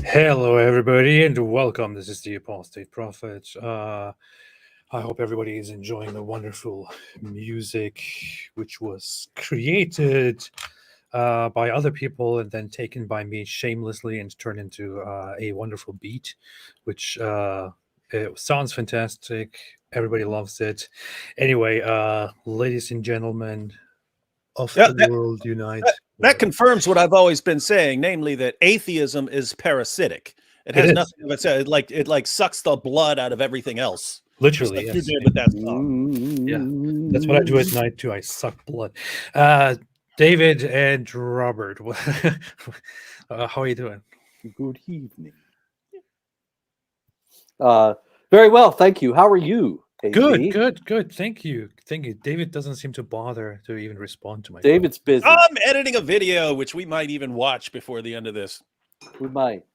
Hello, everybody, and welcome. This is the Apostate Prophet. I hope everybody is enjoying the wonderful music which was created by other people and then taken by me shamelessly and turned into a wonderful beat, which it sounds fantastic. Everybody loves it. Anyway, ladies and gentlemen of the world unite. That confirms what I've always been saying, namely that atheism is parasitic. It has nothing of its own. It like sucks the blood out of everything else. Literally, yes. You did with that song. Yeah, that's what I do at night too. I suck blood. David and Robert, how are you doing? Good evening. Very well, thank you. How are you? AB? Good. Thank you. David doesn't seem to bother to even respond to my. David's busy. I'm editing a video, which we might even watch before the end of this. We might.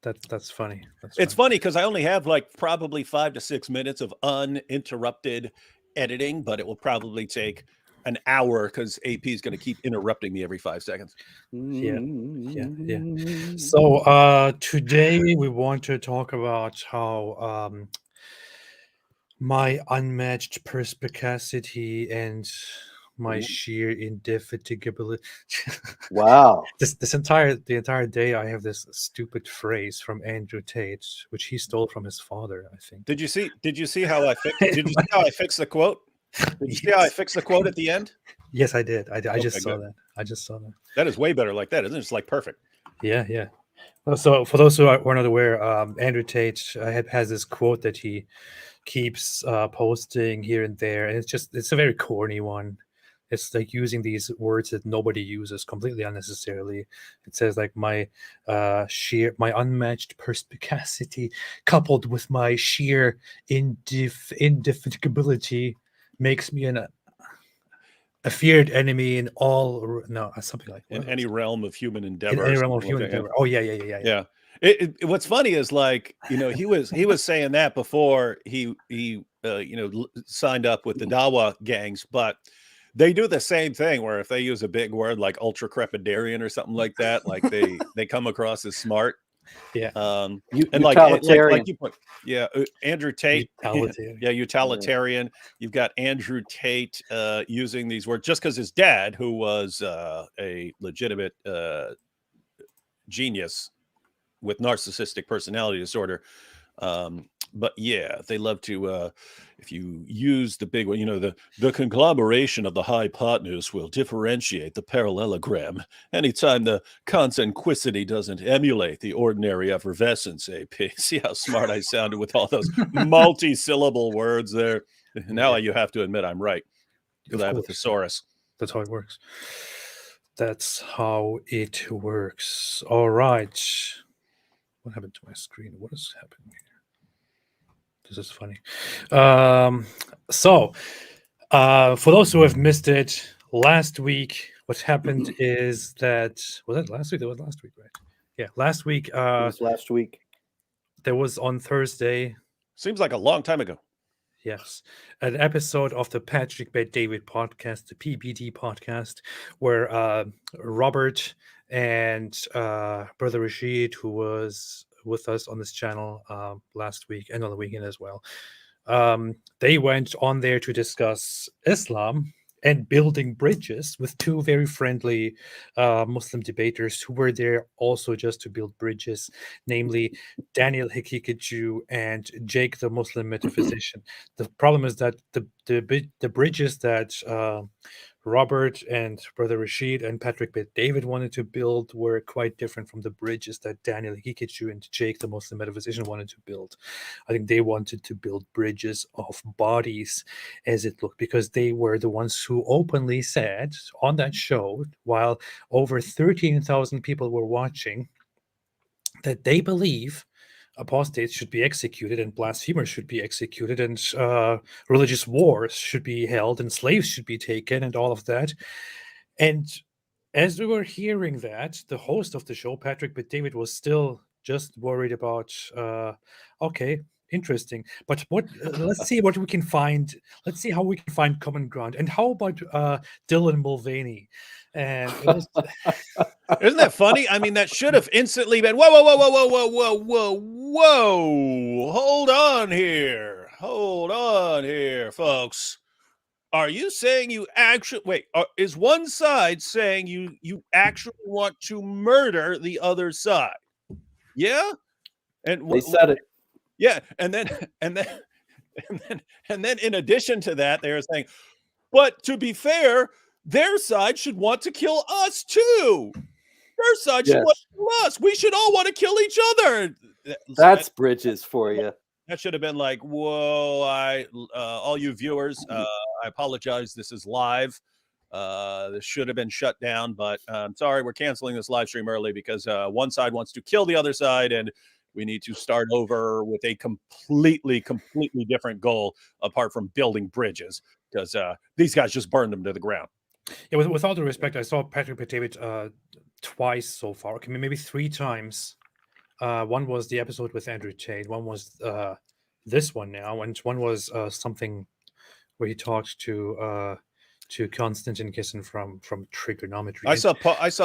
That's funny. It's funny because I only have like probably 5 to 6 minutes of uninterrupted editing, but it will probably take an hour because AP is going to keep interrupting me every 5 seconds. Yeah. So today we want to talk about how my unmatched perspicacity and my sheer indefatigability. Wow. The entire day I have this stupid phrase from Andrew Tate, which he stole from his father, I think. Did you see how I fixed the quote? Did you see how I fixed the quote at the end? Yes, I did. I just saw that. That is way better like that, isn't it? It's like perfect. Yeah. So for those who are not aware, Andrew Tate has this quote that he keeps posting here and there, and it's a very corny one. It's like using these words that nobody uses completely unnecessarily. It says like my unmatched perspicacity coupled with my sheer indefatigability makes me a fered enemy in all something like in any realm of human endeavor. In any realm of human endeavor. Oh yeah. What's funny is like, he was saying that before he signed up with the Dawa gangs, but they do the same thing where if they use a big word like ultra crepidarian or something like that, like they come across as smart. Yeah. Utilitarian. Andrew Tate. Utilitarian. Utilitarian. You've got Andrew Tate using these words just because his dad, who was a legitimate genius with narcissistic personality disorder. But yeah, they love to, if you use the big one, the conglomeration of the hypotenuse will differentiate the parallelogram anytime the consanguinity doesn't emulate the ordinary effervescence, AP. See how smart I sounded with all those multi-syllable words there? Now you have to admit I'm right because I have a thesaurus. That's how it works. All right. What happened to my screen? What is happening here? This is funny. So, for those who have missed it, last week, what happened is that was it last week? That was last week, right? Yeah, last week. It was last week. There was on Thursday. Seems like a long time ago. Yes, an episode of the Patrick Bet David podcast, the PBD podcast, where Robert and Brother Rashid, who was with us on this channel last week and on the weekend as well, they went on there to discuss Islam and building bridges with two very friendly Muslim debaters who were there also just to build bridges, namely Daniel Hikikiju and Jake the Muslim metaphysician. The problem is that the bridges that Robert and Brother Rashid and Patrick Bet David wanted to build were quite different from the bridges that Daniel Hikikiju and Jake the Muslim metaphysician wanted to build. I think they wanted to build bridges of bodies, as it looked, because they were the ones who openly said on that show, while over 13,000 people were watching, that they believe apostates should be executed and blasphemers should be executed and religious wars should be held and slaves should be taken and all of that. And as we were hearing that, the host of the show, Patrick Bet David, was still just worried about, okay, interesting. But what? Let's see what we can find. Let's see how we can find common ground. And how about Dylan Mulvaney? And it was, isn't that funny? I mean, that should have instantly been whoa, whoa, whoa, whoa, whoa, whoa, whoa, whoa, whoa. Hold on here, folks. Are you saying you actually is one side saying you actually want to murder the other side? Yeah, and they said it. Yeah, and then in addition to that, they're saying, but to be fair, their side should want to kill us too. Their side should want to kill us. We should all want to kill each other. That's bridges for you. That should have been like, whoa, all you viewers, I apologize. This is live. This should have been shut down, but I'm sorry, we're canceling this live stream early because one side wants to kill the other side, and we need to start over with a completely different goal apart from building bridges, because these guys just burned them to the ground. Yeah, with all due respect, I saw Patrick Bet David twice so far. Okay, maybe 3 times. One was the episode with Andrew Tate. One was this one now, and one was something where he talked to Konstantin Kisin from trigonometry. I saw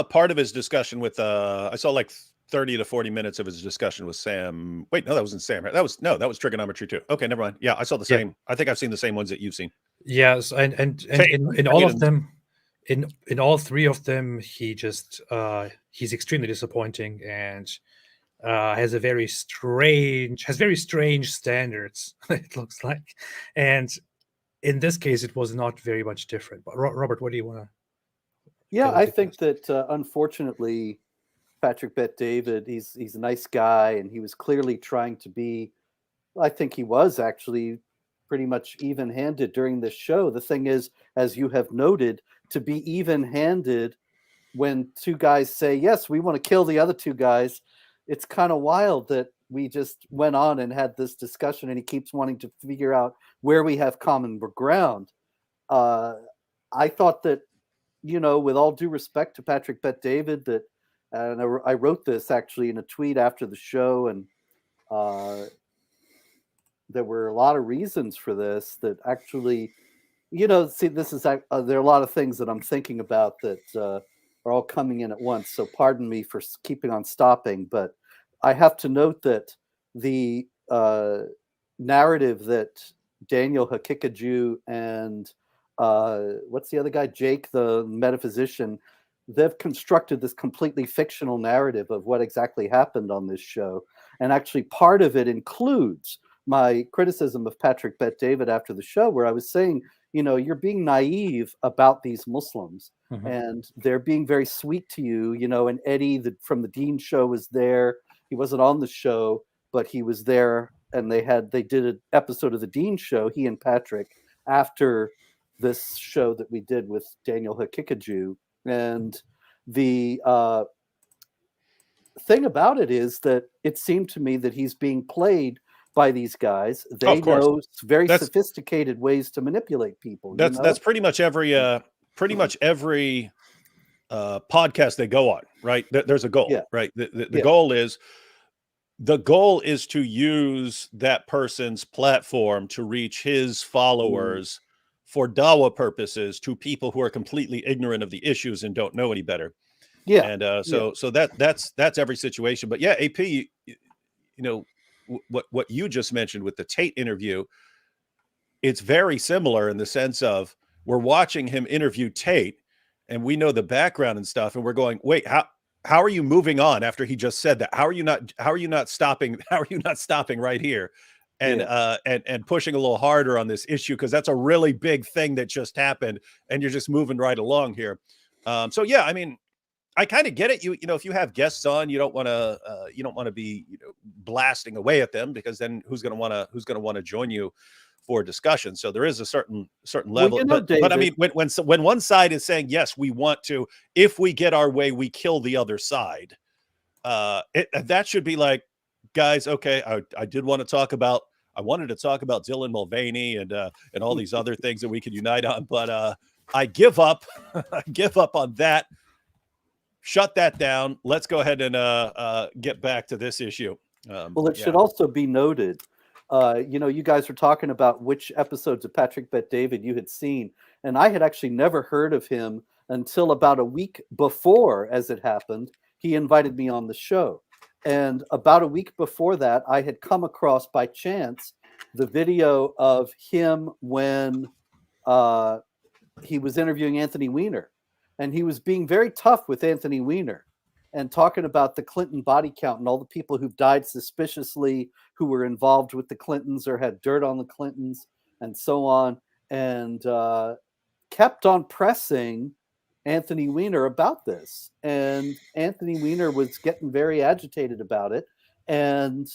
part of his discussion with I saw like 30 to 40 minutes of his discussion with Sam. Wait, no, that wasn't Sam. That was trigonometry too. Okay, never mind. Yeah, I saw the same. I think I've seen the same ones that you've seen. Yes, and in all of them, in all 3 of them, he just he's extremely disappointing and has very strange standards. It looks like, and in this case, it was not very much different. But Robert, what do you want to? Yeah, I think that unfortunately, Patrick Bet David, he's a nice guy, and he was clearly trying to be. I think he was actually pretty much even-handed during this show. The thing is, as you have noted, to be even-handed when 2 guys say, yes, we want to kill the other 2 guys, it's kind of wild that we just went on and had this discussion, and he keeps wanting to figure out where we have common ground. I thought that, with all due respect to Patrick Bet David, that, and I wrote this actually in a tweet after the show, and there were a lot of reasons for this that actually, see, this is there are a lot of things that I'm thinking about that are all coming in at once. So pardon me for keeping on stopping, but I have to note that the narrative that Daniel Hikikiju and what's the other guy, Jake the metaphysician, they've constructed this completely fictional narrative of what exactly happened on this show. And actually part of it includes my criticism of Patrick Bet David after the show, where I was saying, you're being naive about these Muslims, and they're being very sweet to you, and Eddie from the Dean show was there. He wasn't on the show, but he was there, and they did an episode of the Dean show, he and Patrick, after this show that we did with Daniel Hikikiju. And the thing about it is that it seemed to me that he's being played by these guys. They know very sophisticated ways to manipulate people. That's pretty much every podcast they go on, right? There's a goal, right? The goal is to use that person's platform to reach his followers for dawah purposes to people who are completely ignorant of the issues and don't know any better. Yeah. And so that's every situation. But yeah, AP, what you just mentioned with the Tate interview, it's very similar in the sense of we're watching him interview Tate, and we know the background and stuff, and we're going, wait, how are you moving on after he just said that? How are you not stopping? How are you not stopping right here? And and pushing a little harder on this issue, because that's a really big thing that just happened, and you're just moving right along here. So yeah, I mean, I kind of get it. You know, if you have guests on, you don't want to be blasting away at them, because then who's going to want to join you for discussion? So there is a certain level. But I mean, when one side is saying, yes, we want to, if we get our way, we kill the other side. That should be like, guys, okay, I wanted to talk about Dylan Mulvaney and all these other things that we could unite on, but I give up. I give up on that. Shut that down. Let's go ahead and get back to this issue. Well, it should also be noted, you guys were talking about which episodes of Patrick Bet David you had seen, and I had actually never heard of him until about a week before, as it happened. He invited me on the show. And about a week before that, I had come across by chance the video of him when he was interviewing Anthony Weiner. And he was being very tough with Anthony Weiner and talking about the Clinton body count and all the people who've died suspiciously, who were involved with the Clintons or had dirt on the Clintons and so on. And kept on pressing Anthony Weiner about this. And Anthony Weiner was getting very agitated about it. And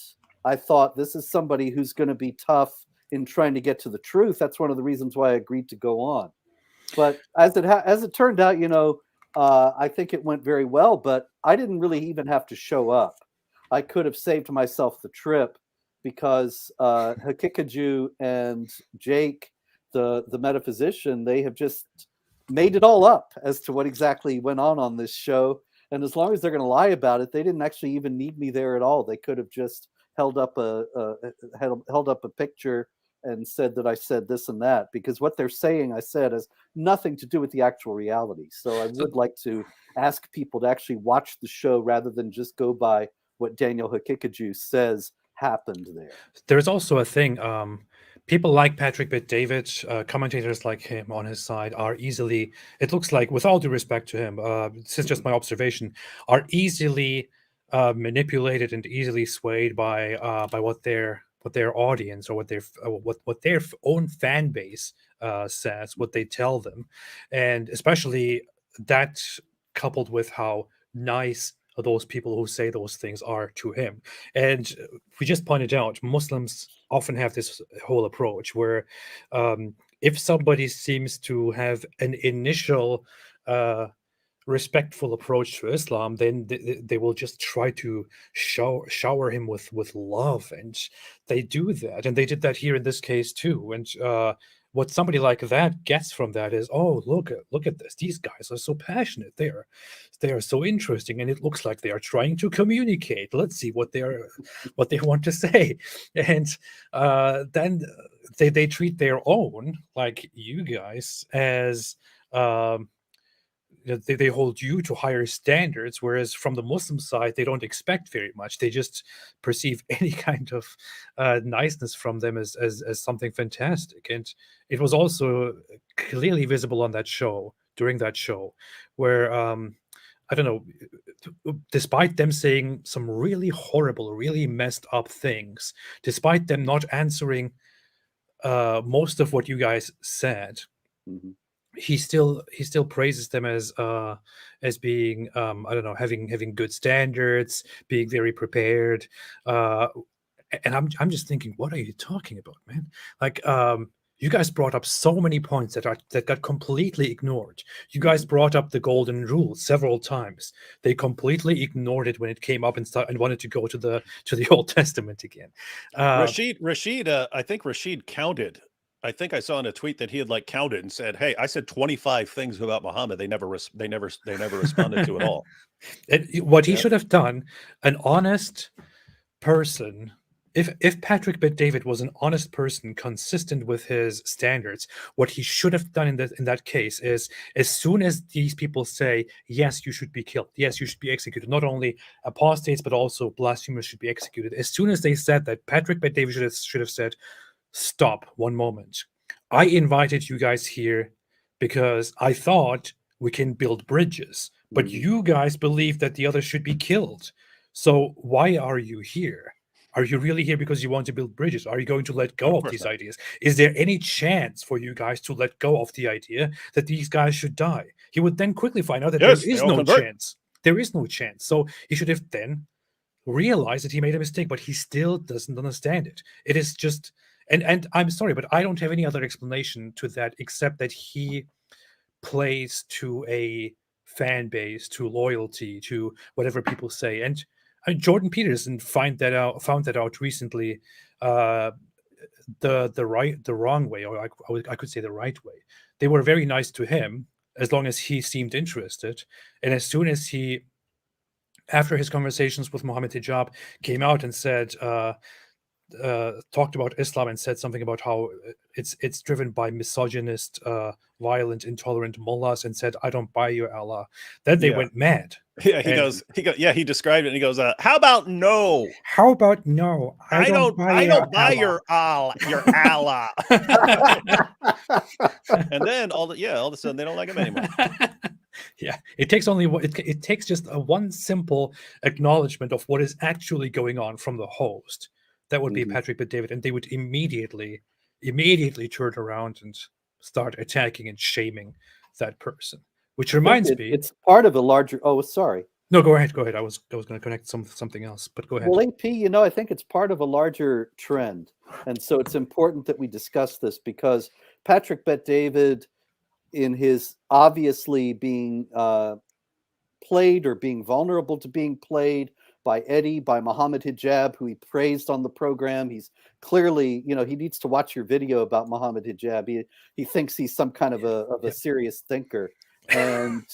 I thought, this is somebody who's going to be tough in trying to get to the truth. That's one of the reasons why I agreed to go on. But as it turned out, I think it went very well, but I didn't really even have to show up. I could have saved myself the trip, because Hakikaju and Jake, the metaphysician, they have just made it all up as to what exactly went on this show. And as long as they're going to lie about it, they didn't actually even need me there at all. They could have just held up a picture and said that I said this and that, because what they're saying I said has nothing to do with the actual reality. So I would like to ask people to actually watch the show rather than just go by what Daniel Hakikaju says happened there. There's also a thing, people like Patrick Bet David, commentators like him on his side are easily, it looks like, with all due respect to him, this is just my observation, are easily manipulated and easily swayed by what their audience or what their own fan base says, what they tell them, and especially that coupled with how nice those people who say those things are to him. And we just pointed out, Muslims often have this whole approach where if somebody seems to have an initial respectful approach to Islam, then they will just try to shower him with love, and they do that, and they did that here in this case too. And what somebody like that gets from that is, oh, look at this, these guys are so passionate, they are so interesting, and it looks like they are trying to communicate. Let's see what they want to say. And then they treat their own, like you guys, as they hold you to higher standards, whereas from the Muslim side, they don't expect very much. They just perceive any kind of niceness from them as something fantastic. And it was also clearly visible on that show, during that show, where I don't know, despite them saying some really horrible, really messed up things, despite them not answering most of what you guys said, he still praises them as being I don't know, having good standards, being very prepared, and I'm just thinking, what are you talking about, man? Like, you guys brought up so many points that got completely ignored. You guys brought up the golden rule several times. They completely ignored it when it came up and wanted to go to the Old Testament again. Rashid, I think Rashid counted. I think I saw in a tweet that he had counted and said, "Hey, I said 25 things about Muhammad. They never responded to it all." What he should have done, an honest person. If Patrick Bet David was an honest person, consistent with his standards, what he should have done in that case is, as soon as these people say, yes, you should be killed, yes, you should be executed, not only apostates but also blasphemers should be executed. As soon as they said that, Patrick Bet David should have said, stop, one moment. I invited you guys here because I thought we can build bridges, but Mhm. you guys believe that the other should be killed. So why are you here? Are you really here because you want to build bridges? Are you going to let go Of of course these not. ideas? Is there any chance for you guys to let go of the idea that these guys should die? He would then quickly find out that Yes, there they is all no convert. chance. There is no chance. So he should have then realized that he made a mistake, but he still doesn't understand it. It is just, and I'm sorry, but I don't have any other explanation to that except that he plays to a fan base, to loyalty, to whatever people say. And Jordan Peterson found that out recently, uh, the wrong way, or I could say the right way. They were very nice to him as long as he seemed interested, and as soon as he, after his conversations with Mohammed Hijab, came out and said, talked about Islam and said something about how it's driven by misogynist, violent, intolerant mullahs, and said, "I don't buy your Allah." Then they Yeah. went mad. Yeah, he And goes, yeah, he described it and he goes, how about no? how about no? I don't buy your Allah. And then all of a sudden they don't like him anymore. Yeah, it takes only it takes just a one simple acknowledgement of what is actually going on from the host. That would be Mhm. Patrick Bet-David, and they would immediately turn around and start attacking and shaming that person. Which I think reminds me, it's part of a larger. Oh, sorry. no, go ahead, go ahead. I was going to connect something else, but go ahead. Well, AP, I think it's part of a larger trend. And so it's important that we discuss this because Patrick Bet-David, in his obviously being played or being vulnerable to being played by Eddie, by Mohammed Hijab, who he praised on the program. He's clearly, he needs to watch your video about Mohammed Hijab. He thinks he's some kind of a serious thinker. And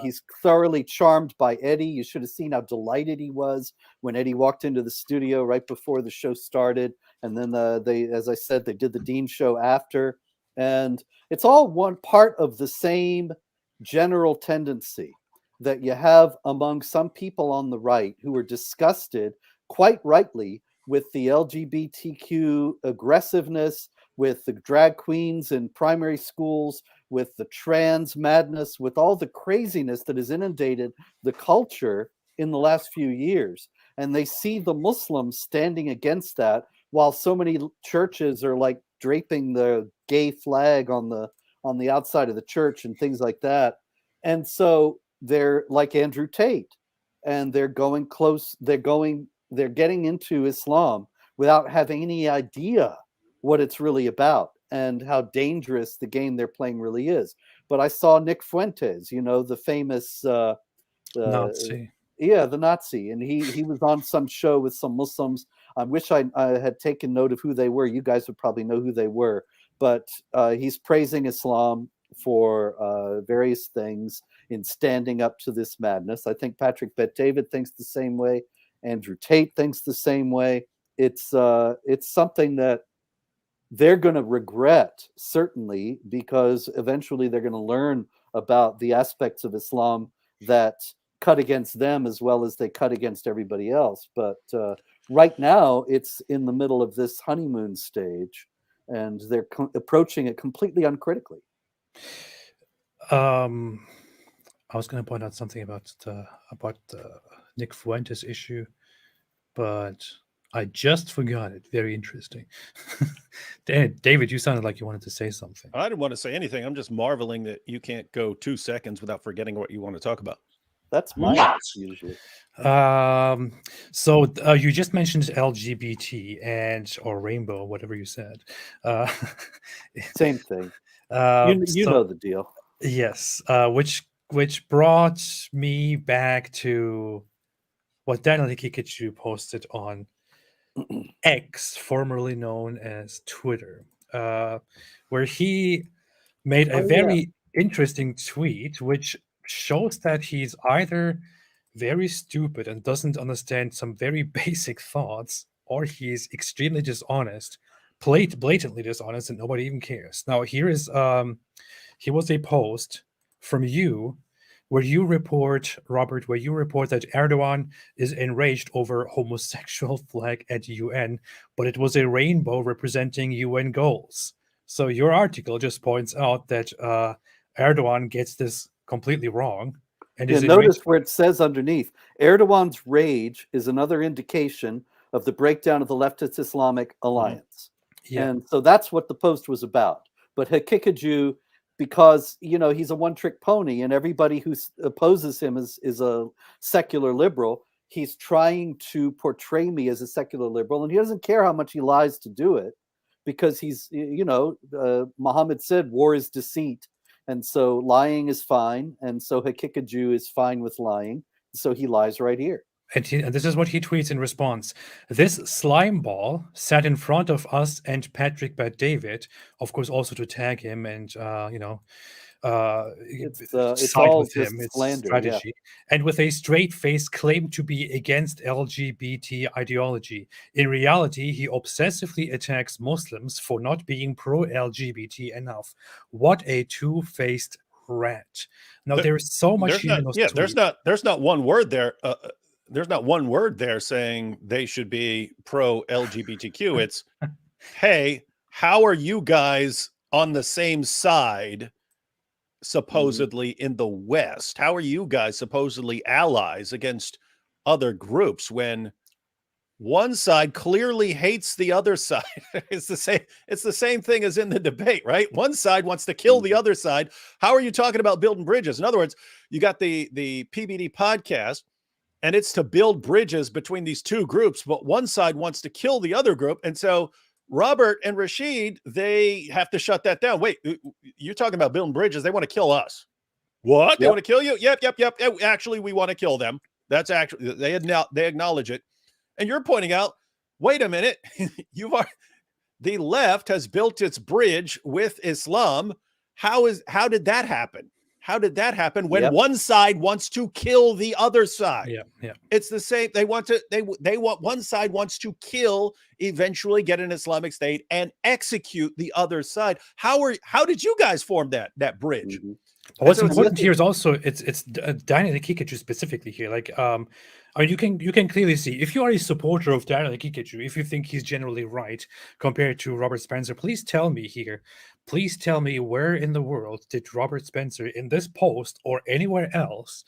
he's thoroughly charmed by Eddie. You should have seen how delighted he was when Eddie walked into the studio right before the show started. And then they, as I said, they did the Dean show after. And it's all one part of the same general tendency that you have among some people on the right who are disgusted, quite rightly, with the LGBTQ aggressiveness, with the drag queens in primary schools, with the trans madness, with all the craziness that has inundated the culture in the last few years. And they see the Muslims standing against that, while so many churches are like draping the gay flag on the outside of the church and things like that. And so they're like Andrew Tate, and they're getting into Islam without having any idea what it's really about and how dangerous the game they're playing really is. But I saw Nick Fuentes, the famous Nazi. the Nazi, and he was on some show with some Muslims. I wish I had taken note of who they were. You guys would probably know who they were, but he's praising Islam for various things in standing up to this madness. I think Patrick Bet-David thinks the same way. Andrew Tate thinks the same way. It's something that they're going to regret, certainly, because eventually they're going to learn about the aspects of Islam that cut against them as well as they cut against everybody else. But right now, it's in the middle of this honeymoon stage, and they're approaching it completely uncritically. I was going to point out something about Nick Fuentes issue, but I just forgot it. Very interesting. David, you sounded like you wanted to say something. I didn't want to say anything. I'm just marveling that you can't go 2 seconds without forgetting what you want to talk about. That's my usually. So you just mentioned LGBT or rainbow, whatever you said. Same thing. You So, know the deal. Yes, which brought me back to what Daniel Hikikichu posted on X, formerly known as Twitter, where he made a very interesting tweet, which shows that he's either very stupid and doesn't understand some very basic thoughts, or he's extremely dishonest, blatantly dishonest, and nobody even cares. Now, here was a post from you where you report, Robert, that Erdogan is enraged over homosexual flag at UN, but it was a rainbow representing UN goals. So your article just points out that Erdogan gets this completely wrong and Yeah, is notice enraged. where it says underneath, Erdogan's rage is another indication of the breakdown of the leftist Islamic alliance. Yeah. And so that's what the post was about. But Hakikaju, because he's a one-trick pony, and everybody who opposes him is a secular liberal, he's trying to portray me as a secular liberal, and he doesn't care how much he lies to do it, because he's, Muhammad said war is deceit. And so lying is fine. And so Hakikaju is fine with lying. So he lies right here. And this is what he tweets in response. This slime ball sat in front of us and Patrick Bet-David, of course, also to tag him and, It's side all with just him. It's slander. strategy. And with a straight face claimed to be against LGBT ideology. In reality, he obsessively attacks Muslims for not being pro-LGBT enough. What a two-faced rat. Now, there is so much here in those tweets. There's not one word there. There's not one word there saying they should be pro LGBTQ. It's, hey, how are you guys on the same side, supposedly in the West? How are you guys supposedly allies against other groups when one side clearly hates the other side? It's the same thing as in the debate, right? One side wants to kill the other side. How are you talking about building bridges? In other words, you got the PBD podcast, and it's to build bridges between these two groups, but one side wants to kill the other group. And so Robert and Rashid, they have to shut that down. Wait, you're talking about building bridges. They want to kill us. What? Yep. They want to kill you? Yep. Actually, we want to kill them. That's actually, they acknowledge it. And you're pointing out, wait a minute, the left has built its bridge with Islam. How did that happen? How did that happen when one side wants to kill the other side? Yeah. It's the same. They want one side wants to kill, eventually get an Islamic State and execute the other side. How did you guys form that bridge? What's important here is also it's Daniel Kikaju specifically here. Like, I mean, you can clearly see, if you are a supporter of Daniel Kikaju, if you think he's generally right compared to Robert Spencer, please tell me here. Please tell me where in the world did Robert Spencer in this post or anywhere else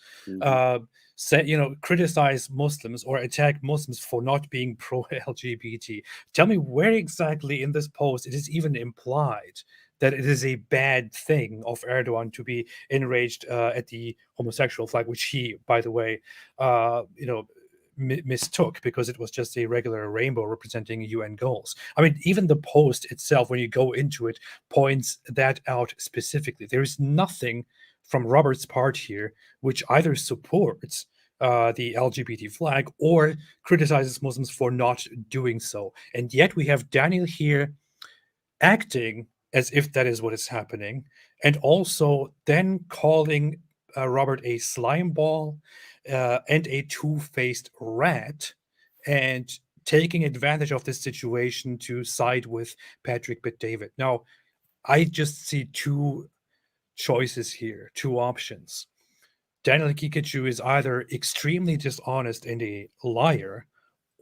criticize Muslims or attack Muslims for not being pro-LGBT. Tell me where exactly in this post it is even implied that it is a bad thing of Erdogan to be enraged at the homosexual flag, which he, by the way, mistook because it was just a regular rainbow representing UN goals. I mean, even the post itself, when you go into it, points that out specifically. There is nothing from Robert's part here which either supports the LGBT flag or criticizes Muslims for not doing so. And yet we have Daniel here acting as if that is what is happening, and also then calling Robert a slime ball and a two-faced rat, and taking advantage of this situation to side with Patrick Bet-David. Now, I just see two choices here, two options. Daniel Kikaju is either extremely dishonest and a liar,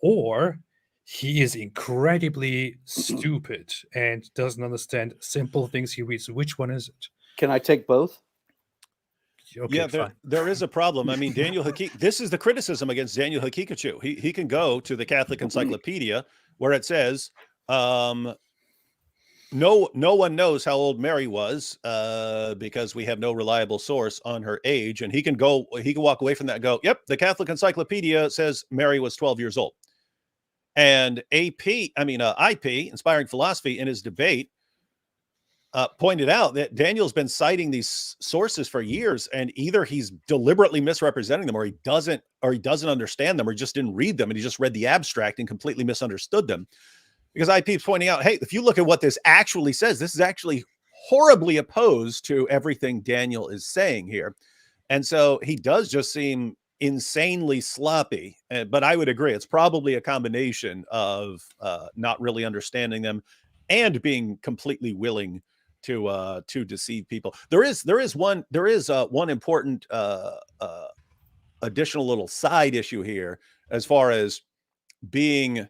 or he is incredibly stupid and doesn't understand simple things he reads. Which one is it? Can I take both? Okay, there is a problem. I mean, this is the criticism against Daniel Hakikachu. He can go to the Catholic Encyclopedia where it says, no one knows how old Mary was because we have no reliable source on her age. And he can walk away from that and go, yep, the Catholic Encyclopedia says Mary was 12 years old. And IP, Inspiring Philosophy, in his debate, pointed out that Daniel's been citing these sources for years, and either he's deliberately misrepresenting them, or he doesn't understand them, or just didn't read them, and he just read the abstract and completely misunderstood them. Because IP's pointing out, hey, if you look at what this actually says, this is actually horribly opposed to everything Daniel is saying here. And so he does just seem insanely sloppy. But I would agree, it's probably a combination of not really understanding them and being completely willing to deceive people. There is one important additional little side issue here as far as being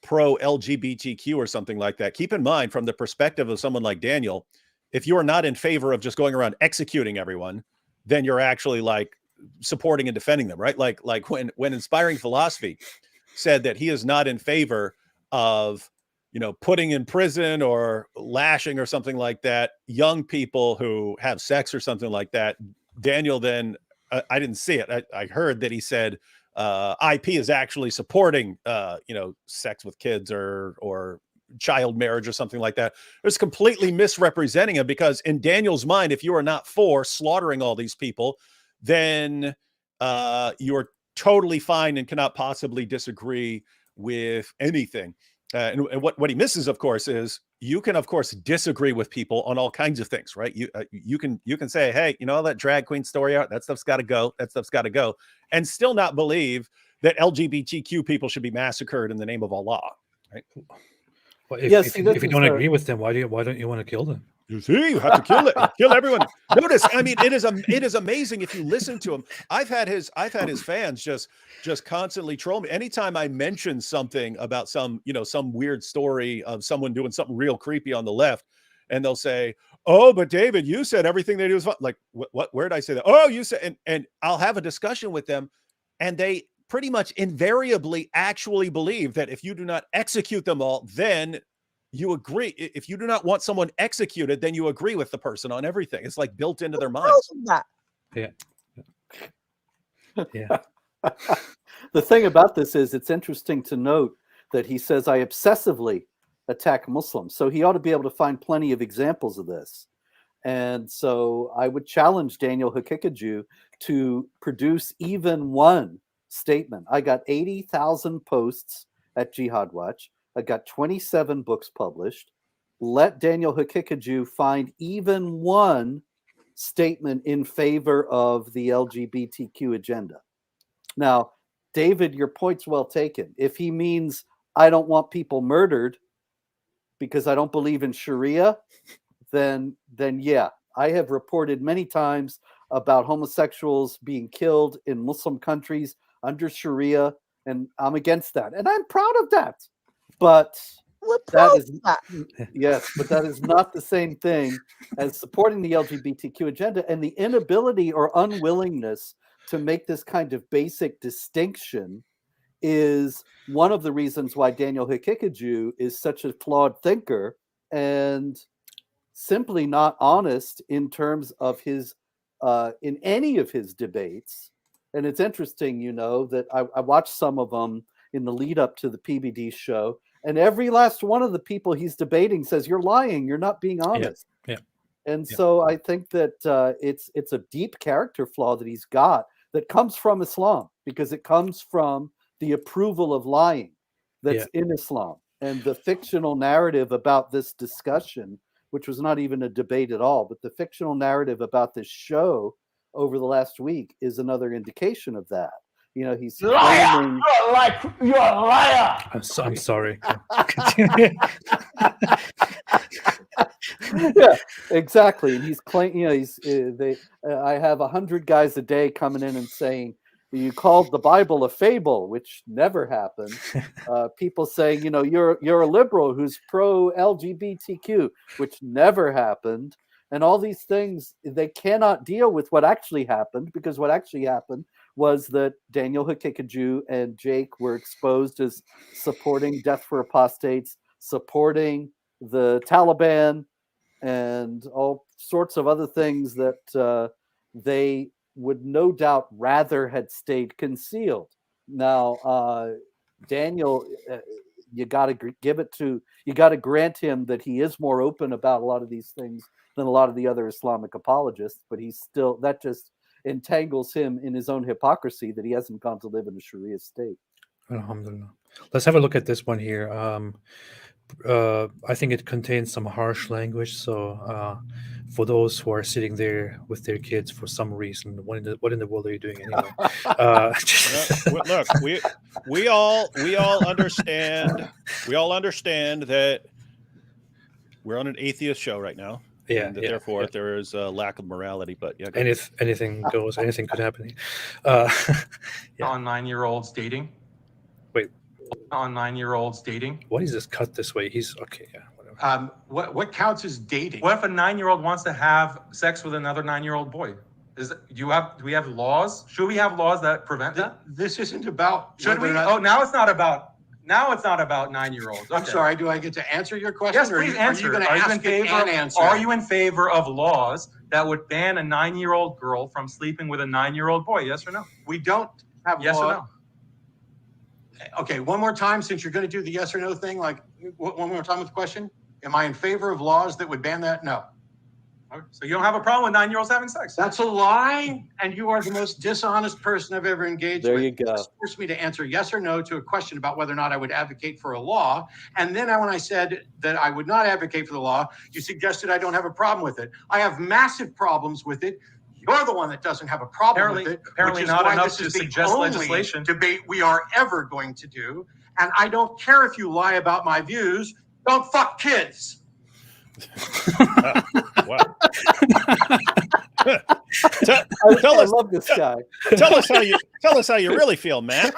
pro LGBTQ or something like that. Keep in mind, from the perspective of someone like Daniel, if you are not in favor of just going around executing everyone, then you're actually like supporting and defending them, right? Like when Inspiring Philosophy said that he is not in favor of, putting in prison or lashing or something like that young people who have sex or something like that. Daniel then, I didn't see it. I heard that he said IP is actually supporting, sex with kids or child marriage or something like that. It's completely misrepresenting him, because in Daniel's mind, if you are not for slaughtering all these people, then you're totally fine and cannot possibly disagree with anything. And what he misses, of course, is you can, of course, disagree with people on all kinds of things, right? You can say, hey, that drag queen story out, that stuff's got to go. That stuff's got to go, and still not believe that LGBTQ people should be massacred in the name of Allah, right? Well, if you don't agree with them, why don't you want to kill them? You see, you have to kill it, kill everyone. Notice, I mean, it is amazing if you listen to him. I've had his fans just constantly troll me anytime I mention something about some weird story of someone doing something real creepy on the left, and they'll say, "Oh, but David, you said everything they do is fun." Like, what? Where did I say that? Oh, you said, and I'll have a discussion with them, and they pretty much invariably actually believe that if you do not execute them all, then you agree. If you do not want someone executed, then you agree with the person on everything. It's like built into their minds. Yeah. The thing about this is, it's interesting to note that he says, I obsessively attack Muslims. So he ought to be able to find plenty of examples of this. And so I would challenge Daniel Hakikaju to produce even one statement. I got 80,000 posts at Jihad Watch. I got 27 books published. Let Daniel Hakikaju find even one statement in favor of the LGBTQ agenda. Now, David, your point's well taken. If he means I don't want people murdered because I don't believe in Sharia, then yeah, I have reported many times about homosexuals being killed in Muslim countries under Sharia, and I'm against that, and I'm proud of that. But that is not the same thing as supporting the LGBTQ agenda, and the inability or unwillingness to make this kind of basic distinction is one of the reasons why Daniel Hakikaju is such a flawed thinker and simply not honest in terms of his in any of his debates. And it's interesting, that I watched some of them in the lead up to the PBD show, and every last one of the people he's debating says, you're lying, you're not being honest. Yeah. And so I think that it's a deep character flaw that he's got that comes from Islam, because it comes from the approval of lying that's in Islam. And the fictional narrative about this discussion, which was not even a debate at all, but the fictional narrative about this show over the last week is another indication of that. He's claiming, you're a liar. I'm sorry. Yeah, exactly. And he's claiming, I have 100 guys a day coming in and saying, you called the Bible a fable, which never happened. People saying, you're a liberal who's pro LGBTQ, which never happened. And all these things, they cannot deal with what actually happened, because what actually happened was that Daniel Hakikaju and Jake were exposed as supporting death for apostates, supporting the Taliban, and all sorts of other things that they would no doubt rather had stayed concealed. Now, Daniel, you got to grant him that he is more open about a lot of these things than a lot of the other Islamic apologists, but that just entangles him in his own hypocrisy that he hasn't gone to live in a Sharia state. Alhamdulillah. Let's have a look at this one here. I think it contains some harsh language. So for those who are sitting there with their kids for some reason, what in the world are you doing anyway? Look, we all understand. We all understand that we're on an atheist show right now. Yeah, and therefore there is a lack of morality. But yeah, and if anything goes, anything could happen. On 9-year-olds dating. Wait. On 9-year-olds dating. Why is this cut this way? He's okay. Yeah, whatever. What counts as dating? What if a 9-year-old wants to have sex with another 9-year-old boy? Do we have laws? Should we have laws that prevent that? This isn't about. Should we? Oh, now it's not about 9-year-olds. I'm Okay. sorry. Do I get to answer your question? Yes, please answer. Are you going to ask it and answer? Are you in favor of laws that would ban a 9-year-old girl from sleeping with a 9-year-old boy? Yes or no? We don't have Yes law. or no? Okay, one more time, since you're going to do the yes or no thing, like one more time with the question. Am I in favor of laws that would ban that? No. Okay. So you don't have a problem with 9-year-olds having sex? That's a lie, and you are the most dishonest person I've ever engaged with. There you go. You forced me to answer yes or no to a question about whether or not I would advocate for a law. And then when I said that I would not advocate for the law, you suggested I don't have a problem with it. I have massive problems with it. You're the one that doesn't have a problem with it. Apparently which is not why enough this to is the suggest only legislation. debate we are ever going to do. And I don't care if you lie about my views. Don't fuck kids. Wow. I love this guy. Tell us how you really feel, Matt.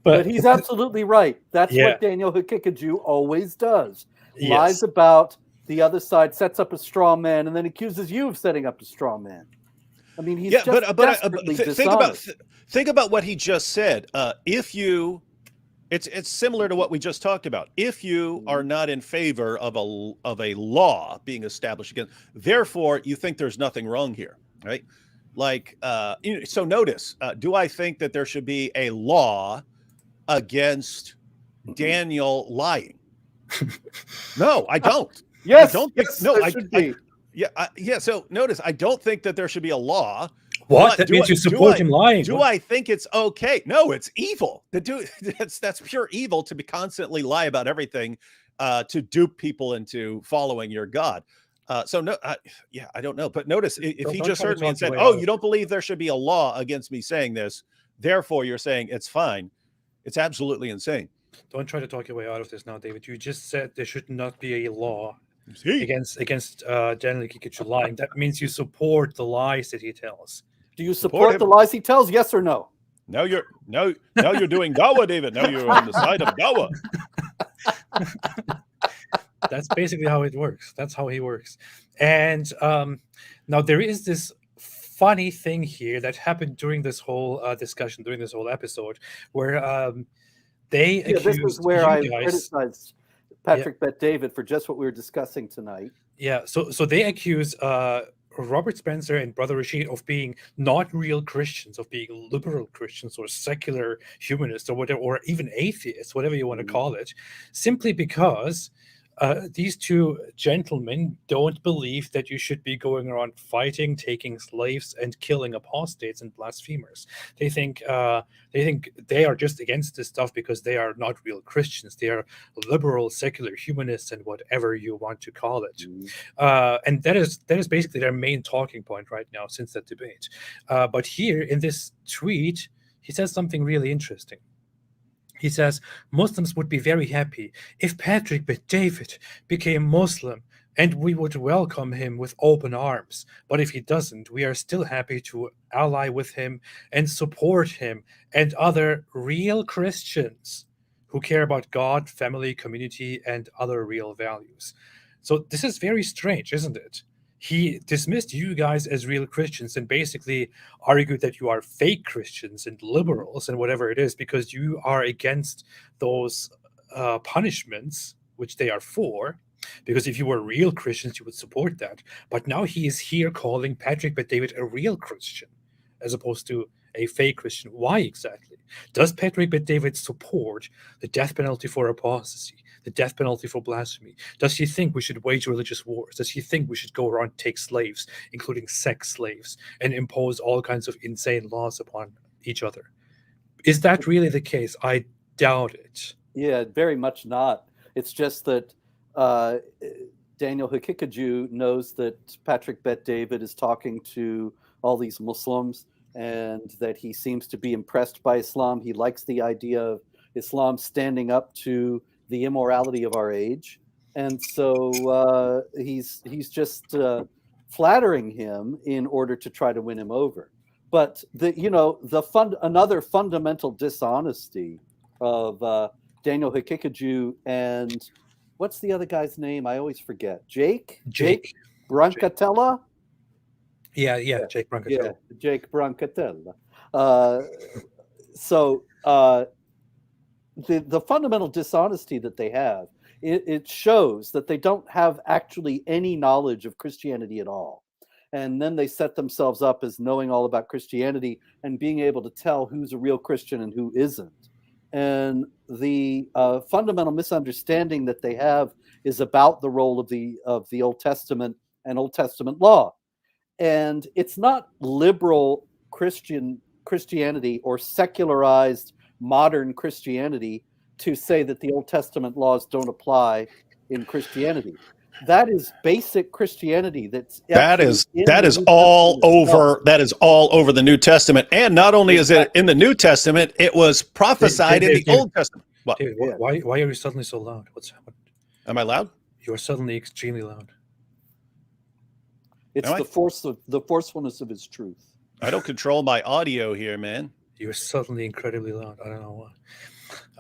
But he's absolutely right. That's Yeah. what Daniel Hakikaju always does. Yes. Lies about the other side, sets up a straw man, and then accuses you of setting up a straw man. I mean, he's just desperately dishonest. Think about what he just said. It's similar to what we just talked about. If you are not in favor of a law being established against, therefore you think there's nothing wrong here, right? Like, so notice, do I think that there should be a law against Daniel lying? No, I don't. Yes, I don't think, yes, no, there I, should I, be. yeah. So notice, I don't think that there should be a law. What? But That means you support him lying. Do I think it's okay? No, it's evil. That's pure evil to be constantly lie about everything, to dupe people into following your God. So no, I don't know. But notice, if he just heard me and said, "Oh, you don't believe there should be a law against me saying this, therefore you're saying it's fine," it's absolutely insane. Don't try to talk your way out of this now, David. You just said there should not be a law against Daniel Hakikaju lying. That means you support the lies that he tells. Do you support the lies he tells? Yes or no? Now you're doing Dawa, David. Now you're on the side of Dawa. That's basically how it works. That's how he works. And now there is this funny thing here that happened during this whole discussion, during this whole episode, where they accused this was where I guys, criticized Patrick Bet David for just what we were discussing tonight. Yeah, so they accuse Robert Spencer and Brother Rashid of being not real Christians, of being liberal Christians or secular humanists or whatever, or even atheists, whatever you want to call it, simply because these two gentlemen don't believe that you should be going around fighting, taking slaves, and killing apostates and blasphemers. They think they are just against this stuff because they are not real Christians. They are liberal, secular humanists, and whatever you want to call it. And that is basically their main talking point right now since that debate. But here in this tweet, he says something really interesting. He says, Muslims would be very happy if Patrick Bet David became Muslim, and we would welcome him with open arms. But if he doesn't, we are still happy to ally with him and support him and other real Christians who care about God, family, community, and other real values. So this is very strange, isn't it? He dismissed you guys as real Christians and basically argued that you are fake Christians and liberals and whatever it is because you are against those punishments, which they are for. Because if you were real Christians, you would support that. But now he is here calling Patrick Bet David a real Christian as opposed to a fake Christian. Why exactly? Does Patrick Bet David support the death penalty for apostasy, the death penalty for blasphemy? Does he think we should wage religious wars? Does he think we should go around and take slaves, including sex slaves, and impose all kinds of insane laws upon each other? Is that really the case? I doubt it. Yeah, very much not. It's just that Daniel Hakikaju knows that Patrick Bet David is talking to all these Muslims and that he seems to be impressed by Islam. He likes the idea of Islam standing up to the immorality of our age. And so he's just flattering him in order to try to win him over. but another fundamental dishonesty of Daniel Hikikaju and what's the other guy's name? I always forget. Jake Brancatella. Yeah, Jake Brancatella. Yeah, Jake Brancatella. The fundamental dishonesty that they have, it shows that they don't have actually any knowledge of Christianity at all. And then they set themselves up as knowing all about Christianity and being able to tell who's a real Christian and who isn't. And the fundamental misunderstanding that they have is about the role of the Old Testament and Old Testament law. And it's not liberal Christianity or secularized modern Christianity to say that the Old Testament laws don't apply in Christianity. That is basic Christianity. That is all over the New Testament, and not only is it in the New Testament, it was prophesied in the Old Testament. What? David, why are you suddenly so loud? What's happened? Am I loud? You are suddenly extremely loud. It's the forcefulness of his truth. I don't control my audio here, man. You're suddenly incredibly loud. I don't know why.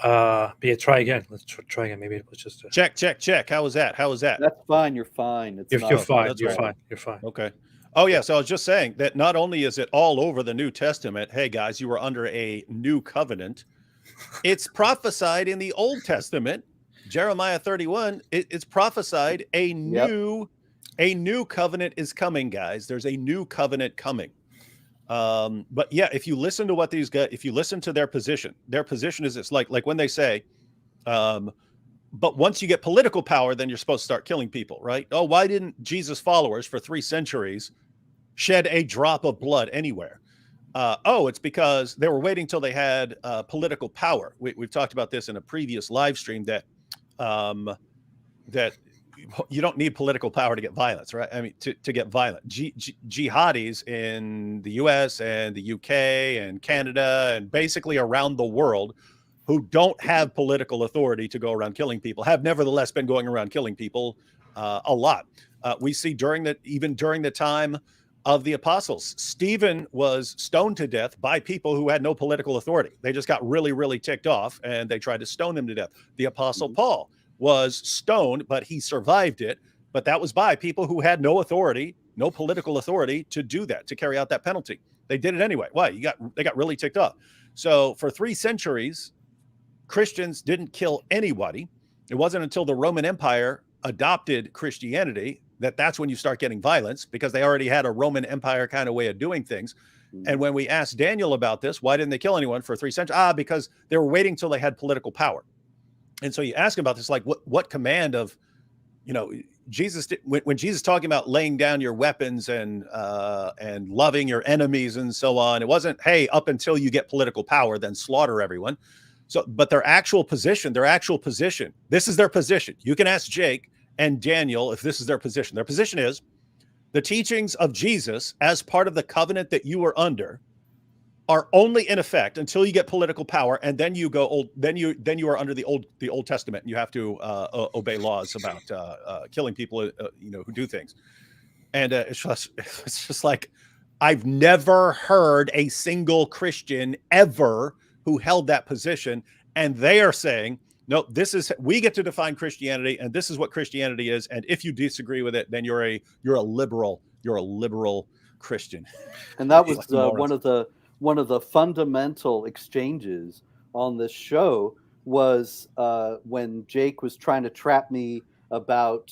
But yeah, try again. Let's try again. Maybe it was just check. How was that? That's fine. You're fine. You're fine. You're fine. Okay. Oh yeah. So I was just saying that not only is it all over the New Testament. Hey guys, you were under a new covenant. It's prophesied in the Old Testament. Jeremiah 31. It's prophesied a new covenant is coming, guys. There's a new covenant coming. But yeah, if you listen to what these guys, if you listen to their position is it's like when they say, but once you get political power, then you're supposed to start killing people, right? Oh, why didn't Jesus' followers for 3 centuries shed a drop of blood anywhere? It's because they were waiting till they had political power. We've talked about this in a previous live stream that you don't need political power to get violence, right? I mean, to get violent. Jihadis in the US and the UK and Canada and basically around the world who don't have political authority to go around killing people have nevertheless been going around killing people a lot. We see during the time of the apostles, Stephen was stoned to death by people who had no political authority. They just got really, really ticked off and they tried to stone him to death. The apostle Paul was stoned, but he survived it. But that was by people who had no authority, no political authority to do that, to carry out that penalty. They did it anyway. Why? They got really ticked off. So for 3 centuries, Christians didn't kill anybody. It wasn't until the Roman Empire adopted Christianity that's when you start getting violence, because they already had a Roman Empire kind of way of doing things. And when we asked Daniel about this, why didn't they kill anyone for 3 centuries? Because they were waiting till they had political power. And so you ask him about this, like what command of, Jesus, when Jesus talking about laying down your weapons and loving your enemies and so on, it wasn't, hey, up until you get political power, then slaughter everyone. So, but their actual position, this is their position. You can ask Jake and Daniel if this is their position. Their position is the teachings of Jesus as part of the covenant that you were under are only in effect until you get political power, and then you go then you are under the Old Testament, and you have to obey laws about killing people, who do things. And it's just like, I've never heard a single Christian ever who held that position, and they are saying, no, we get to define Christianity, and this is what Christianity is, and if you disagree with it, then you're a liberal Christian. And that was one of the fundamental exchanges on this show was when Jake was trying to trap me about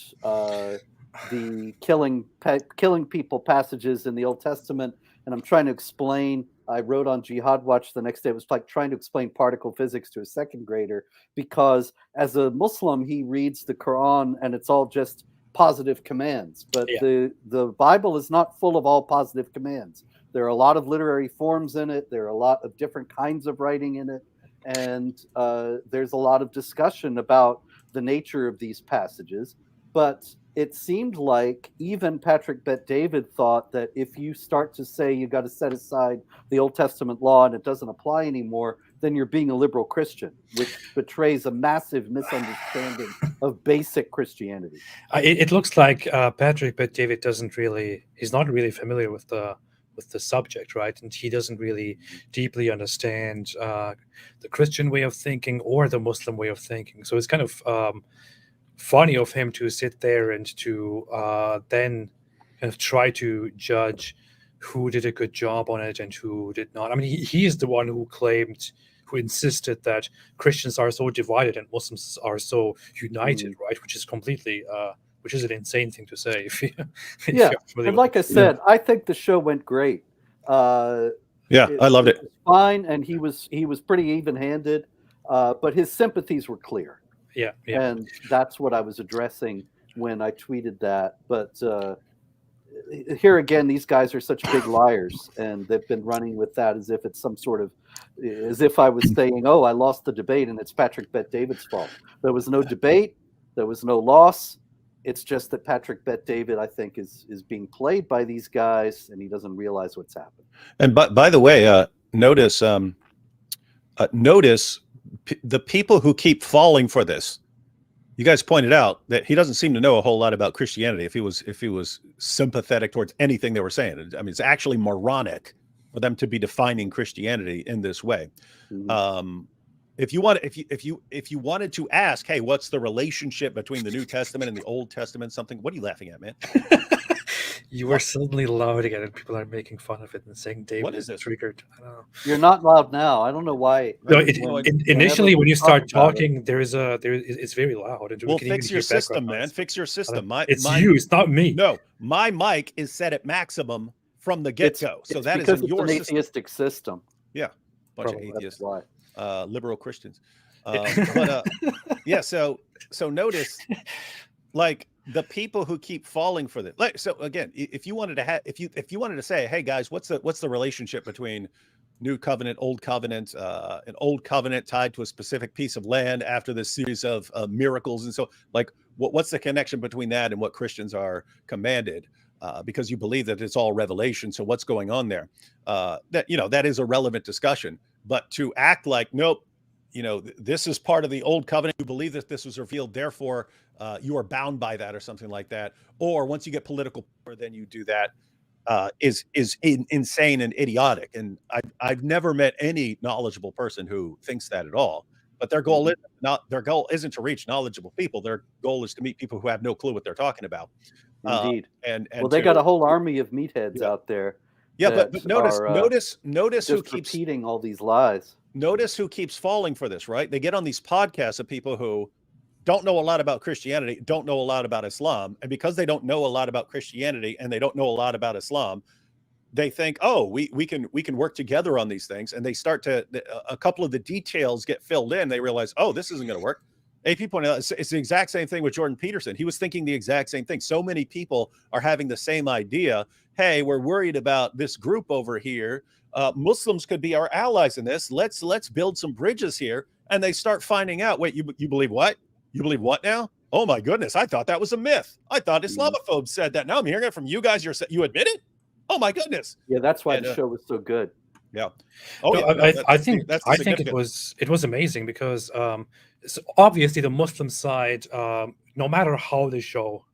the killing people passages in the Old Testament, and I'm trying to explain. I wrote on Jihad Watch the next day. It was like trying to explain particle physics to a 2nd grader, because as a Muslim, he reads the Quran and it's all just positive commands. But the Bible is not full of all positive commands. There are a lot of literary forms in it. There are a lot of different kinds of writing in it. And there's a lot of discussion about the nature of these passages. But it seemed like even Patrick Bet-David thought that if you start to say you got to set aside the Old Testament law and it doesn't apply anymore, then you're being a liberal Christian, which betrays a massive misunderstanding of basic Christianity. It looks like Patrick Bet-David he's not really familiar with the with the subject, right? And he doesn't really deeply understand the Christian way of thinking or the Muslim way of thinking. So it's kind of funny of him to sit there and to then kind of try to judge who did a good job on it and who did not. I mean, he is the one who insisted that Christians are so divided and Muslims are so united, right? Which is completely, which is an insane thing to say. Yeah, and like I said, I think the show went great. I loved it. Was fine, and he was pretty even-handed, but his sympathies were clear. Yeah. And that's what I was addressing when I tweeted that. But here again, these guys are such big liars, and they've been running with that as if it's some sort of, as if I was saying, oh, I lost the debate and it's Patrick Bet-David's fault. There was no debate. There was no loss. It's just that Patrick Bet-David, I think, is being played by these guys, and he doesn't realize what's happened. And by the way, notice the people who keep falling for this. You guys pointed out that he doesn't seem to know a whole lot about Christianity. If he was sympathetic towards anything they were saying, I mean, it's actually moronic for them to be defining Christianity in this way. Mm-hmm. If you wanted to ask, hey, what's the relationship between the New Testament and the Old Testament? Something. What are you laughing at, man? You were suddenly loud again, and people are making fun of it and saying, "David, what is this? Triggered." I don't know. You're not loud now. I don't know why. No, initially, when you start talking, it's very loud. And well, fix your system, man. Fix your system. It's you. It's not me. No, my mic is set at maximum from the get-go. So that is because your it's an atheistic system. Yeah, bunch Probably, of atheists. That's why. Liberal Christians. So notice, like, the people who keep falling for this. Like, so again, if you wanted to say, hey guys, what's the relationship between New Covenant, Old Covenant, an Old Covenant tied to a specific piece of land after this series of miracles, and so, like, what's the connection between that and what Christians are commanded? Because you believe that it's all revelation. So what's going on there? That is a relevant discussion. But to act like, nope, this is part of the Old Covenant. You believe that this was revealed, therefore you are bound by that, or something like that. Or once you get political power, then you do that. Is insane and idiotic. And I've never met any knowledgeable person who thinks that at all. But their goal isn't to reach knowledgeable people. Their goal is to meet people who have no clue what they're talking about. Indeed. And they got a whole army of meatheads out there. Yeah, but notice who keeps repeating all these lies. Notice who keeps falling for this, right? They get on these podcasts of people who don't know a lot about Christianity, don't know a lot about Islam, and because they don't know a lot about Christianity and they don't know a lot about Islam, they think, oh, we can work together on these things, and they start to a couple of the details get filled in. They realize, oh, this isn't going to work. AP pointed out it's the exact same thing with Jordan Peterson. He was thinking the exact same thing. So many people are having the same idea. Hey, we're worried about this group over here. Muslims could be our allies in this. Let's build some bridges here. And they start finding out, wait, you believe what? You believe what now? Oh my goodness, I thought that was a myth. I thought Islamophobes said that. Now I'm hearing it from you guys. You admit it? Oh my goodness. Yeah, that's why the show was so good. Yeah. I think it was amazing because so obviously the Muslim side, no matter how the show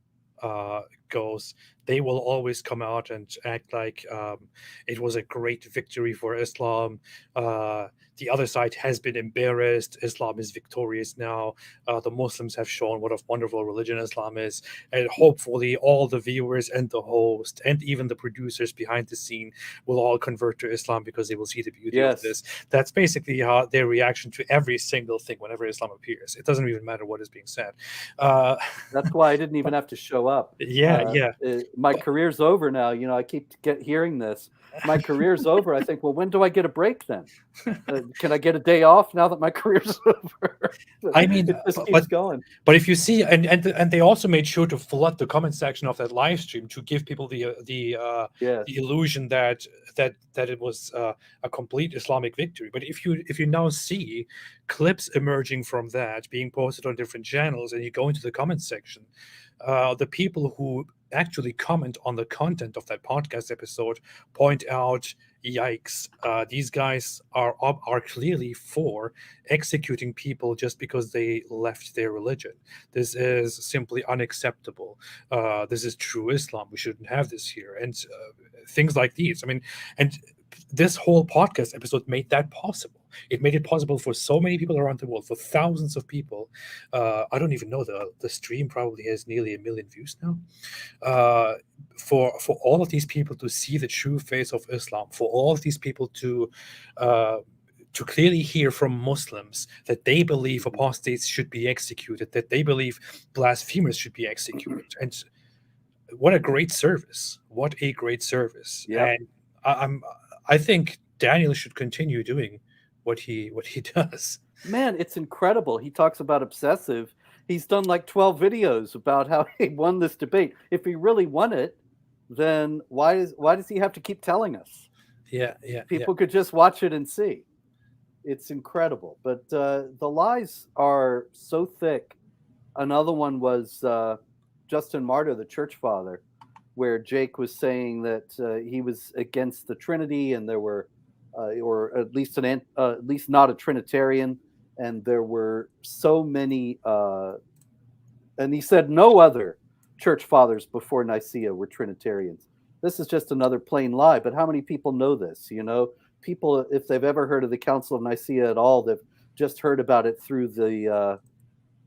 goes, they will always come out and act like it was a great victory for Islam. The other side has been embarrassed. Islam is victorious now. The Muslims have shown what a wonderful religion Islam is. And hopefully all the viewers and the host and even the producers behind the scene will all convert to Islam because they will see the beauty of this. That's basically their reaction to every single thing whenever Islam appears. It doesn't even matter what is being said. That's why I didn't even have to show up. My career's over now. I keep hearing this. My career's over. I think, well, when do I get a break then? Can I get a day off now that my career's over? I mean, it just keeps going. But if you see, and they also made sure to flood the comment section of that live stream to give people the illusion that it was a complete Islamic victory. But if you now see clips emerging from that being posted on different channels, and you go into the comment section, the people who actually comment on the content of that podcast episode point out yikes, these guys are clearly for executing people just because they left their religion. This is simply unacceptable. This is true Islam. We shouldn't have this here, and things like these. I mean, and this whole podcast episode made that possible. It made it possible for so many people around the world, for thousands of people. I don't even know, the stream probably has nearly 1 million views now. For all of these people to see the true face of Islam, for all of these people to clearly hear from Muslims that they believe apostates should be executed, that they believe blasphemers should be executed, and what a great service! What a great service! Yep. And I think Daniel should continue doing what he does. Man, it's incredible. He talks about obsessive. He's done like 12 videos about how he won this debate. If he really won it, then why does he have to keep telling us? Yeah. People could just watch it and see. It's incredible. But the lies are so thick. Another one was Justin Martyr, the church father, where Jake was saying that he was against the Trinity, and there were, or at least not a Trinitarian, and there were so many, and he said no other church fathers before Nicaea were Trinitarians. This is just another plain lie. But how many people know this? You know, people, if they've ever heard of the Council of Nicaea at all, they've just heard about it through the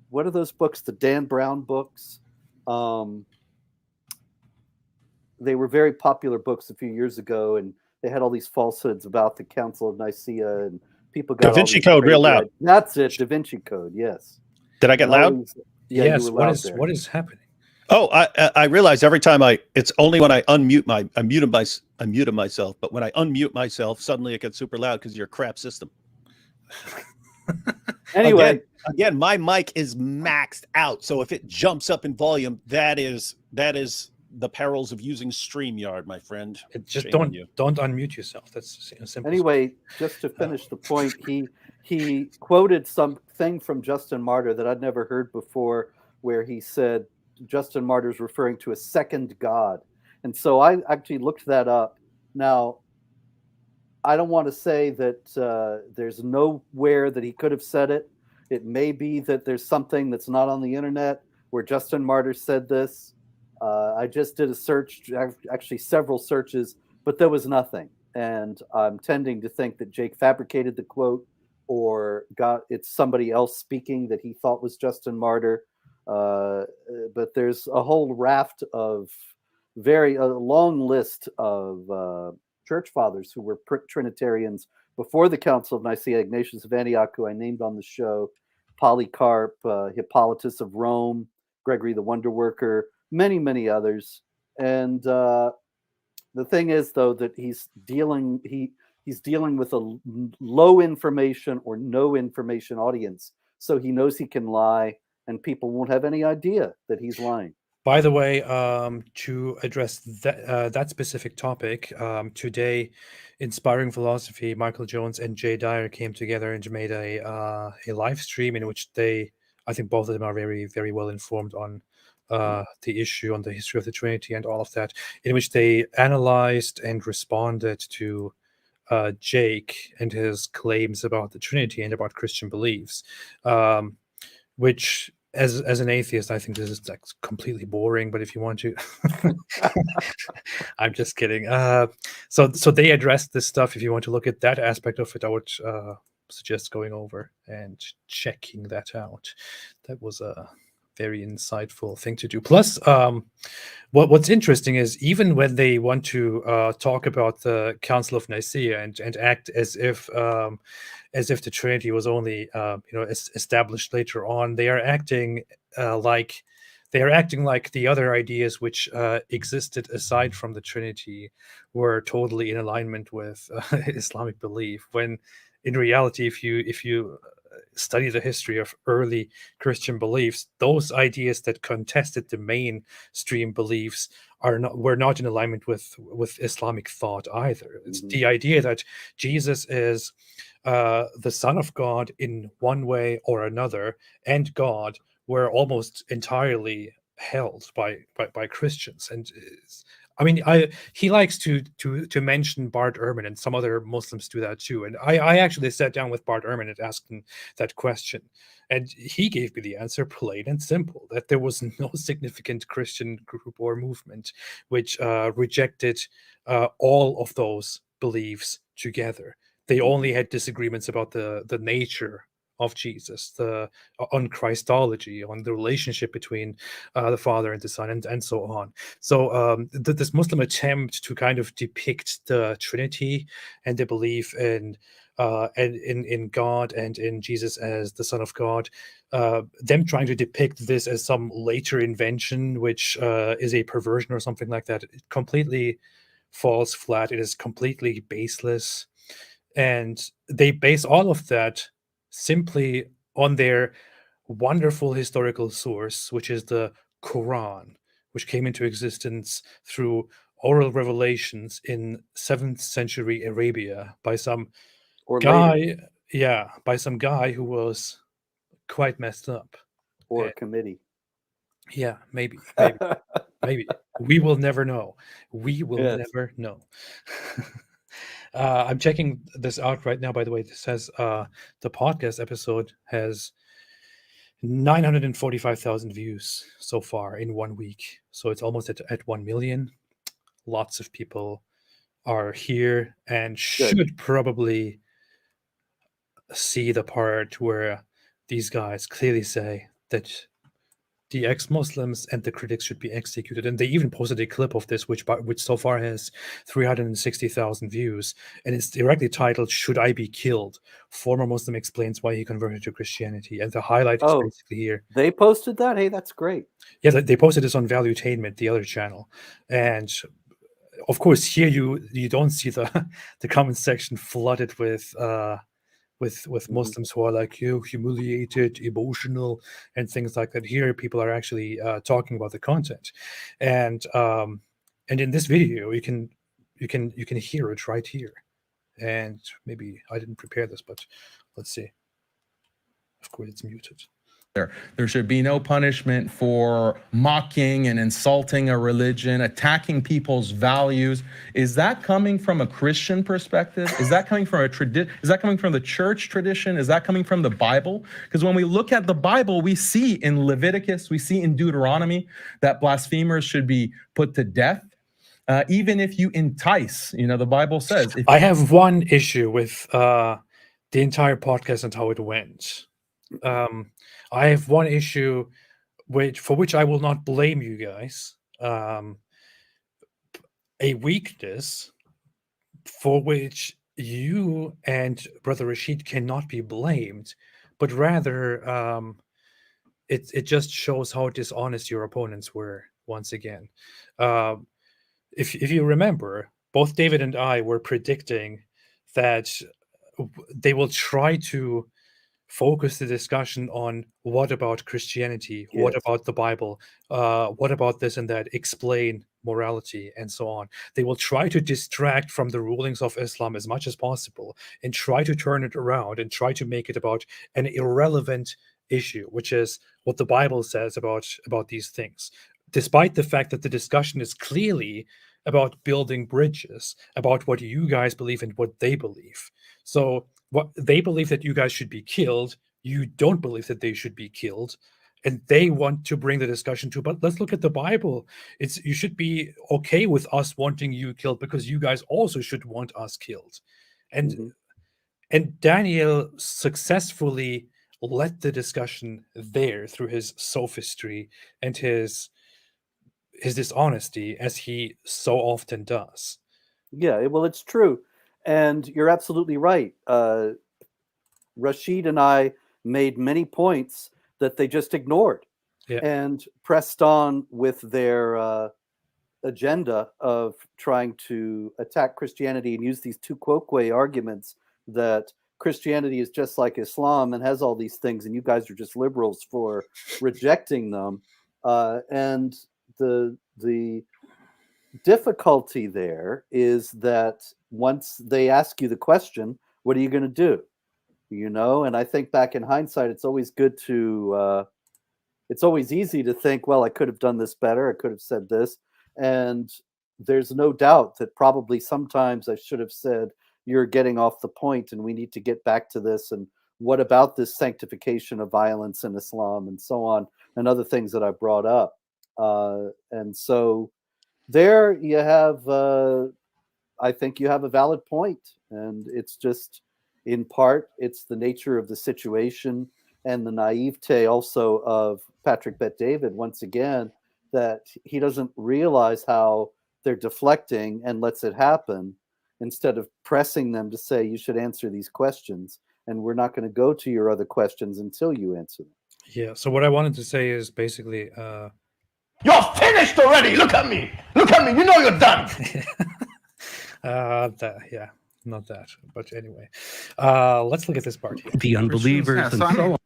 what are those books? The Dan Brown books. They were very popular books a few years ago, and they had all these falsehoods about the Council of Nicaea, and people got Da Vinci Code, real loud. That's it, Da Vinci Code. Yes. Did I get loud? Yeah, yes. you were loud there. What is happening? Oh, I realize every time it's only when I unmute I muted myself, but when I unmute myself, suddenly it gets super loud because of your crap system. Anyway, again, my mic is maxed out, so if it jumps up in volume, that is the perils of using StreamYard, my friend. Just don't unmute yourself. That's simple. Anyway, just to finish the point, he quoted something from Justin Martyr that I'd never heard before, where he said Justin Martyr's referring to a second God. And so I actually looked that up. Now, I don't want to say that there's nowhere that he could have said it. It may be that there's something that's not on the internet where Justin Martyr said this. I just did a search, actually several searches, but there was nothing. And I'm tending to think that Jake fabricated the quote, or it's somebody else speaking that he thought was Justin Martyr. But there's a whole raft of a long list of church fathers who were Trinitarians before the Council of Nicaea. Ignatius of Antioch, who I named on the show, Polycarp, Hippolytus of Rome, Gregory the Wonder Worker, many others. And the thing is, though, that he's dealing with a low information or no information audience, so he knows he can lie, and people won't have any idea that he's lying. By the way, to address that specific topic, today, Inspiring Philosophy, Michael Jones and Jay Dyer came together and made a live stream in which I think both of them are very, very well informed on the issue, on the history of the Trinity and all of that, in which they analyzed and responded to Jake and his claims about the Trinity and about Christian beliefs, which, as an atheist, I think this is like completely boring. But if you want to, I'm just kidding. So they addressed this stuff. If you want to look at that aspect of it, I would suggest going over and checking that out. That was a very insightful thing to do. Plus, what's interesting is, even when they want to talk about the Council of Nicaea and act as if the Trinity was only established later on, they are acting like the other ideas which existed aside from the Trinity were totally in alignment with Islamic belief, when in reality, if you study the history of early Christian beliefs, those ideas that contested the mainstream beliefs were not in alignment with Islamic thought either. It's the idea that Jesus is the Son of God in one way or another, and God, were almost entirely held by Christians. And I mean, he likes to mention Bart Ehrman, and some other Muslims do that too. And I actually sat down with Bart Ehrman and asked him that question, and he gave me the answer, plain and simple, that there was no significant Christian group or movement which rejected all of those beliefs together. They only had disagreements about the nature of Jesus, on Christology, on the relationship between the Father and the Son, and so on. So this Muslim attempt to kind of depict the Trinity and the belief in God and in Jesus as the Son of God, them trying to depict this as some later invention, which is a perversion or something like that, it completely falls flat. It is completely baseless, and they base all of that simply on their wonderful historical source, which is the Quran, which came into existence through oral revelations in 7th century Arabia by some Or guy, later, by some guy who was quite messed up. or Eh, a committee. yeah, maybe. Maybe. We will never know. We will Yes. never know. I'm checking this out right now, by the way. This says the podcast episode has 945,000 views so far in 1 week. So it's almost at 1 million. Lots of people are here and should probably see the part where these guys clearly say that the ex-Muslims and the critics should be executed. And they even posted a clip of this, which so far has 360,000 views, and it's directly titled "Should I Be Killed?" Former Muslim explains why he converted to Christianity, and the highlight is Oh, basically here. they posted that? Hey, that's great. Yeah, they posted this on Valuetainment, the other channel, and of course here you don't see the the comment section flooded with Muslims who are like, you humiliated, emotional, and things like that. Here, people are actually talking about the content, and in this video, you can hear it right here. And maybe I didn't prepare this, but let's see. Of course, it's muted. There should be no punishment for mocking and insulting a religion, attacking people's values. Is that coming from a Christian perspective? Is that coming from is that coming from the church tradition? Is that coming from the Bible? Because when we look at the Bible, we see in Leviticus, we see in Deuteronomy that blasphemers should be put to death. Even if you entice, the Bible says. I have one issue with the entire podcast and how it went. I have one issue for which I will not blame you guys. A weakness for which you and Brother Rashid cannot be blamed, but rather it just shows how dishonest your opponents were once again. If you remember, both David and I were predicting that they will try to focus the discussion on what about Christianity, what about the Bible, what about this and that, explain morality, and so on. They will try to distract from the rulings of Islam as much as possible and try to turn it around and try to make it about an irrelevant issue, which is what the Bible says about these things, despite the fact that the discussion is clearly about building bridges, about what you guys believe and what they believe. So what they believe that you guys should be killed, you don't believe that they should be killed, and they want to bring the discussion to, but let's look at the Bible. You should be okay with us wanting you killed because you guys also should want us killed. And and Daniel successfully led the discussion there through his sophistry and his dishonesty, as he so often does. Yeah, well, it's true. And you're absolutely right. Rashid and I made many points that they just ignored and pressed on with their agenda of trying to attack Christianity and use these tu quoque arguments that Christianity is just like Islam and has all these things, and you guys are just liberals for rejecting them. And the difficulty there is that once they ask you the question, what are you going to do? And I think back in hindsight, it's always good to it's always easy to think, well, I could have done this better, I could have said this. And there's no doubt that probably sometimes I should have said, you're getting off the point and we need to get back to this. And what about this sanctification of violence in Islam and so on, and other things that I brought up. And so there you have, I think you have a valid point. And it's just, in part, it's the nature of the situation and the naivete also of Patrick Bet-David, once again, that he doesn't realize how they're deflecting and lets it happen instead of pressing them to say, you should answer these questions. And we're not going to go to your other questions until you answer them. Yeah. So what I wanted to say is basically, You're finished already. Look at me. Look at me. You know you're done. yeah, not that. But anyway, let's look at this part here. The unbelievers Yeah, and so I'm- so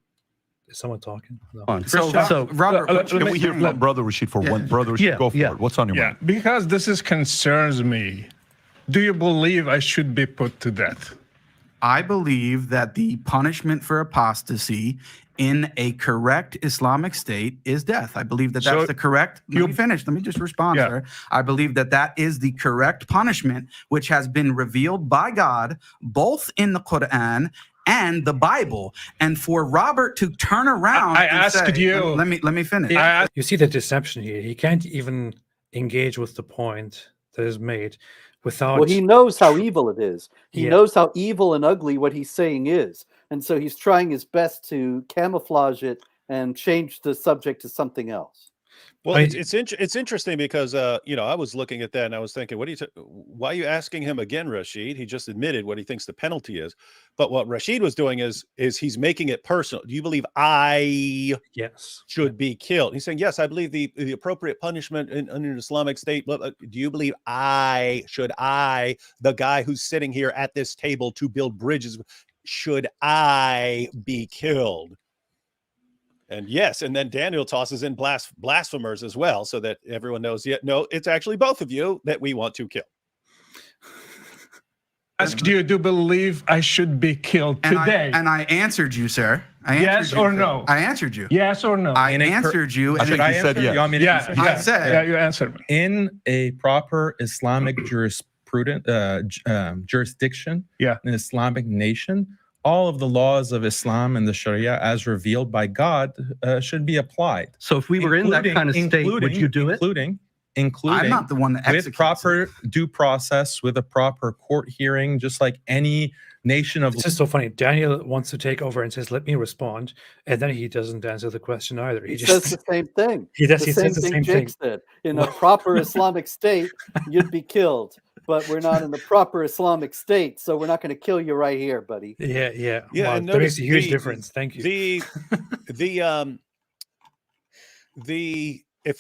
Is someone talking? No. on. So, Robert, Can we hear from Brother Rashid for one? Brother Rashid, Yeah, go for yeah. it. What's on your Yeah, mind? because this concerns me. Do you believe I should be put to death? I believe that the punishment for apostasy in a correct Islamic state is death. I believe that that's So the correct. Let me finish. Let me just respond, Yeah. sir. I believe that that is the correct punishment, which has been revealed by God, both in the Quran and the Bible. And for Robert to turn around, I and asked say, you- Let me finish. I asked You see the deception here. He can't even engage with the point that is made without. Well, he knows how evil it is. He Yeah. knows how evil and ugly what he's saying is. And so he's trying his best to camouflage it and change the subject to something else. Well, I- it's interesting because I was looking at that and I was thinking, why are you asking him again, Rashid? He just admitted what he thinks the penalty is. But what Rashid was doing is he's making it personal. Do you believe I Yes. should be killed? He's saying, yes, I believe the appropriate punishment in an Islamic state. But do you believe the guy who's sitting here at this table to build bridges, should I be killed? And yes, and then Daniel tosses in blasphemers as well, so that everyone knows. No, it's actually both of you that we want to kill. asked you, do you believe I should be killed today? And I answered you, sir. Yes or no? I answered you. Yes or no? I In a answered you. I think and he said yes. You want me to yeah, answer? I said- yeah, you answered me. In a proper Islamic jurisprudence jurisdiction, Yeah. an Islamic nation, all of the laws of Islam and the Sharia, as revealed by God, should be applied. So if we were in that kind of state, would you do it? Including I'm not the one that with executes proper due process, with a proper court hearing, just like any nation of. This is so funny. Daniel wants to take over and says, "Let me respond," and then he doesn't answer the question either. He says the same thing. He does. The He same says the thing same Jake thing. said. In a proper Islamic state, you'd be killed. But we're not in the proper Islamic state, so we're not going to kill you right here, buddy. Yeah. Yeah, Wow, and there makes notice a huge the- difference. Thank you.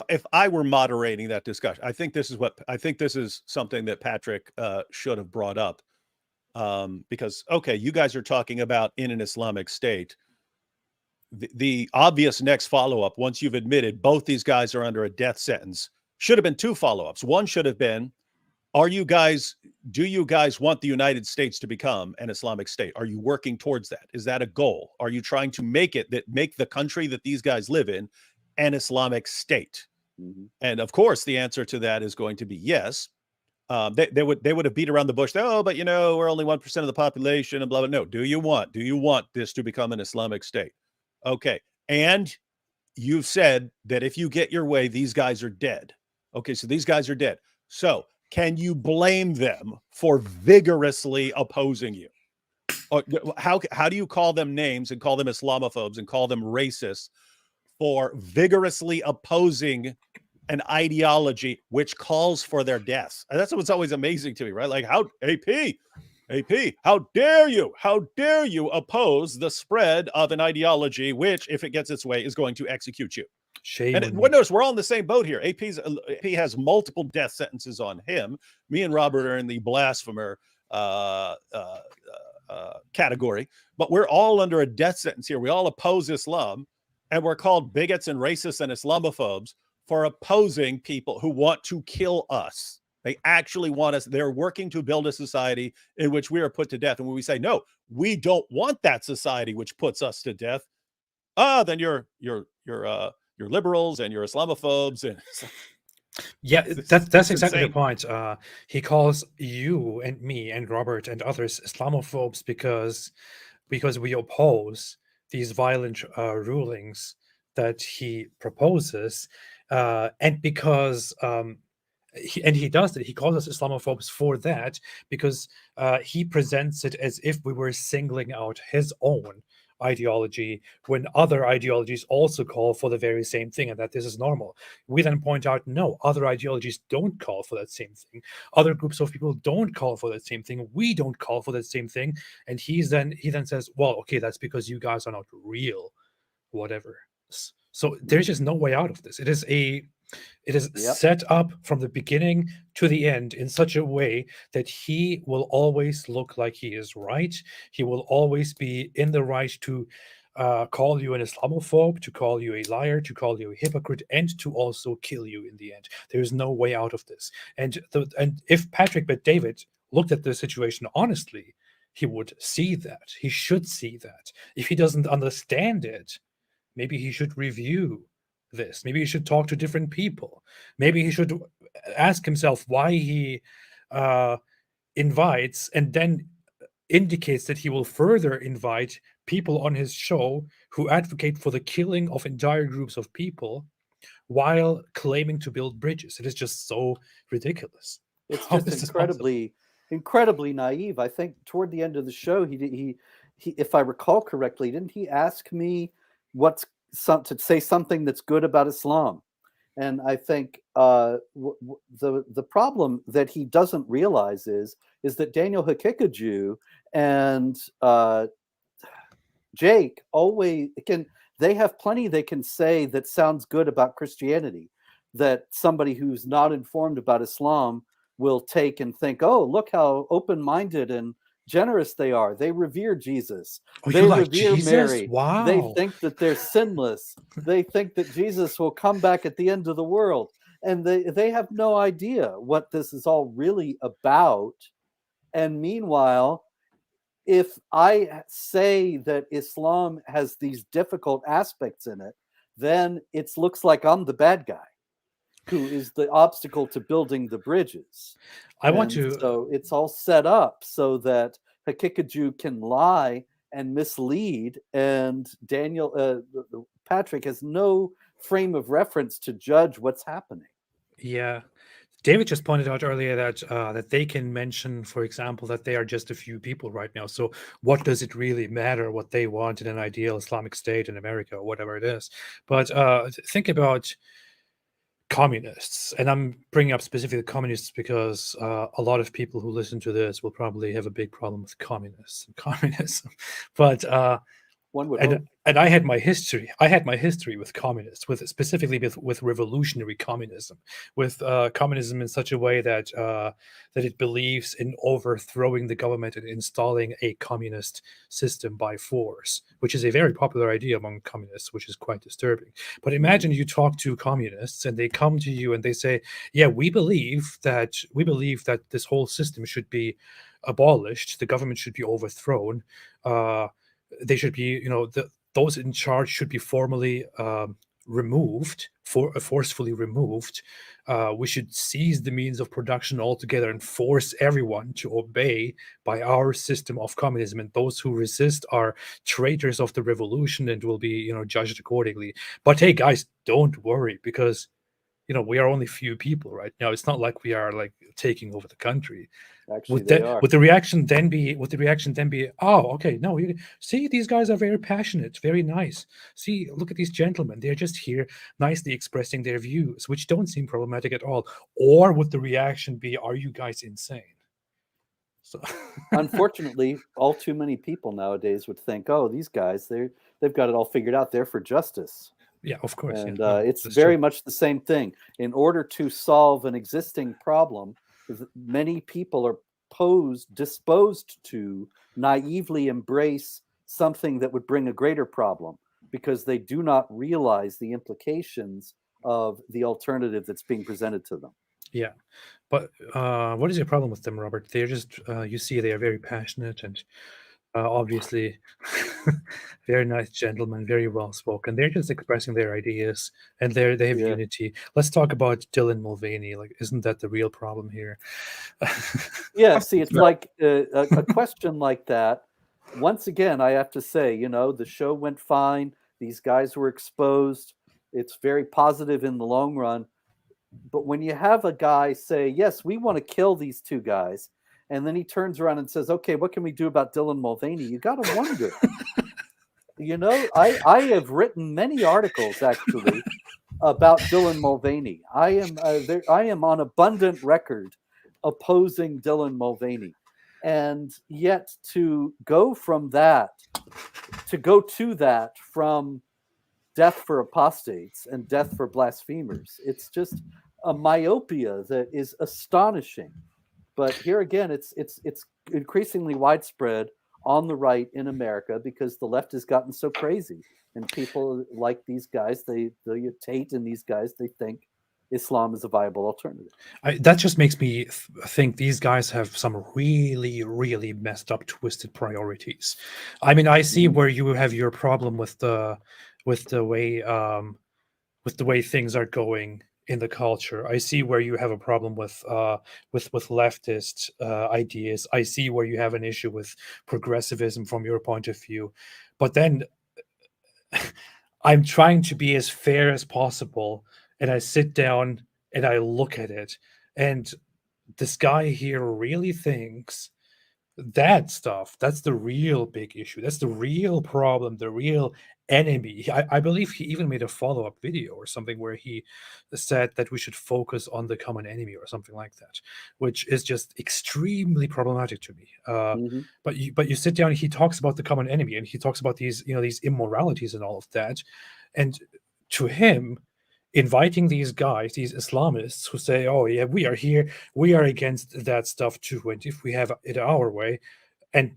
If I were moderating that discussion, I think this is something that Patrick should have brought up, because okay, you guys are talking about in an Islamic state. The obvious next follow-up, once you've admitted both these guys are under a death sentence, should have been two follow-ups. One should have been, do you guys want the United States to become an Islamic state? Are you working towards that? Is that a goal? Are you trying to make the country that these guys live in an Islamic state? Mm-hmm. And of course, the answer to that is going to be yes. They would have beat around the bush. Oh, but we're only 1% of the population and blah, blah. No, do you want this to become an Islamic state? Okay. And you've said that if you get your way, these guys are dead. Okay. So these guys are dead. So can you blame them for vigorously opposing you? Or how do you call them names and call them Islamophobes and call them racists for vigorously opposing an ideology which calls for their deaths? And that's what's always amazing to me, right? Like, AP, how dare you oppose the spread of an ideology which, if it gets its way, is going to execute you? Shame And on you. notice we're all in the same boat here. AP has multiple death sentences on him. Me and Robert are in the blasphemer category, but we're all under a death sentence here. We all oppose Islam, and we're called bigots and racists and Islamophobes for opposing people who want to kill us. They actually want us. They're working to build a society in which we are put to death. And when we say, no, we don't want that society which puts us to death, then you're liberals and you're Islamophobes. And Yeah, This- that's it's exactly the insane. point. He calls you and me and Robert and others Islamophobes because we oppose these violent rulings that he proposes, and because he does it. He calls us Islamophobes for that because he presents it as if we were singling out his own ideology when other ideologies also call for the very same thing, and that this is normal. We then point out, no, other ideologies don't call for that same thing. Other groups of people don't call for that same thing. We don't call for that same thing. And he then says, well, okay, that's because you guys are not real, whatever. So there's just no way out of this. It is Yep. set up from the beginning to the end in such a way that he will always look like he is right. He will always be in the right to call you an Islamophobe, to call you a liar, to call you a hypocrite, and to also kill you in the end. There is no way out of this. And if Patrick but David looked at the situation honestly, he would see that. He should see that. If he doesn't understand it, maybe he should review this. Maybe he should talk to different people. Maybe he should ask himself why he invites and then indicates that he will further invite people on his show who advocate for the killing of entire groups of people while claiming to build bridges. It is just so ridiculous. It's How just is this possible? incredibly naive. I think toward the end of the show, he if I recall correctly, didn't he ask me to say something that's good about Islam? And I think the problem that he doesn't realize is that Daniel Hakikaju and Jake always they have plenty they can say that sounds good about Christianity, that somebody who's not informed about Islam will take and think, oh, look how open-minded and generous they are. They revere Jesus. Oh, They you like revere Jesus? Mary. Wow. They think that they're sinless. They think that Jesus will come back at the end of the world. And they have no idea what this is all really about. And meanwhile, if I say that Islam has these difficult aspects in it, then it looks like I'm the bad guy who is the obstacle to building the bridges. So it's all set up so that Hakikaju can lie and mislead, and Patrick has no frame of reference to judge what's happening. Yeah. David just pointed out earlier that that they can mention, for example, that they are just a few people right now. So what does it really matter what they want in an ideal Islamic state in America or whatever it is? But think about communists, and I'm bringing up specifically communists because a lot of people who listen to this will probably have a big problem with communists and communism. But one would hope. And I had my history. I had my history with communists, specifically with revolutionary communism, with communism in such a way that that it believes in overthrowing the government and installing a communist system by force, which is a very popular idea among communists, which is quite disturbing. But imagine you talk to communists and they come to you and they say, "Yeah, we believe that this whole system should be abolished. The government should be overthrown. They should be, those in charge should be formally removed, forcefully removed. We should seize the means of production altogether and force everyone to obey by our system of communism. And those who resist are traitors of the revolution and will be, judged accordingly. But hey, guys, don't worry because." We are only few people right now. It's not like we are like taking over the country. Actually, they are. Would the reaction then be, oh, okay, no, see, these guys are very passionate, very nice. See, look at these gentlemen. They're just here nicely expressing their views, which don't seem problematic at all. Or would the reaction be, are you guys insane? So unfortunately, all too many people nowadays would think, oh, these guys, they've got it all figured out. They're for justice. Yeah, of course. And yeah, it's very much the same thing. In order to solve an existing problem, many people are disposed to naively embrace something that would bring a greater problem because they do not realize the implications of the alternative that's being presented to them. Yeah, but what is your problem with them, Robert? They're just, you see, they are very passionate and Obviously, very nice gentlemen, very well spoken. They're just expressing their ideas, and they have Yeah. unity. Let's talk about Dylan Mulvaney. Like, isn't that the real problem here? Yeah, see, it's like a question like that. Once again, I have to say, the show went fine. These guys were exposed. It's very positive in the long run. But when you have a guy say, yes, we want to kill these two guys, and then he turns around and says, okay, what can we do about Dylan Mulvaney? You got to wonder. I have written many articles actually about Dylan Mulvaney. I am on abundant record opposing Dylan Mulvaney, and yet to go to that from death for apostates and death for blasphemers, it's just a myopia that is astonishing. But here again, it's increasingly widespread on the right in America because the left has gotten so crazy, and people like these guys, Tate and these guys, they think Islam is a viable alternative. That just makes me think these guys have some really, really messed up, twisted priorities. I mean, I see where you have your problem with the way things are going in the culture. I see where you have a problem with leftist ideas. I see where you have an issue with progressivism from your point of view. But then I'm trying to be as fair as possible, and I sit down and I look at it, and this guy here really thinks that stuff, that's the real big issue. That's the real problem, the real enemy. I believe he even made a follow-up video or something where he said that we should focus on the common enemy or something like that, which is just extremely problematic to me. But you sit down, he talks about the common enemy, and he talks about these immoralities and all of that, and to him, inviting these guys, these Islamists who say, oh yeah, we are here, we are against that stuff too, and if we have it our way, and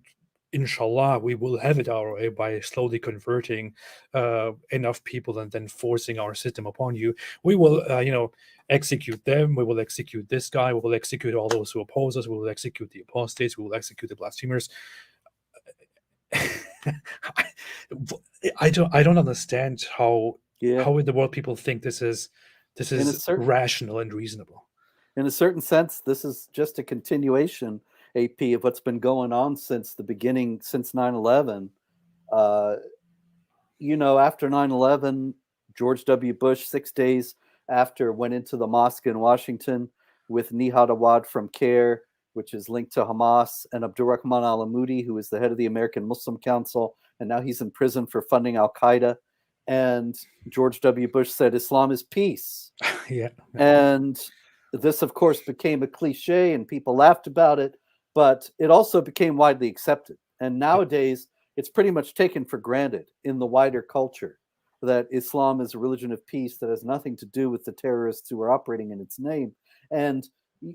inshallah we will have it our way by slowly converting enough people and then forcing our system upon you, we will execute them, we will execute this guy, we will execute all those who oppose us, we will execute the apostates, we will execute the blasphemers. I don't understand how in the world people think this is rational and reasonable. In a certain sense, this is just a continuation, AP, of what's been going on since the beginning, since 9/11. After 9/11, George W. Bush, 6 days after, went into the mosque in Washington with Nihad Awad from CARE, which is linked to Hamas, and Abdurrahman al-Amoudi, who is the head of the American Muslim Council, and now he's in prison for funding al-Qaeda. And George W. Bush said, Islam is peace. Yeah. And this, of course, became a cliche, and people laughed about it, but it also became widely accepted. And nowadays, it's pretty much taken for granted in the wider culture that Islam is a religion of peace that has nothing to do with the terrorists who are operating in its name. And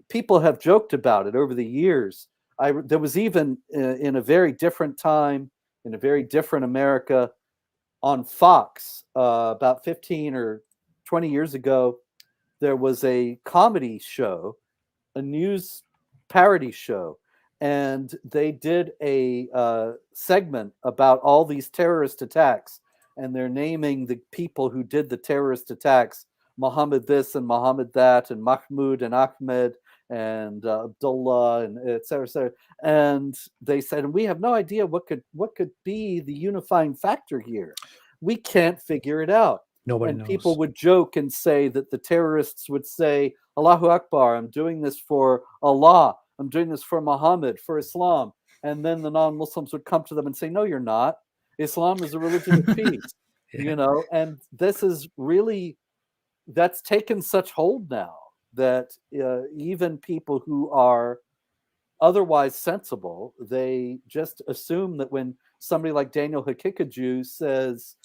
people have joked about it over the years. There was even in a very different time, in a very different America, on Fox about 15 or 20 years ago, there was a comedy show, a news parody show, and they did a segment about all these terrorist attacks, and they're naming the people who did the terrorist attacks, Muhammad this and Muhammad that, and Mahmoud and Ahmed and Abdullah, and et cetera, et cetera. And they said, and we have no idea what could be the unifying factor here. We can't figure it out. Nobody and knows. People would joke and say that the terrorists would say, Allahu Akbar, I'm doing this for Allah, I'm doing this for Muhammad, for Islam. And then the non-Muslims would come to them and say, no, you're not. Islam is a religion of peace. And this is really, that's taken such hold now that even people who are otherwise sensible, they just assume that when somebody like Daniel Hakikaju says,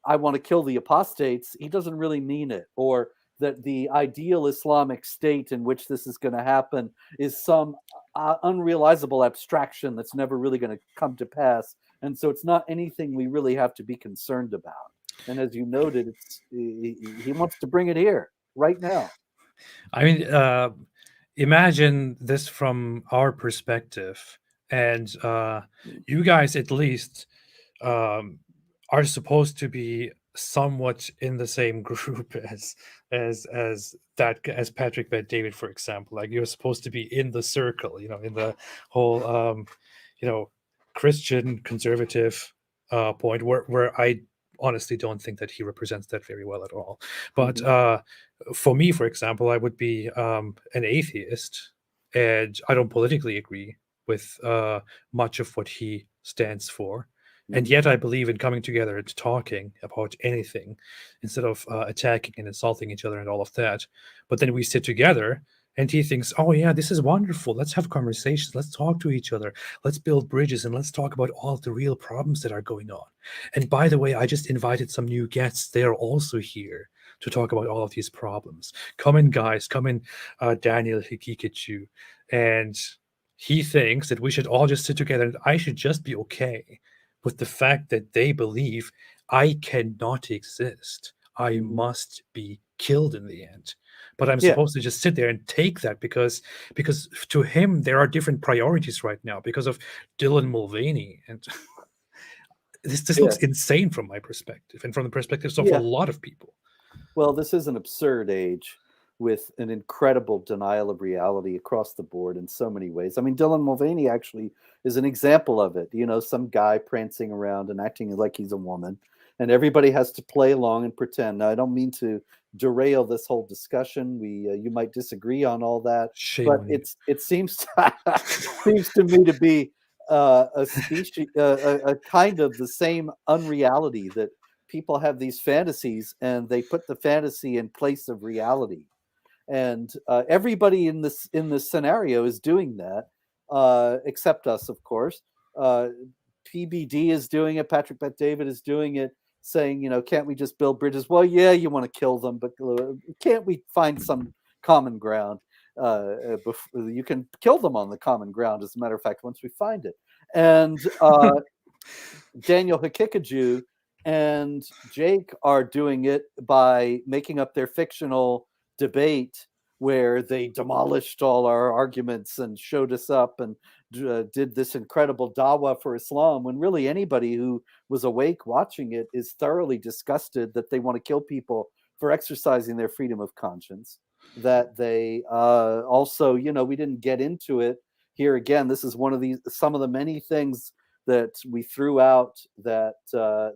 I want to kill the apostates, he doesn't really mean it, or that the ideal Islamic state in which this is going to happen is some unrealizable abstraction that's never really going to come to pass. And so it's not anything we really have to be concerned about. And as you noted, he wants to bring it here right now. I mean, imagine this from our perspective, and you guys at least are supposed to be somewhat in the same group as Patrick Bet David, for example. Like, you're supposed to be in the circle, in the whole Christian conservative point, where I honestly don't think that he represents that very well at all. But for me, for example, I would be an atheist, and I don't politically agree with much of what he stands for. And yet I believe in coming together and talking about anything instead of attacking and insulting each other and all of that. But then we sit together and he thinks, oh, yeah, this is wonderful. Let's have conversations. Let's talk to each other. Let's build bridges, and let's talk about all of the real problems that are going on. And by the way, I just invited some new guests. They're also here to talk about all of these problems. Come in, guys. Come in, Daniel Hikikachu. And he thinks that we should all just sit together and I should just be okay with the fact that they believe I cannot exist. I must be killed in the end. But I'm supposed to just sit there and take that because to him there are different priorities right now because of Dylan Mulvaney. And this looks insane from my perspective and from the perspectives of a lot of people. Well, this is an absurd age with an incredible denial of reality across the board in so many ways. I mean, Dylan Mulvaney actually is an example of it. Some guy prancing around and acting like he's a woman, and everybody has to play along and pretend. Now, I don't mean to derail this whole discussion. You might disagree on all that, but it seems to me to be a species, a kind of the same unreality that people have these fantasies and they put the fantasy in place of reality. And everybody in this scenario is doing that, except us, of course. PBD is doing it. Patrick Bet David is doing it, saying, can't we just build bridges? Well, yeah, you want to kill them, but can't we find some common ground? You can kill them on the common ground, as a matter of fact, once we find it. And Daniel Hikikaju and Jake are doing it by making up their fictional debate where they demolished all our arguments and showed us up and did this incredible dawah for Islam, when really anybody who was awake watching it is thoroughly disgusted that they want to kill people for exercising their freedom of conscience. That they also, we didn't get into it here again. This is some of the many things that we threw out that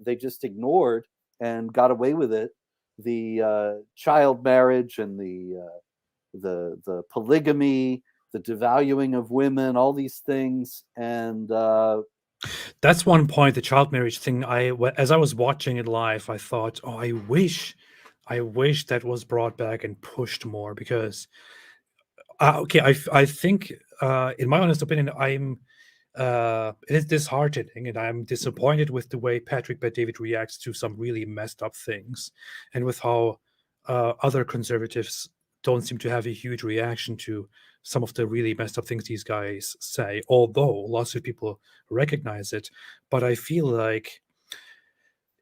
they just ignored and got away with it. The child marriage and the polygamy, the devaluing of women, all these things. And that's one point, the child marriage thing. As I was watching it live, I thought, oh, I wish that was brought back and pushed more, because I think in my honest opinion, it is disheartening, and I'm disappointed with the way Patrick Bet David reacts to some really messed up things, and with how other conservatives don't seem to have a huge reaction to some of the really messed up things these guys say, although lots of people recognize it. But I feel like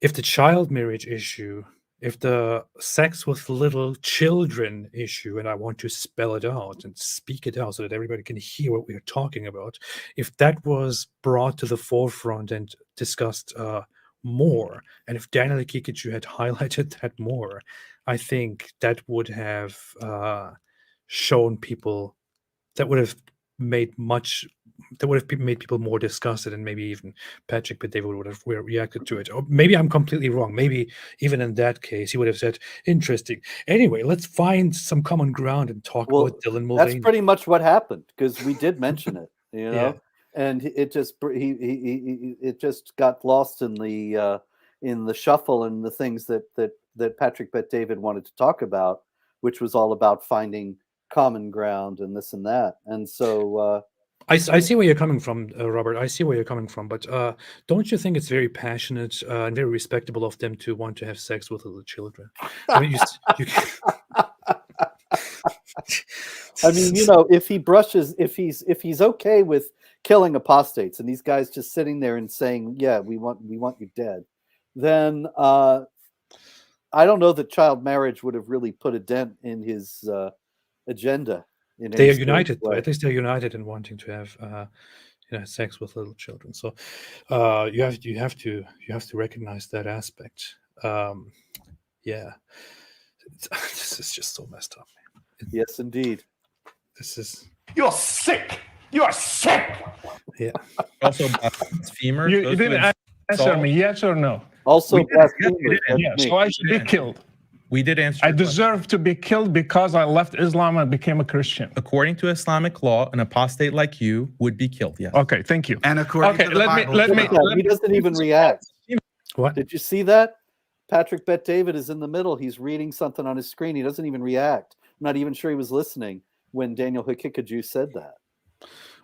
if the child marriage issue, if the sex with little children issue, and I want to spell it out and speak it out so that everybody can hear what we are talking about, if that was brought to the forefront and discussed more, and if Daniel Kikuchu had highlighted that more, I think that would have shown people, that would have made people more disgusted, and maybe even Patrick Bet David would have reacted to it. Or maybe I'm completely wrong. Maybe even in that case, he would have said, interesting. Anyway, let's find some common ground and talk about Dylan Mulvaney. That's pretty much what happened, because we did mention it, yeah. And it just it just got lost in the shuffle and the things that Patrick Bet David wanted to talk about, which was all about finding common ground and this and that. And so I see where you're coming from, Robert. I see where you're coming from, but don't you think it's very passionate and very respectable of them to want to have sex with little children? I mean, I mean, if he's okay with killing apostates, and these guys just sitting there and saying, yeah, we want you dead, then I don't know that child marriage would have really put a dent in his agenda. They are united. At least they're united in wanting to have sex with little children. So you have to recognize that aspect. Yeah, this is just so messed up, man. Yes, indeed. This is You're sick. You are sick. yeah. Also, blasphemers. You those didn't who answer insult- me, yes or no? Also, We did, blasphemers. yeah, Yeah, that's me. so I should be killed. We did answer. I your question. deserve to be killed because I left Islam and became a Christian. According to Islamic law, an apostate like you would be killed. Yes. Okay, thank you. And according Okay, to the let me- Bible, let as me- well. He doesn't even react. What? Did you see that? Patrick Bet David is in the middle. He's reading something on his screen. He doesn't even react. I'm not even sure he was listening when Daniel Hikikaju said that.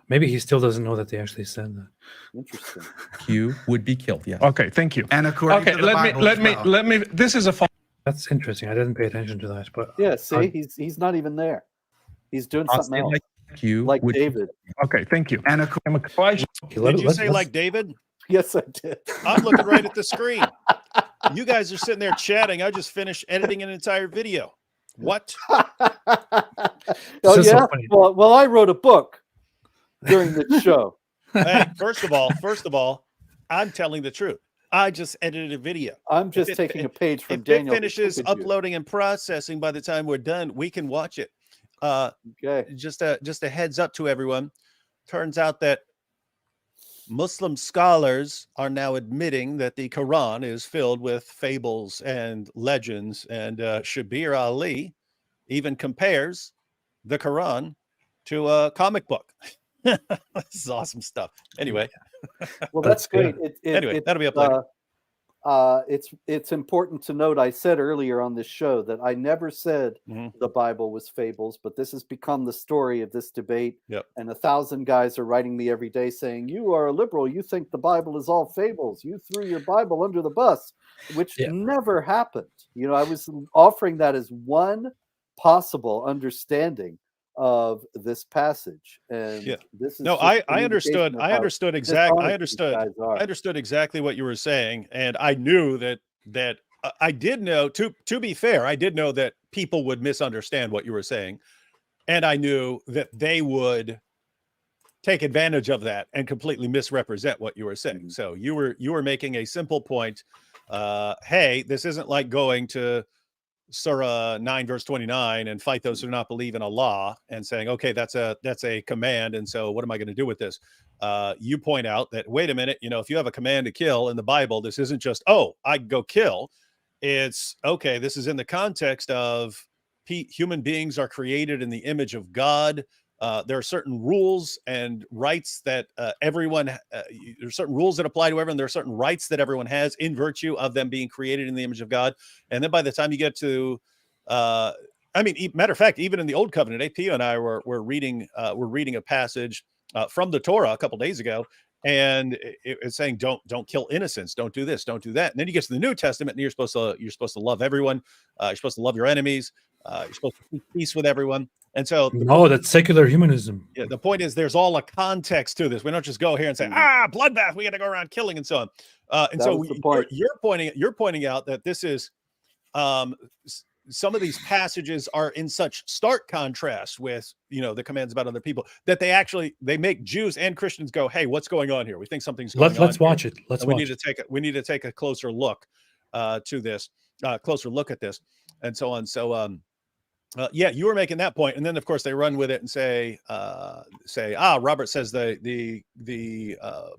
Maybe he still doesn't know that they actually said that. Interesting. You would be killed. Yes. Okay, thank you. And according Okay, to the Bible as well. let me. This is a fun. That's interesting. I didn't pay attention to that, but Yeah, see, he's not even there. He's doing something Apostate else. like you Like would David. Okay, thank you. And Why should- okay, let- Did you let's- say let's- like David? Yes, I did. I'm looking right at the screen. You guys are sitting there chatting. I just finished editing an entire video. What? Oh This is so yeah. funny. Well, I wrote a book during the show. Hey, first of all, I'm telling the truth. I just edited a video. I'm just If it- taking a page from If Daniel. it finishes Hikikaju. uploading and processing by the time we're done, we can watch it. Okay. Just a heads up to everyone. Turns out that Muslim scholars are now admitting that the Quran is filled with fables and legends, and Shabir Ali even compares the Quran to a comic book. This is awesome stuff. Anyway, Well, that's great. Anyway, that'll be up later. It's important to note. I said earlier on this show that I never said Mhm. the Bible was fables, but this has become the story of this debate. Yep. And 1,000 guys are writing me every day saying, "You are a liberal. You think the Bible is all fables. You threw your Bible under the bus," which Yeah. never happened. You know, I was offering that as one possible understanding of this passage, and Yeah. this is No, just I an understood. indication of I how understood dishonest these guys are. I understood exactly what you were saying, and I knew that I did know. To be fair, I did know that people would misunderstand what you were saying, and I knew that they would take advantage of that and completely misrepresent what you were saying. Mm-hmm. So you were making a simple point. Hey, this isn't like going to Surah 9 verse 29 and fight those who do not believe in Allah and saying, okay, that's a command, and so what am I going to do with this? You point out that, wait a minute, if you have a command to kill in the Bible, this isn't just, oh, I go kill. It's okay, this is in the context of human beings are created in the image of God. There are certain rules and rights that everyone, there are certain rules that apply to everyone. There are certain rights that everyone has in virtue of them being created in the image of God. And then by the time you get to, matter of fact, even in the Old Covenant, AP and I were reading a passage from the Torah a couple days ago, and it's saying don't kill innocents, don't do this, don't do that. And then you get to the New Testament, and you're supposed to love everyone. You're supposed to love your enemies. You're supposed to keep peace with everyone. And so, no, that's secular humanism. yeah, the point is there's all a context to this. We don't just go here and say, bloodbath, we got to go around killing and so on. And That so was the point. you're pointing out that this is some of these passages are in such stark contrast with the commands about other people that they make Jews and Christians go, hey, what's going on here? We think something's going on. Let's watch it. We need to take a closer look to this, closer look at this, and so on. So yeah, you were making that point, and then of course they run with it and say, Robert says the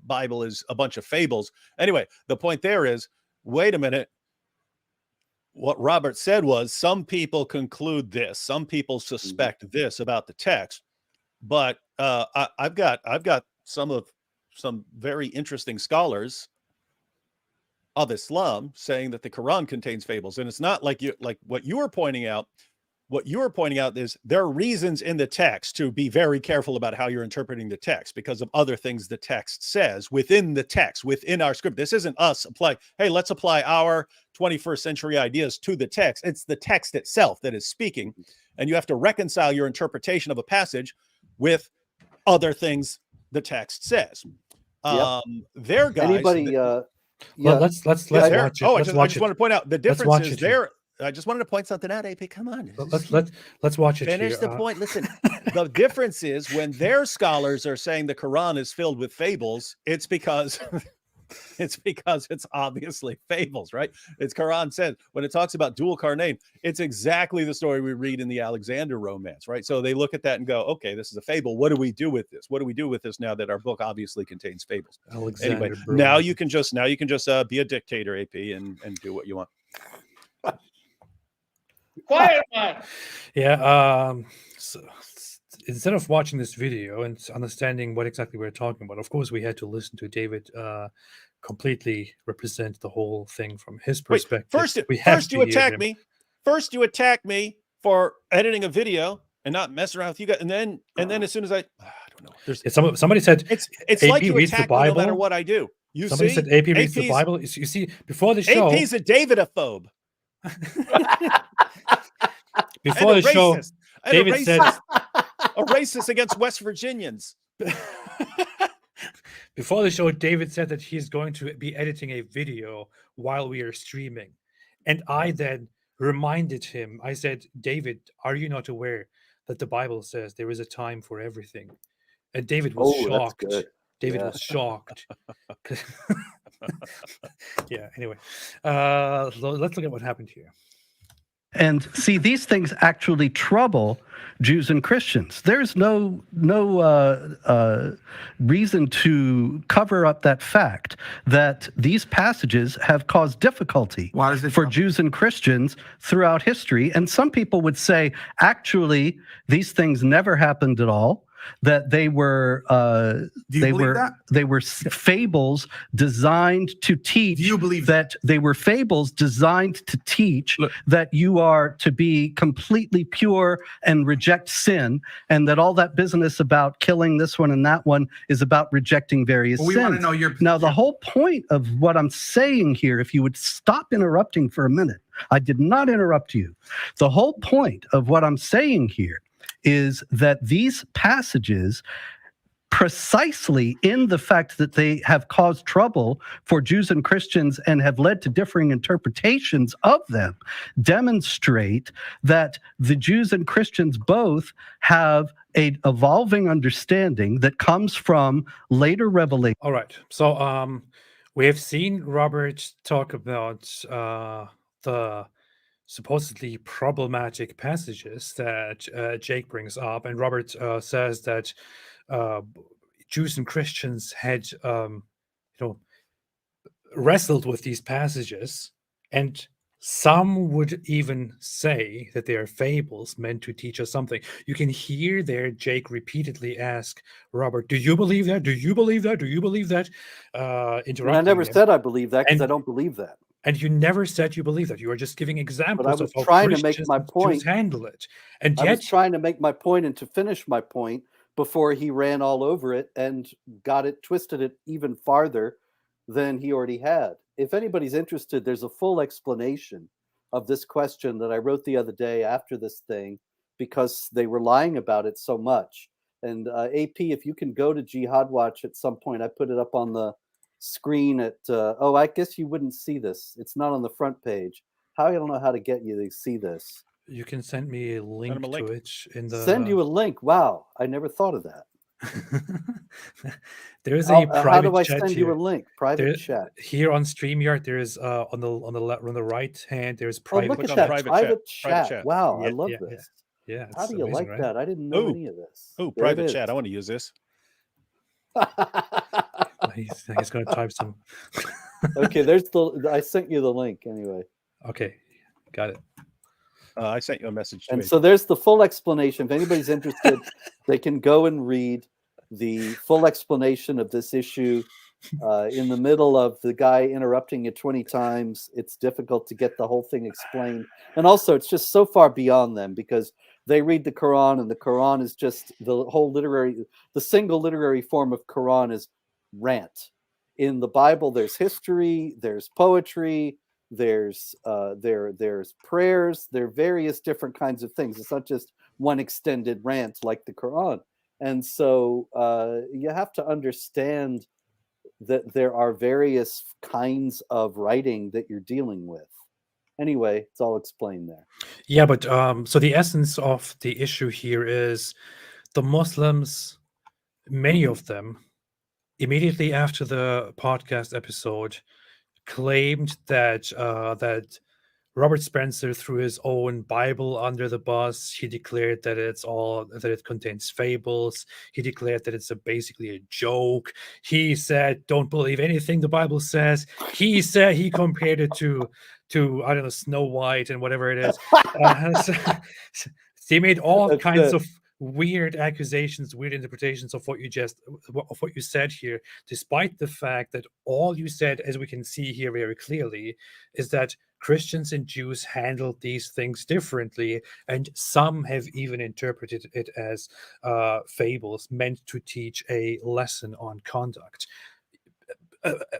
Bible is a bunch of fables. Anyway, the point there is, wait a minute. What Robert said was, some people conclude this, some people suspect this about the text, but I've got some very interesting scholars of Islam saying that the Quran contains fables, and it's not like what you were pointing out. What you are pointing out is there are reasons in the text to be very careful about how you're interpreting the text because of other things the text says within the text, within our script. This isn't us applying, hey, let's apply our 21st century ideas to the text. It's the text itself that is speaking. And you have to reconcile your interpretation of a passage with other things the text says. There, guys. Anybody? Well, let's watch it. I just want to point out the difference is I just wanted to point something out, AP. Come on. Let's watch it. Finish the point. Listen, the difference is when their scholars are saying the Quran is filled with fables, it's because it's obviously fables, right? It's Quran said when it talks about dual carnane, it's exactly the story we read in the Alexander romance, right? So they look at that and go, okay, this is a fable. What do we do with this? What do we do with this now that our book obviously contains fables? Alexander Anyway, now you can just be a dictator, AP, and do what you want. Quiet, man. Yeah. So instead of watching this video and understanding what exactly we're talking about, of course, we had to listen to David completely represent the whole thing from his perspective. First you attack me. First you attack me for editing a video and not messing around with you guys, and then as soon as I don't know. Somebody said it's AP like you reads attack the Bible. me no matter what I do. Somebody said AP reads the Bible. You see, before the show, AP's a Davidophobe. Before the show, David said a racist against West Virginians. Before the show, David said that he's going to be editing a video while we are streaming. And I then reminded him, I said, David, are you not aware that the Bible says there is a time for everything? And David was shocked. David was shocked. Yeah, anyway, let's look at what happened here. And see, these things actually trouble Jews and Christians. There's no reason to cover up that fact that these passages have caused difficulty for Jews and Christians throughout history. And some people would say, actually, these things never happened at all. That they were fables designed to teach. Do you believe that they were fables designed to teach that you are to be completely pure and reject sin, and that all that business about killing this one and that one is about rejecting various sins. We want to know your Now, the whole point of what I'm saying here, if you would stop interrupting for a minute, I did not interrupt you. The whole point of what I'm saying here is that these passages, precisely in the fact that they have caused trouble for Jews and Christians and have led to differing interpretations of them, demonstrate that the Jews and Christians both have an evolving understanding that comes from later revelation. All right. So we have seen Robert talk about the supposedly problematic passages that Jake brings up, and Robert says that Jews and Christians had, wrestled with these passages, and some would even say that they are fables meant to teach us something. You can hear there Jake repeatedly ask Robert, "Do you believe that? Do you believe that? Do you believe that?" Interrupting I never him. said I believe that because I don't believe that. And you never said you believe that. You were just giving examples But I was of how trying to Christians make my point. handle it. And I yet, was trying to make my point and to finish my point before he ran all over it and twisted it even farther than he already had. If anybody's interested, there's a full explanation of this question that I wrote the other day after this thing because they were lying about it so much. And AP, if you can go to Jihad Watch at some point, I put it up on the screen at I guess you wouldn't see this. It's not on the front page. I don't know how to get you to see this. you can send me a link to it in the. Send you a link. Wow, I never thought of that. There is a private how do I chat send here. you a link? Private chat. Here on StreamYard, there is on the right hand. There's private. Look at on that private chat. chat. Wow, I Yeah, love yeah, this. Yeah. How it's do you amazing, like right? that? I didn't know any of this. Oh, There it private is. chat. I want to use this. He's going to type some. Okay, I sent you the link anyway. Okay, got it. I sent you a message. And so there's the full explanation. If anybody's interested, they can go and read the full explanation of this issue. In the middle of the guy interrupting it 20 times, it's difficult to get the whole thing explained. And also, it's just so far beyond them because they read the Quran, and the Quran is just the single literary form of Quran is rant. In the Bible, there's history, there's poetry, there's prayers, there are various different kinds of things. It's not just one extended rant like the Quran. And so you have to understand that there are various kinds of writing that you're dealing with. Anyway, it's all explained there. Yeah, but so the essence of the issue here is the Muslims, many of them, immediately after the podcast episode, claimed that that Robert Spencer threw his own Bible under the bus. He declared that it contains fables. He declared that it's basically a joke. He said, "Don't believe anything the Bible says." He said he compared it to I don't know, Snow White and whatever it is. He made all kinds of weird accusations, weird interpretations of what you said here, despite the fact that all you said, as we can see here very clearly, is that Christians and Jews handled these things differently, and some have even interpreted it as fables meant to teach a lesson on conduct.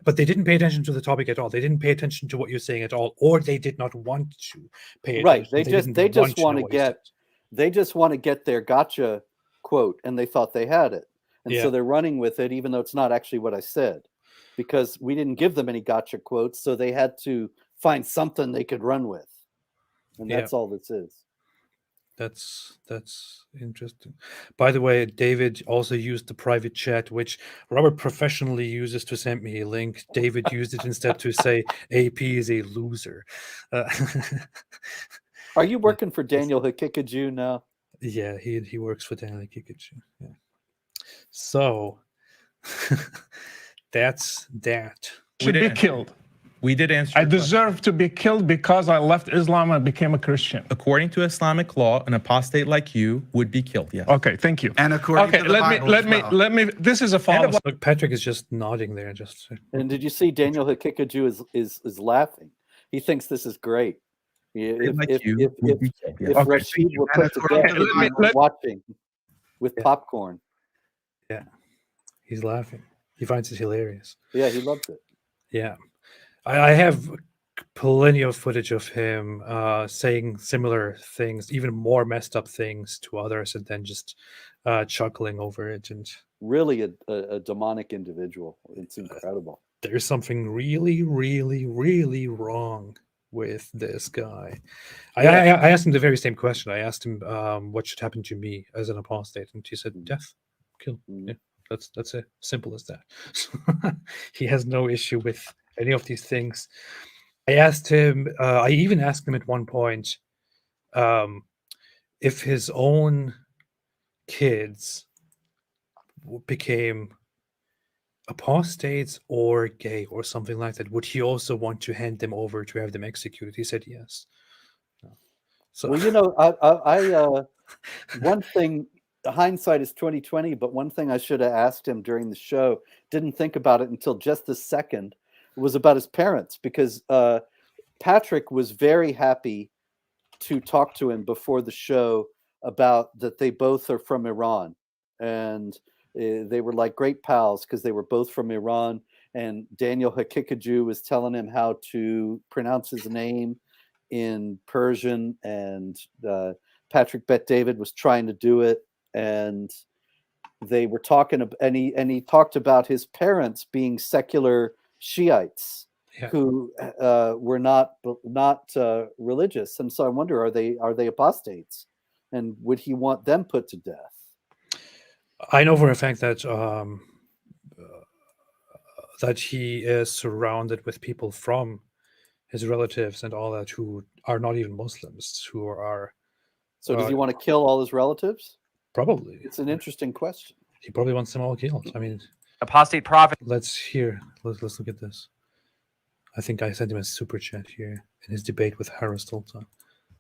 But they didn't pay attention to the topic at all. They didn't pay attention to what you're saying at all, or they did not want to pay attention. Right. They just want to get their gotcha quote, and they thought they had it. And so they're running with it, even though it's not actually what I said, because we didn't give them any gotcha quotes. So they had to find something they could run with. And that's all this is. That's interesting. By the way, David also used the private chat, which Robert professionally uses to send me a link. David used it instead to say AP is a loser. Are you working for Daniel Hakikaju now? Yeah, he works for Daniel Hakikaju. Yeah. So that's that. Should be killed. We did answer. I deserve to be killed because I left Islam and became a Christian. According to Islamic law, an apostate like you would be killed. Yes. Okay, thank you. And according to the Bible let me. This is a follow. Look, Patrick is just nodding there. And did you see Daniel Hakikaju is laughing? He thinks this is great. If Rashid were put to death, he was watching with popcorn. Yeah, he's laughing. He finds it hilarious. Yeah, he loves it. Yeah. I have plenty of footage of him saying similar things, even more messed up things to others, and then just chuckling over it. And really a demonic individual. It's incredible. There's something really, really, really wrong with this guy. I asked him the very same question. I asked him what should happen to me as an apostate, and he said death, kill. Yeah, that's it. Simple as that. He has no issue with any of these things. I asked him, I even asked him at one point if his own kids became apostates or gay or something like that, would he also want to hand them over to have them executed? He said yes. So, well, I one thing, hindsight is 2020, but one thing I should have asked him during the show, didn't think about it until just this second, was about his parents, because Patrick was very happy to talk to him before the show about that they both are from Iran, and they were like great pals because they were both from Iran. And Daniel Hakikaju was telling him how to pronounce his name in Persian, and Patrick Bet David was trying to do it, and they were talking, and he talked about his parents being secular Shiites who were not religious, and so I wonder, are they apostates, and would he want them put to death? I know for a fact that that he is surrounded with people from his relatives and all that who are not even Muslims, who are. So does he want to kill all his relatives? Probably. It's an interesting question. He probably wants them all killed. I mean, Apostate Prophet. Let's look at this. I think I sent him a super chat here in his debate with Harris Sultan.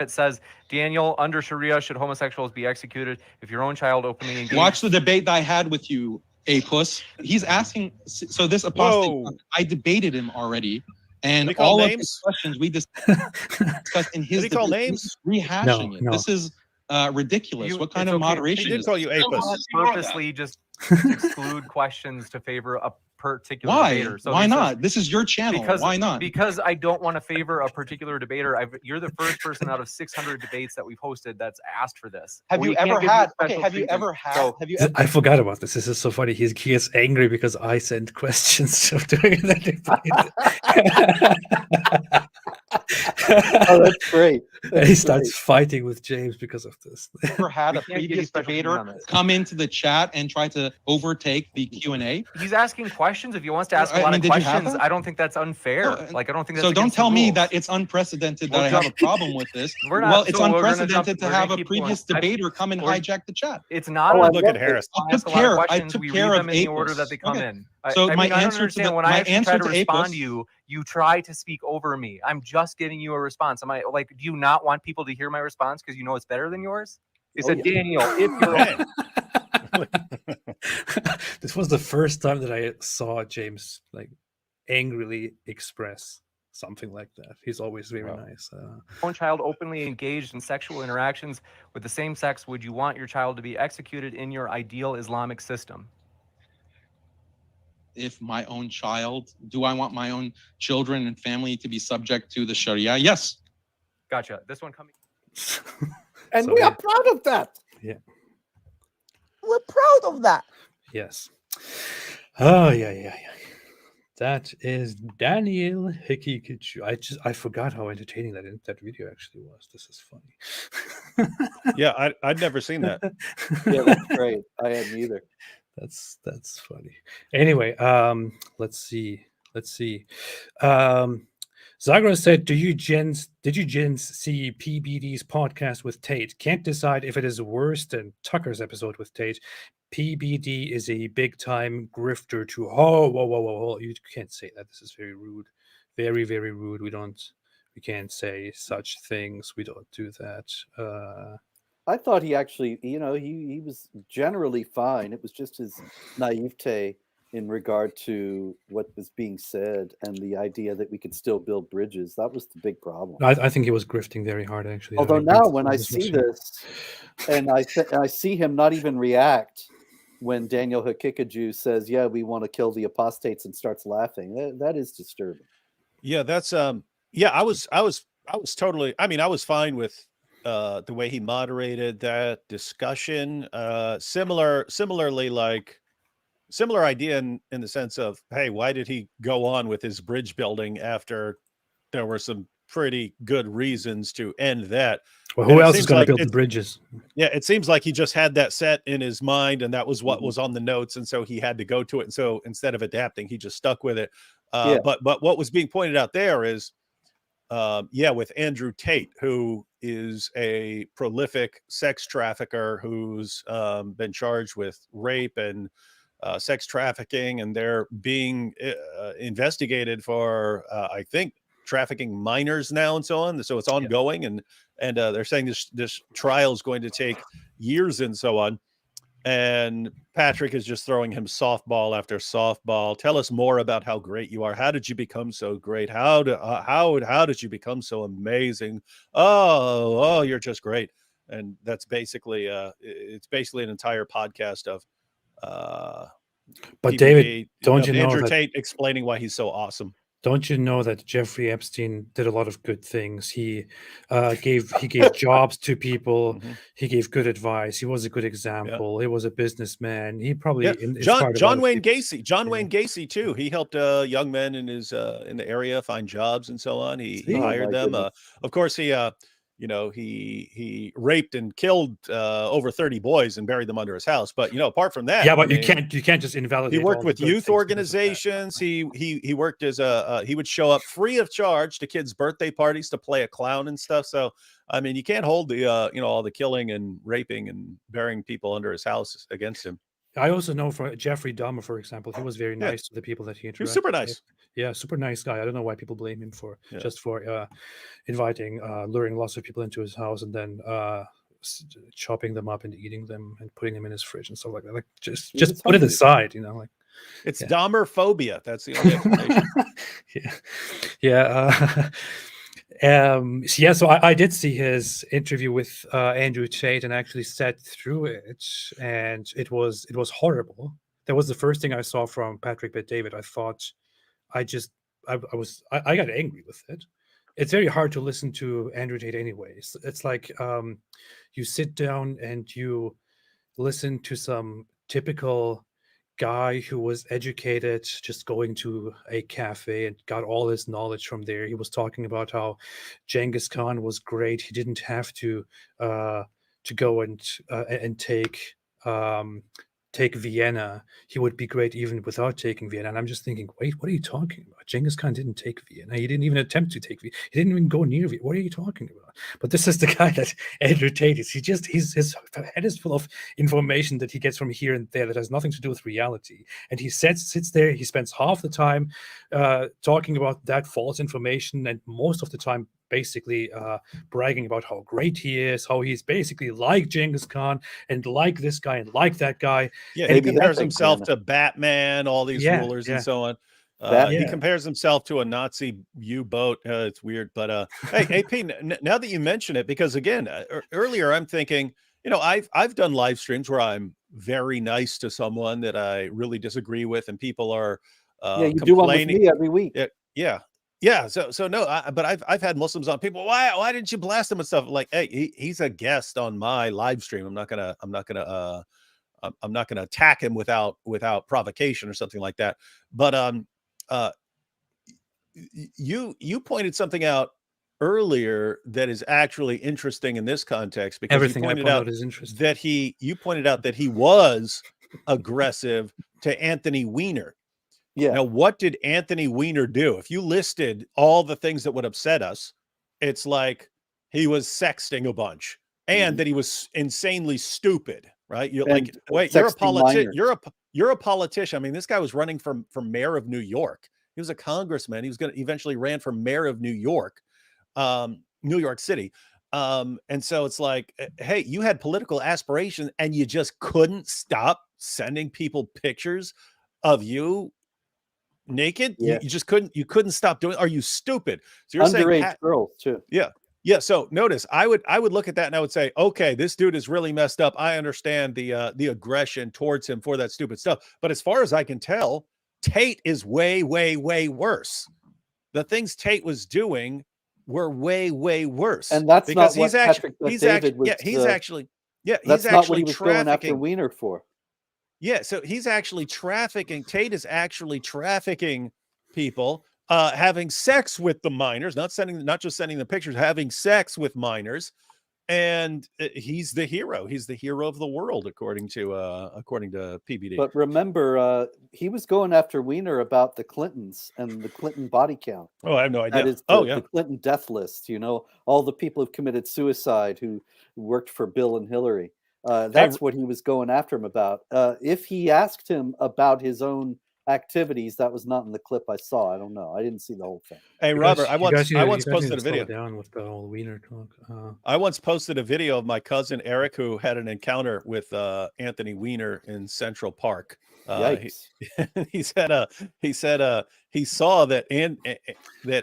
It says, Daniel, under Sharia, should homosexuals be executed if your own child openly engaged? Watch the debate that I had with you, A-Puss. He's asking, so this apostate, I debated him already, and all of the questions we discussed in his debate, he's rehashing it. This is ridiculous. What kind of moderation? He did call you A-Puss. Purposely just exclude questions to favor a particular debater. So why not? This is your channel. Why not? Because I don't want to favor a particular debater. You're the first person out of 600 debates that we've hosted that's asked for this. Have you ever had? Okay, have you ever had? I forgot about this. This is so funny. He gets angry because I sent questions of doing that debate. Oh, that's great. And he starts fighting with James because of this. Ever had We a can't give you previous special treatment on debater this. come into the chat and try to overtake the Q&A? He's asking questions. If he wants to ask a I lot mean, of did you have questions, that? I don't think that's unfair. No, Like, I don't think that's So don't against the tell me rules. that it's unprecedented that We'll I have a jump- problem with this. We're not- Well, it's so we're gonna unprecedented jump- to we're have gonna a keep previous going. debater come and We're- hijack the chat. It's not. Oh, I Look at Harris. I took care. I took We care read of them in the order that Apis. they come Okay. in. So I my mean, I don't answer to understand the when my I actually answer try to to respond Apis. to you, you try to speak over me. I'm just giving you a response. Am I like? Do you not want people to hear my response because you know it's better than yours? It said, Daniel, if you're This was the first time that I saw James like angrily express something like that. He's always very nice. own child openly engaged in sexual interactions with the same sex, would you want your child to be executed in your ideal Islamic system? If my own child, do I want my own children and family to be subject to the Sharia? Yes. Gotcha. This one coming. And So we he- are proud of that. Yeah. We're proud of that. Yes. Oh yeah. That is Daniel Hikikuchu. I forgot how entertaining that video actually was. This is funny. Yeah, I'd never seen that. Yeah, that's great. I hadn't either. That's funny. Anyway, let's see. Zagra said, did you gents see PBD's podcast with Tate? Can't decide if it is worse than Tucker's episode with Tate. PBD is a big time grifter to whoa. You can't say that. This is very rude. Very, very rude. We can't say such things. We don't do that. I thought he actually, he was generally fine. It was just his naivete in regard to what was being said and the idea that we could still build bridges. That was the big problem. I think he was grifting very hard, actually. Although I now think when he I was see watching- this, and I see him not even react when Daniel Hakikaju says, yeah, we want to kill the apostates, and starts laughing. That is disturbing. Yeah, that's yeah, I was totally, I mean, I was fine with the way he moderated that discussion. Similarly, like similar idea in the sense of, hey, why did he go on with his bridge building after there were some pretty good reasons to end that? Well, And who it else is seems going like to build the it's- bridges? Yeah, it seems like he just had that set in his mind, and that was what was on the notes, and so he had to go to it. And so instead of adapting, he just stuck with it. Yeah. But what was being pointed out there is, with Andrew Tate, who is a prolific sex trafficker who's been charged with rape and sex trafficking, and they're being investigated for, I think, trafficking minors now and so on. So it's ongoing, and they're saying this trial is going to take years and so on. And Patrick is just throwing him softball after softball. Tell us more about how great you are. How did you become so great? How did you become so amazing? Oh, you're just great. And that's basically it's basically an entire podcast of But PBD, David, don't of you know Andrew that- Tate explaining why he's so awesome? Don't you know that Jeffrey Epstein did a lot of good things? He gave jobs to people. Mm-hmm. He gave good advice. He was a good example. He was a businessman. He probably inspired a lot John of Wayne people. Gacy. John Wayne Gacy too. He helped young men in his in the area find jobs and so on. He Oh, hired my them. goodness. Of course, he raped and killed over 30 boys and buried them under his house. But apart from that, Yeah, but I you mean, can't just invalidate. he worked all with the good youth things because of that. organizations. He worked as he would show up free of charge to kids' birthday parties to play a clown and stuff. So I mean, you can't hold the all the killing and raping and burying people under his house against him. I also know for Jeffrey Dahmer, for example, he was very Yeah. nice to the people that he interacted. He was super with. nice. Yeah, super nice guy. I don't know why people blame him for Yeah. just for inviting, luring lots of people into his house and then chopping them up and eating them and putting them in his fridge and stuff like that. Like just was put it hungry. aside, like. It's Yeah. Dahmer phobia. That's the only explanation. Yeah. So I did see his interview with Andrew Tate and actually sat through it, and it was horrible. That was the first thing I saw from Patrick Bet-David. I thought I got angry with it. It's very hard to listen to Andrew Tate anyways. It's like you sit down and you listen to some typical guy who was educated, just going to a cafe and got all his knowledge from there. He was talking about how Genghis Khan was great. He didn't have to go and take Vienna. He would be great even without taking Vienna. And I'm just thinking, wait, what are you talking about? Genghis Khan didn't take Vienna. He didn't even attempt to take Vienna. He didn't even go near Vienna. What are you talking about? But this is the guy that Andrew Tate is. His head is full of information that he gets from here and there that has nothing to do with reality. And he sits there. He spends half the time talking about that false information, and most of the time basically bragging about how great he is, how he's basically like Genghis Khan and like this guy and like that guy. Yeah, and he compares himself to Batman, all these rulers and so on. He compares himself to a Nazi U-boat. It's weird, but hey, AP, now that you mention it, because again, earlier I'm thinking, I've done live streams where I'm very nice to someone that I really disagree with, and people are you do one with me every week. Yeah. So no, but I've had Muslims on. People, why didn't you blast him and stuff? Like, hey, he's a guest on my live stream. I'm not gonna attack him without provocation or something like that. But you pointed something out earlier that is actually interesting in this context, because everything you pointed I out is interesting. you pointed out that he was aggressive to Anthony Weiner. Yeah. Now, what did Anthony Weiner do? If you listed all the things that would upset us, it's like he was sexting a bunch, and that he was insanely stupid, right? You're like, wait, you're a politician. You're a politician. I mean, this guy was running for mayor of New York. He was a congressman. He was going to eventually ran for mayor of New York City. And so it's like, hey, you had political aspirations and you just couldn't stop sending people pictures of you naked. You just couldn't stop doing. Are you stupid? So you're underage saying girls too. Yeah. So notice, I would look at that and I would say, okay, this dude is really messed up. I understand the aggression towards him for that stupid stuff. But as far as I can tell, Tate is way, way, way worse. The things Tate was doing were way, way worse. And that's because not what Patrick David was. That's not what he was going after Weiner for. Yeah, so he's actually trafficking. Tate is actually trafficking people, having sex with the minors, not just sending the pictures, having sex with minors, and he's the hero. He's the hero of the world, according to PBD. But remember, he was going after Weiner about the Clintons and the Clinton body count. Oh, I have no idea. That is the Clinton death list. All the people who've committed suicide who worked for Bill and Hillary. That's what he was going after him about. If he asked him about his own activities, that was not in the clip I saw. I don't know. I didn't see the whole thing. Hey, Robert, I once posted a video. Down with the whole Weiner talk. I once posted a video of my cousin Eric, who had an encounter with Anthony Weiner in Central Park. He said he saw that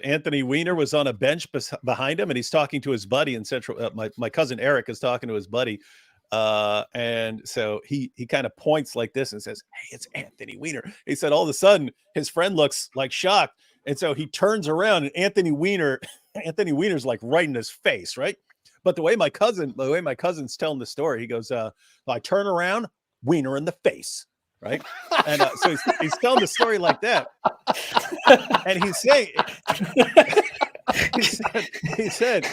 Anthony Weiner was on a bench behind him, and he's talking to his buddy in Central. My cousin Eric is talking to his buddy. And so he kind of points like this and says, "Hey, it's Anthony Weiner." He said all of a sudden his friend looks like shocked. And so he turns around and Anthony Weiner's like right in his face. Right. But the way my cousin's telling the story, he goes, I turn around, Weiner in the face. Right. And so he's telling the story like that. And he's saying, he said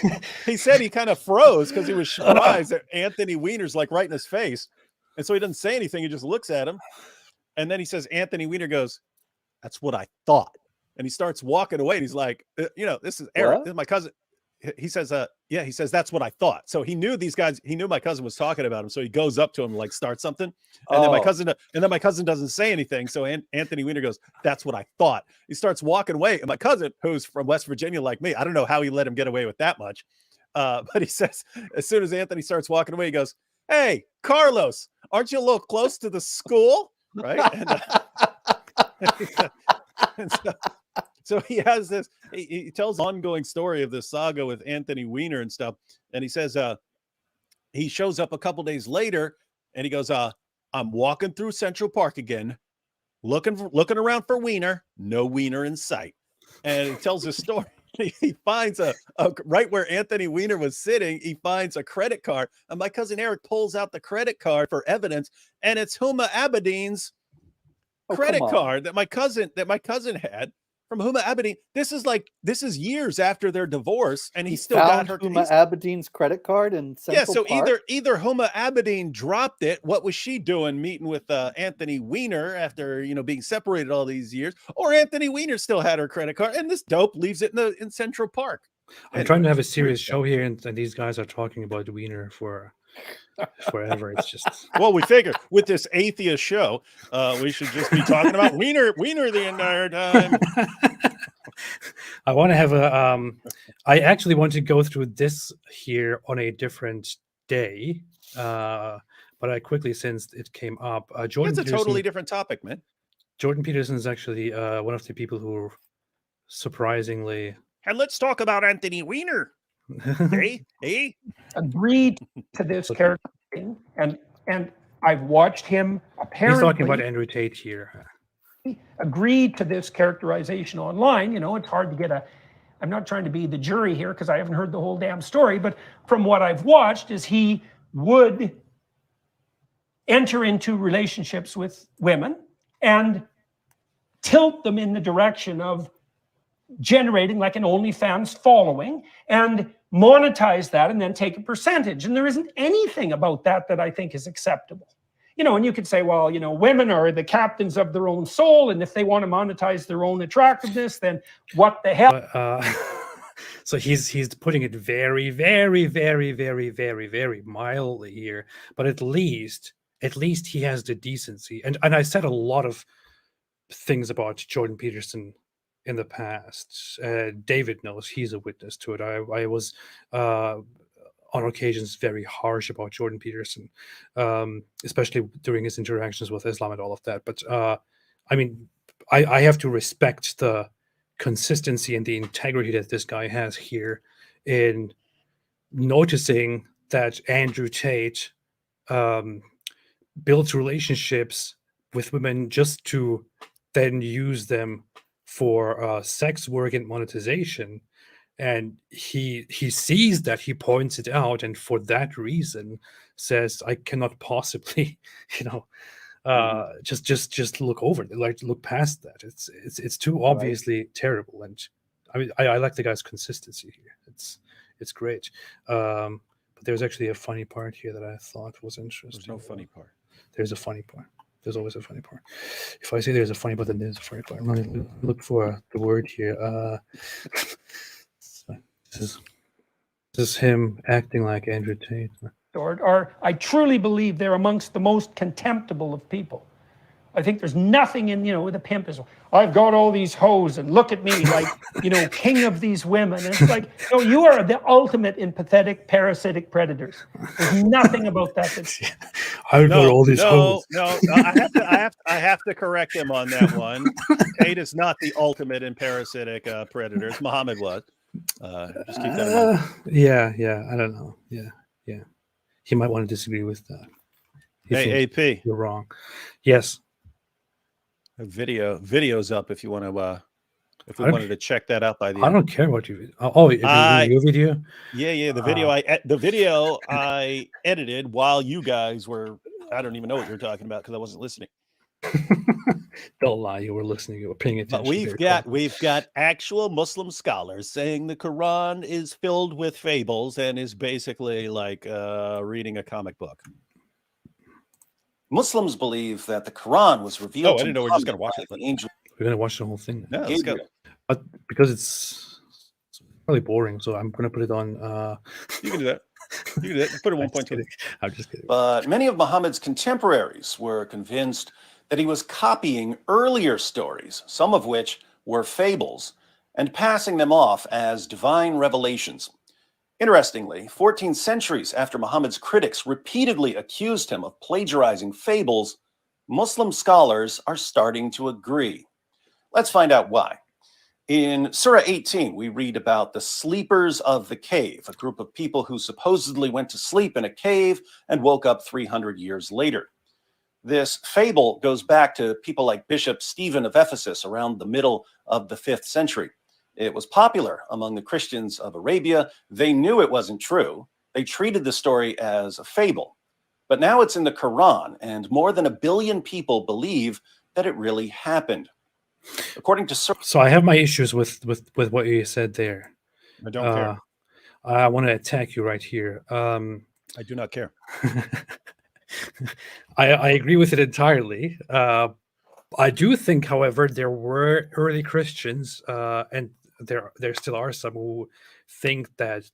he kind of froze because he was surprised that Anthony Weiner's like right in his face. And so he doesn't say anything. He just looks at him. And then he says, Anthony Weiner goes, "That's what I thought." And he starts walking away. And he's like, this is Eric. This is my cousin. He says, he says, "That's what I thought." So he knew these guys, he knew my cousin was talking about him. So he goes up to him, like starts something. And then my cousin doesn't say anything. So Anthony Weiner goes, "That's what I thought." He starts walking away. And my cousin, who's from West Virginia, like me, I don't know how he let him get away with that much. But he says, as soon as Anthony starts walking away, he goes, "Hey, Carlos, aren't you a little close to the school?" Right. And so he has this, he tells an ongoing story of this saga with Anthony Weiner and stuff. And he says, he shows up a couple days later and he goes, "I'm walking through Central Park again, looking around for Weiner, no Weiner in sight." And he tells his story. He finds a right where Anthony Weiner was sitting, he finds a credit card. And my cousin Eric pulls out the credit card for evidence. And it's Huma Abedin's credit come on. card that my cousin had from Huma Abedin. This is years after their divorce, and he still got her. Huma Abedin's credit card in Central so Park? either Huma Abedin dropped it. What was she doing, meeting with Anthony Weiner after being separated all these years, or Anthony Weiner still had her credit card, and this dope leaves it in Central Park. I'm trying to have a serious show here, and these guys are talking about Wiener for forever. It's just well, we figure with this atheist show, we should just be talking about Wiener the entire time. I want to have a. I actually want to go through this here on a different day, but I quickly, since it came up, Jordan. It's a totally different topic, man. Jordan Peterson is actually one of the people who surprisingly. And let's talk about Anthony Weiner. Hey, agreed to this character thing, and I've watched him apparently. He's talking about Andrew Tate here. Agreed to this characterization online. You know, it's hard to get a. I'm not trying to be the jury here because I haven't heard the whole damn story, but from what I've watched, is he would enter into relationships with women and tilt them in the direction of generating like an OnlyFans following and monetize that and then take a percentage. And there isn't anything about that I think is acceptable. You know, and you could say, well, you know, women are the captains of their own soul, and if they want to monetize their own attractiveness, then what the hell? So he's putting it very, very, very, very, very, very mildly here, but at least he has the decency. And I said a lot of things about Jordan Peterson in the past. David knows, he's a witness to it. I was on occasions very harsh about Jordan Peterson, especially during his interactions with Islam and all of that. But I mean, I have to respect the consistency and the integrity that this guy has here in noticing that Andrew Tate builds relationships with women just to then use them for sex work and monetization, and he sees that, he points it out, and for that reason says, I cannot possibly, just look over it, like look past that. It's too obviously terrible. And I mean, I like the guy's consistency here. It's great. But there's actually a funny part here that I thought was interesting. There's no funny part. There's a funny part. There's always a funny part. If I say there's a funny part, then there's a funny part. I'm going to look for the word here. This is him acting like Andrew Tate. Or I truly believe they're amongst the most contemptible of people. I think there's nothing in, with a pimp is, I've got all these hoes and look at me like, king of these women. And it's like, no, you are the ultimate in pathetic, parasitic predators. There's nothing about that. I've got all these hoes. No, I have to correct him on that one. Tate is not the ultimate in parasitic predators. Muhammad was. Just keep that in mind. Yeah. I don't know. Yeah. He might want to disagree with that. Hey, AP. You're wrong. Yes. Video's up if you want to if we wanted to check that out by the end. I don't care what you your video. Yeah, the video I edited while you guys were, I don't even know what you're talking about because I wasn't listening. Don't lie, you were listening, you were paying attention. But we've got actual Muslim scholars saying the Quran is filled with fables and is basically like reading a comic book. Muslims believe that the Quran was revealed. I didn't know we were just going to watch it. Angel. We're going to watch the whole thing. Yeah, let's go. But because it's really boring, so I'm going to put it on. You can do that. You can do that. Put it 1.2. I'm just kidding. But many of Muhammad's contemporaries were convinced that he was copying earlier stories, some of which were fables, and passing them off as divine revelations. Interestingly, 14 centuries after Muhammad's critics repeatedly accused him of plagiarizing fables, Muslim scholars are starting to agree. Let's find out why. In Surah 18, we read about the sleepers of the cave, a group of people who supposedly went to sleep in a cave and woke up 300 years later. This fable goes back to people like Bishop Stephen of Ephesus around the middle of the 5th century. It was popular among the Christians of Arabia. They knew it wasn't true. They treated the story as a fable. But now it's in the Quran, and more than 1 billion people believe that it really happened. According to So I have my issues with what you said there. I don't care. I want to attack you right here. I do not care. I agree with it entirely. I do think, however, there were early Christians, and there still are some who think that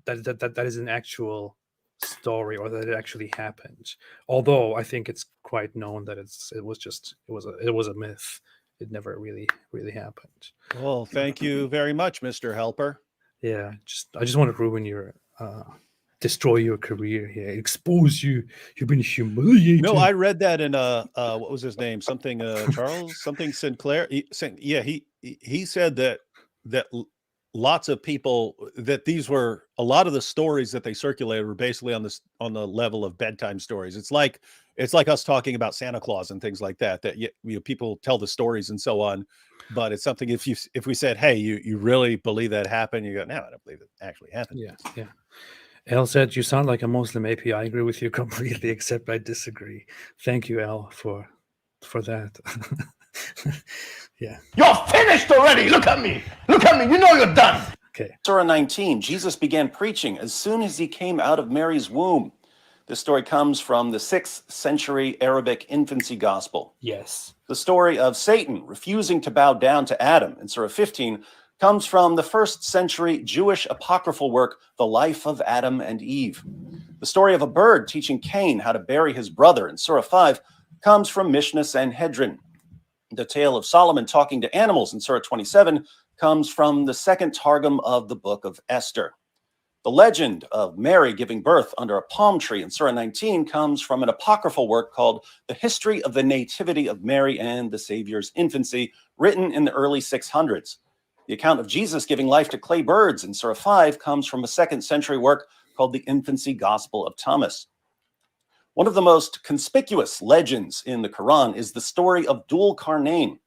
is an actual story, or that it actually happened. Although I think it's quite known that it was a myth. It never really happened. Well, thank you very much, Mr. Helper. Yeah, I just want to ruin your destroy your career here, expose you. You've been humiliated. No, I read that in what was his name? Something Charles something Sinclair. He said that lots of people, that these were a lot of the stories that they circulated were basically on the level of bedtime stories. It's like us talking about Santa Claus and things like that. That people tell the stories and so on, but it's something if we said, hey, you really believe that happened? You go, no, I don't believe it actually happened. Yeah. Al said, you sound like a Muslim AP. I agree with you completely, except I disagree. Thank you, Al, for that. Yeah. You're finished already. Look at me. Look at me. You know you're done. Okay. Surah 19, Jesus began preaching as soon as he came out of Mary's womb. This story comes from the 6th century Arabic infancy gospel. Yes. The story of Satan refusing to bow down to Adam in Surah 15 comes from the 1st century Jewish apocryphal work, The Life of Adam and Eve. The story of a bird teaching Cain how to bury his brother in Surah 5 comes from Mishnah Sanhedrin. The tale of Solomon talking to animals in Surah 27 comes from the 2nd Targum of the book of Esther. The legend of Mary giving birth under a palm tree in Surah 19 comes from an apocryphal work called The History of the Nativity of Mary and the Savior's Infancy, written in the early 600s. The account of Jesus giving life to clay birds in Surah 5 comes from a 2nd century work called the Infancy Gospel of Thomas. One of the most conspicuous legends in the Quran is the story of Dhul Qarnayn.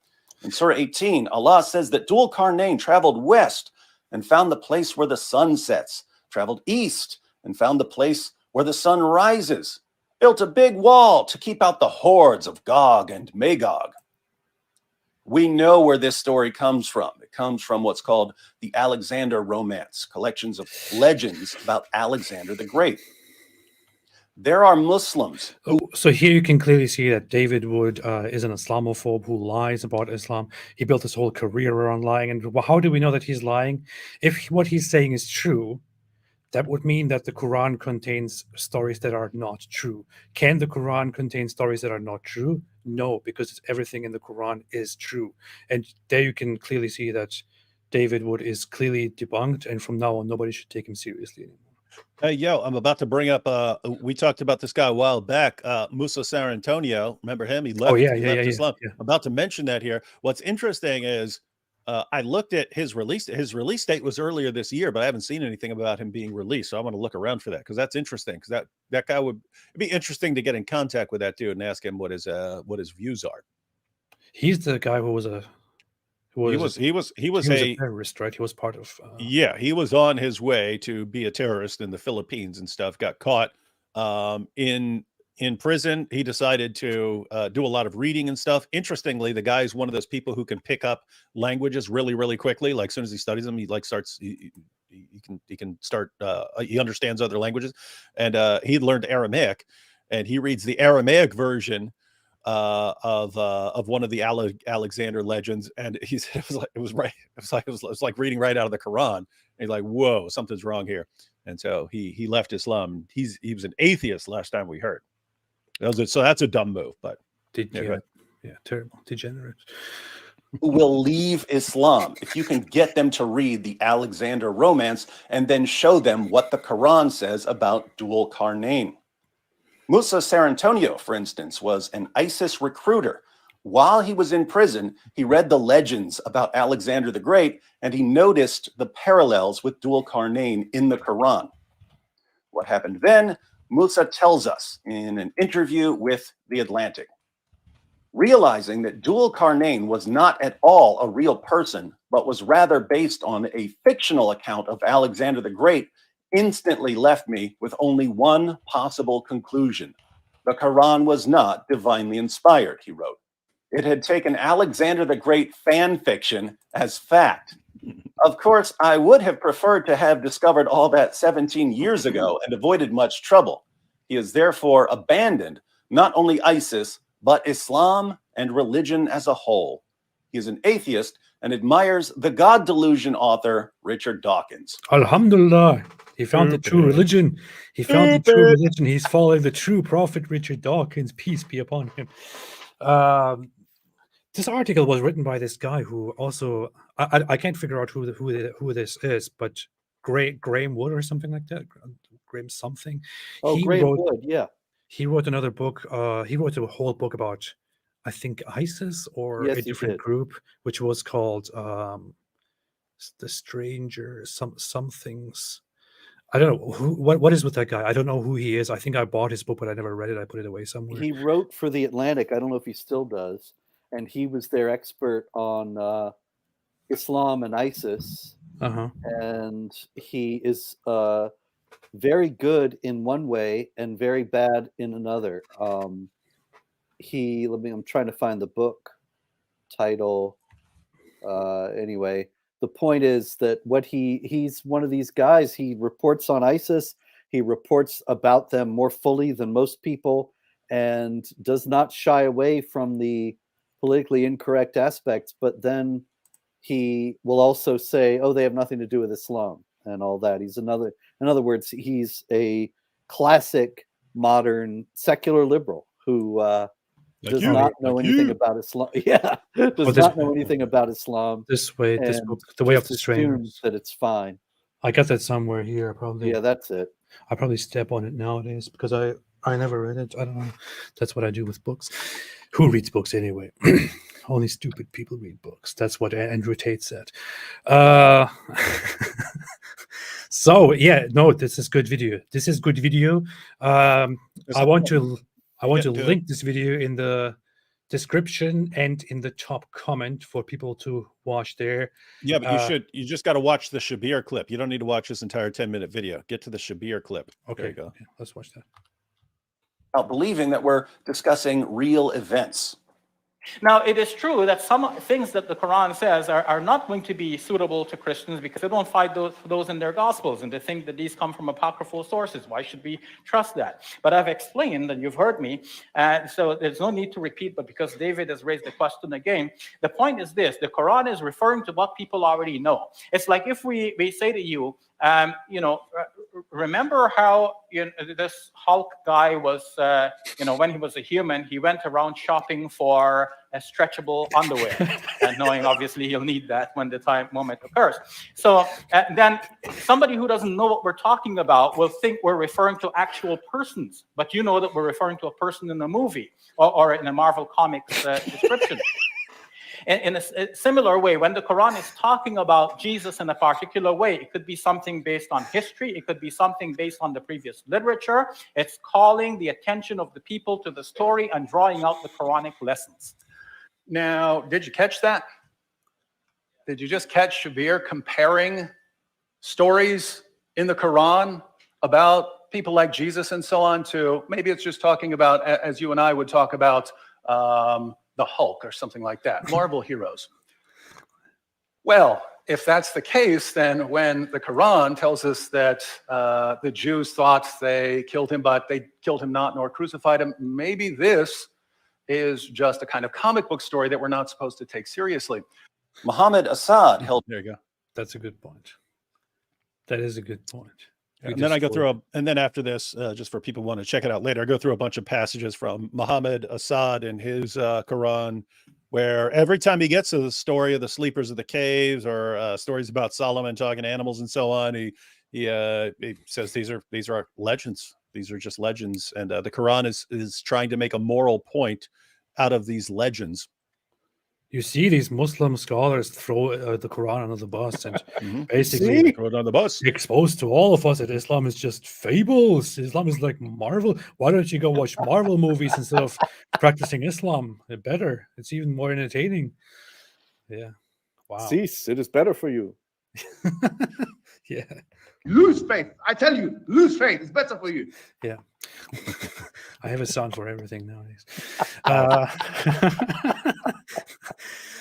In Surah 18, Allah says that Dhul Qarnayn traveled west and found the place where the sun sets, traveled east and found the place where the sun rises, built a big wall to keep out the hordes of Gog and Magog. We know where this story comes from. It comes from what's called the Alexander Romance, collections of legends about Alexander the Great. There are Muslims. So here you can clearly see that David Wood is an Islamophobe who lies about Islam. He built his whole career around lying. And how do we know that he's lying? If what he's saying is true, that would mean that the Quran contains stories that are not true. Can the Quran contain stories that are not true? No, because everything in the Quran is true. And there you can clearly see that David Wood is clearly debunked, and from now on, nobody should take him seriously anymore. Hey, yo, I'm about to bring up, we talked about this guy a while back, Musa Sarantonio. Remember him? He left, he left Islam. Yeah. I'm about to mention that here. What's interesting is I looked at his release. His release date was earlier this year, but I haven't seen anything about him being released. So I want to look around for that, because that's interesting. Because that guy it'd be interesting to get in contact with that dude and ask him what his views are. He's the guy who was a he was a terrorist, right? He was part of. Yeah, he was on his way to be a terrorist in the Philippines and stuff. Got caught in prison. He decided to do a lot of reading and stuff. Interestingly, the guy is one of those people who can pick up languages really, really quickly. Like as soon as he studies them, he starts. He can start. He understands other languages, and he learned Aramaic, and he reads the Aramaic version of one of the Alexander legends, and he said it was like reading right out of the Quran. And he's like, whoa, something's wrong here. And so he left Islam. He was an atheist last time we heard. So that's a dumb move, but terrible, degenerate. Who will leave Islam if you can get them to read the Alexander Romance and then show them what the Quran says about Dhul Qarnayn. Musa Sarantonio, for instance, was an ISIS recruiter. While he was in prison, he read the legends about Alexander the Great, and he noticed the parallels with Dhul Qarnayn in the Quran. What happened then? Musa tells us in an interview with The Atlantic. Realizing that Dhul Qarnayn was not at all a real person, but was rather based on a fictional account of Alexander the Great, instantly left me with only one possible conclusion. The Quran was not divinely inspired, he wrote. it had taken Alexander the Great fan fiction as fact. Of course, I would have preferred to have discovered all that 17 years ago and avoided much trouble. He has therefore abandoned not only ISIS, but Islam and religion as a whole. He is an atheist and admires the God Delusion author, Richard Dawkins. Alhamdulillah. He found the true religion. He found the true religion. He's following the true prophet, Richard Dawkins. Peace be upon him. This article was written by this guy who also, I can't figure out who this is, but Graham Wood or something like that. Graham something. Oh, Graham Wood, yeah. He wrote another book. He wrote a whole book about, I think, ISIS or Yes, a he different did. group, which was called The Stranger, some things. I don't know what is with that guy. I don't know who he is. I think I bought his book, but I never read it. I put it away somewhere. He wrote for The Atlantic. I don't know if he still does. And he was their expert on Islam and ISIS. Uh-huh. And he is very good in one way and very bad in another. I'm trying to find the book title. Anyway, the point is that he's one of these guys. He reports on ISIS. He reports about them more fully than most people, and does not shy away from the politically incorrect aspects. But then he will also say, "Oh, they have nothing to do with Islam and all that." In other words, he's a classic modern secular liberal who does not know anything about Islam. Yeah, does not know anything about Islam. This way, this book, The Way of the Stranger. That it's fine. I got that somewhere here, probably. Yeah, that's it. I probably step on it nowadays because I never read it. I don't know. That's what I do with books. Who reads books anyway? Only stupid people read books. That's what Andrew Tate said. So yeah, no, this is good video. This is good video. I want to link this video in the description and in the top comment for people to watch there. Yeah, but you just got to watch the Shabir clip. You don't need to watch this entire 10-minute video. Get to the Shabir clip. Okay, there you go. Okay, let's watch that. Believing that we're discussing real events. Now, it is true that some things that the Quran says are not going to be suitable to Christians because they don't find those in their Gospels, and they think that these come from apocryphal sources. Why should we trust that? But I've explained, and you've heard me, so there's no need to repeat, but because David has raised the question again, the point is this: the Quran is referring to what people already know. It's like if we say to you, remember how this Hulk guy was, when he was a human, he went around shopping for a stretchable underwear, and knowing obviously he'll need that when the moment occurs. So then somebody who doesn't know what we're talking about will think we're referring to actual persons, but you know that we're referring to a person in a movie or in a Marvel Comics description. In a similar way, when the Quran is talking about Jesus in a particular way, it could be something based on history, it could be something based on the previous literature. It's calling the attention of the people to the story and drawing out the Quranic lessons. Now, did you catch that? Did you just catch Shabir comparing stories in the Quran about people like Jesus and so on to, maybe it's just talking about, as you and I would talk about, the Hulk or something like that, Marvel heroes. Well, if that's the case, then when the Quran tells us that the Jews thought they killed him, but they killed him not nor crucified him, maybe this is just a kind of comic book story that we're not supposed to take seriously. Muhammad Assad held. There you go. That's a good point. That is a good point. And then I go through, and then after this, just for people who want to check it out later, I go through a bunch of passages from Muhammad Assad and his Quran, where every time he gets to the story of the sleepers of the caves or stories about Solomon talking to animals and so on, he says these are legends. These are just legends, and the Quran is trying to make a moral point out of these legends. You see these Muslim scholars throw the Quran under the bus and basically throw it on the bus. Exposed to all of us that Islam is just fables. Islam is like Marvel. Why don't you go watch Marvel movies instead of practicing Islam? Better. It's even more entertaining. Yeah. Wow. Cease. It is better for you. Yeah. Lose faith. I tell you, lose faith. It's better for you. Yeah. I have a sound for everything nowadays.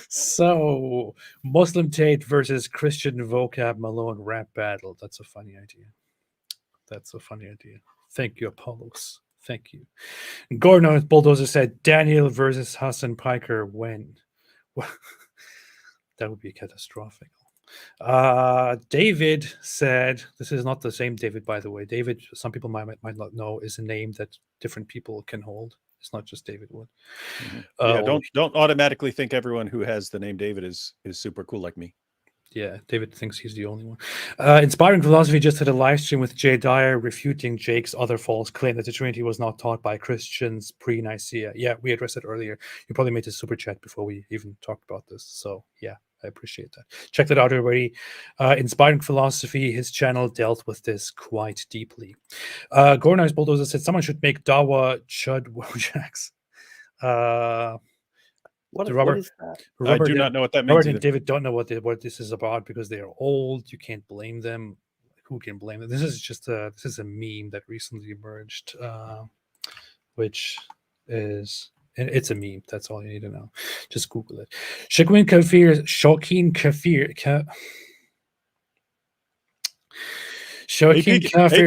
So, Muslim Tate versus Christian Vocab Malone rap battle. That's a funny idea. That's a funny idea. Thank you, Apollos. Thank you. Gordon Bulldozer said Daniel versus Hassan Piker when? That would be catastrophic. David said, this is not the same David, by the way. David, some people might not know, is a name that different people can hold. It's not just David Wood. Yeah, don't automatically think everyone who has the name David is super cool like me. Yeah, David thinks he's the only one. Inspiring Philosophy just had a live stream with Jay Dyer refuting Jake's other false claim that the Trinity was not taught by Christians pre-Nicaea. Yeah, we addressed it earlier. You probably made a super chat before we even talked about this. So yeah, I appreciate that. Check that out, everybody. Inspiring Philosophy, his channel dealt with this quite deeply. Gornice Bulldozer said someone should make Dawa Chud Wojaks. What is that? I do not know what that means. Robert and David don't know what this is about because they are old. You can't blame them. Who can blame them? This is a meme that recently emerged, which is, and it's a meme. That's all you need to know. Just Google it. Shakeen Kafir. Shakeen Kafir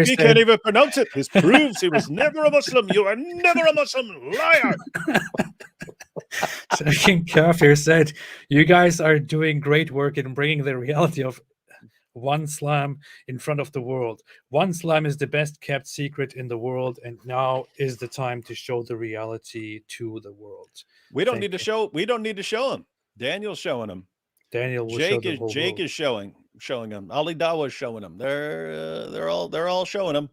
he can't even pronounce it. This proves he was never a Muslim. You are never a Muslim, liar. Shakeen Kafir said, "You guys are doing great work in bringing the reality of One Islam in front of the world. One Islam is the best kept secret in the world, and now is the time to show the reality to the world." We don't need to show. We don't need to show him. Daniel's showing him. Daniel will Jake show the is whole Jake world. is showing him. Ali Dawa is showing him. They're all showing him.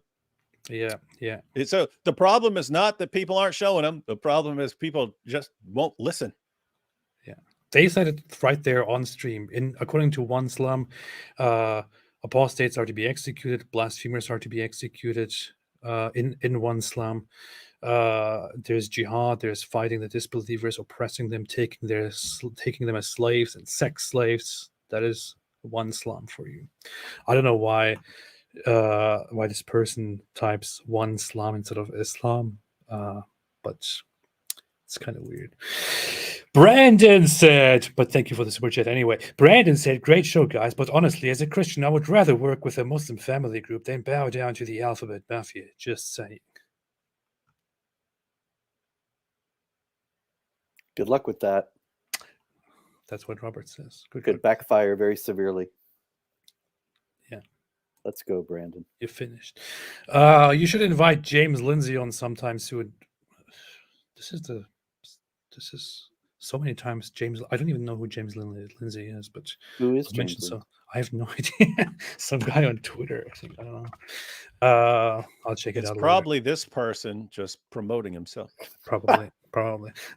Yeah. So the problem is not that people aren't showing them. The problem is people just won't listen. Yeah, they said it right there on stream. According to One Islam, apostates are to be executed, blasphemers are to be executed. In One Islam, there's jihad, there's fighting the disbelievers, oppressing them, taking them as slaves and sex slaves. That is One Islam for you. I don't know why this person types One Islam instead of Islam, but it's kind of weird. Brandon said, but thank you for the super chat anyway. Brandon said, "Great show, guys, but honestly, as a Christian, I would rather work with a Muslim family group than bow down to the alphabet mafia. Just saying." Good luck with that. That's what Robert says. Could backfire very severely. Yeah. Let's go, Brandon. You're finished. You should invite James Lindsay on sometime soon. This is so many times James. I don't even know who James Lindsay is, but who is mentioned James? So I have no idea. Some guy on Twitter, I think. I don't know. I'll check it out. It's probably this person just promoting himself. Probably.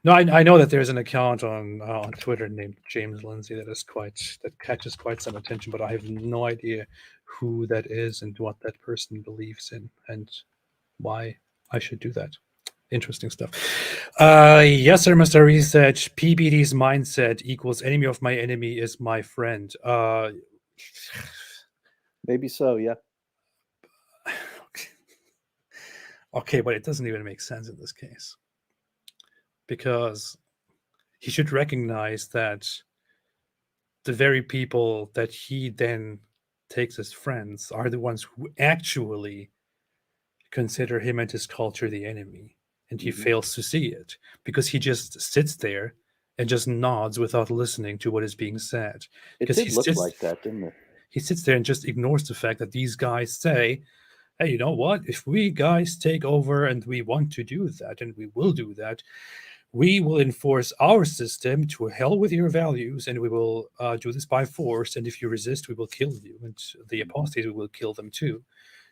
No, I know that there's an account on Twitter named James Lindsay that catches quite some attention, but I have no idea who that is and what that person believes in and why I should do that. Interesting stuff. Yes, sir, Mr. Research. PBD's mindset equals enemy of my enemy is my friend. Maybe so, yeah. Okay, but it doesn't even make sense in this case. Because he should recognize that the very people that he then takes as friends are the ones who actually consider him and his culture the enemy. And he fails to see it because he just sits there and just nods without listening to what is being said. It did look like that, didn't it? He sits there and just ignores the fact that these guys say, hey, you know what? If we guys take over and we want to do that, and we will do that, we will enforce our system to hell with your values, and we will do this by force. And if you resist, we will kill you. And the apostates, we will kill them too.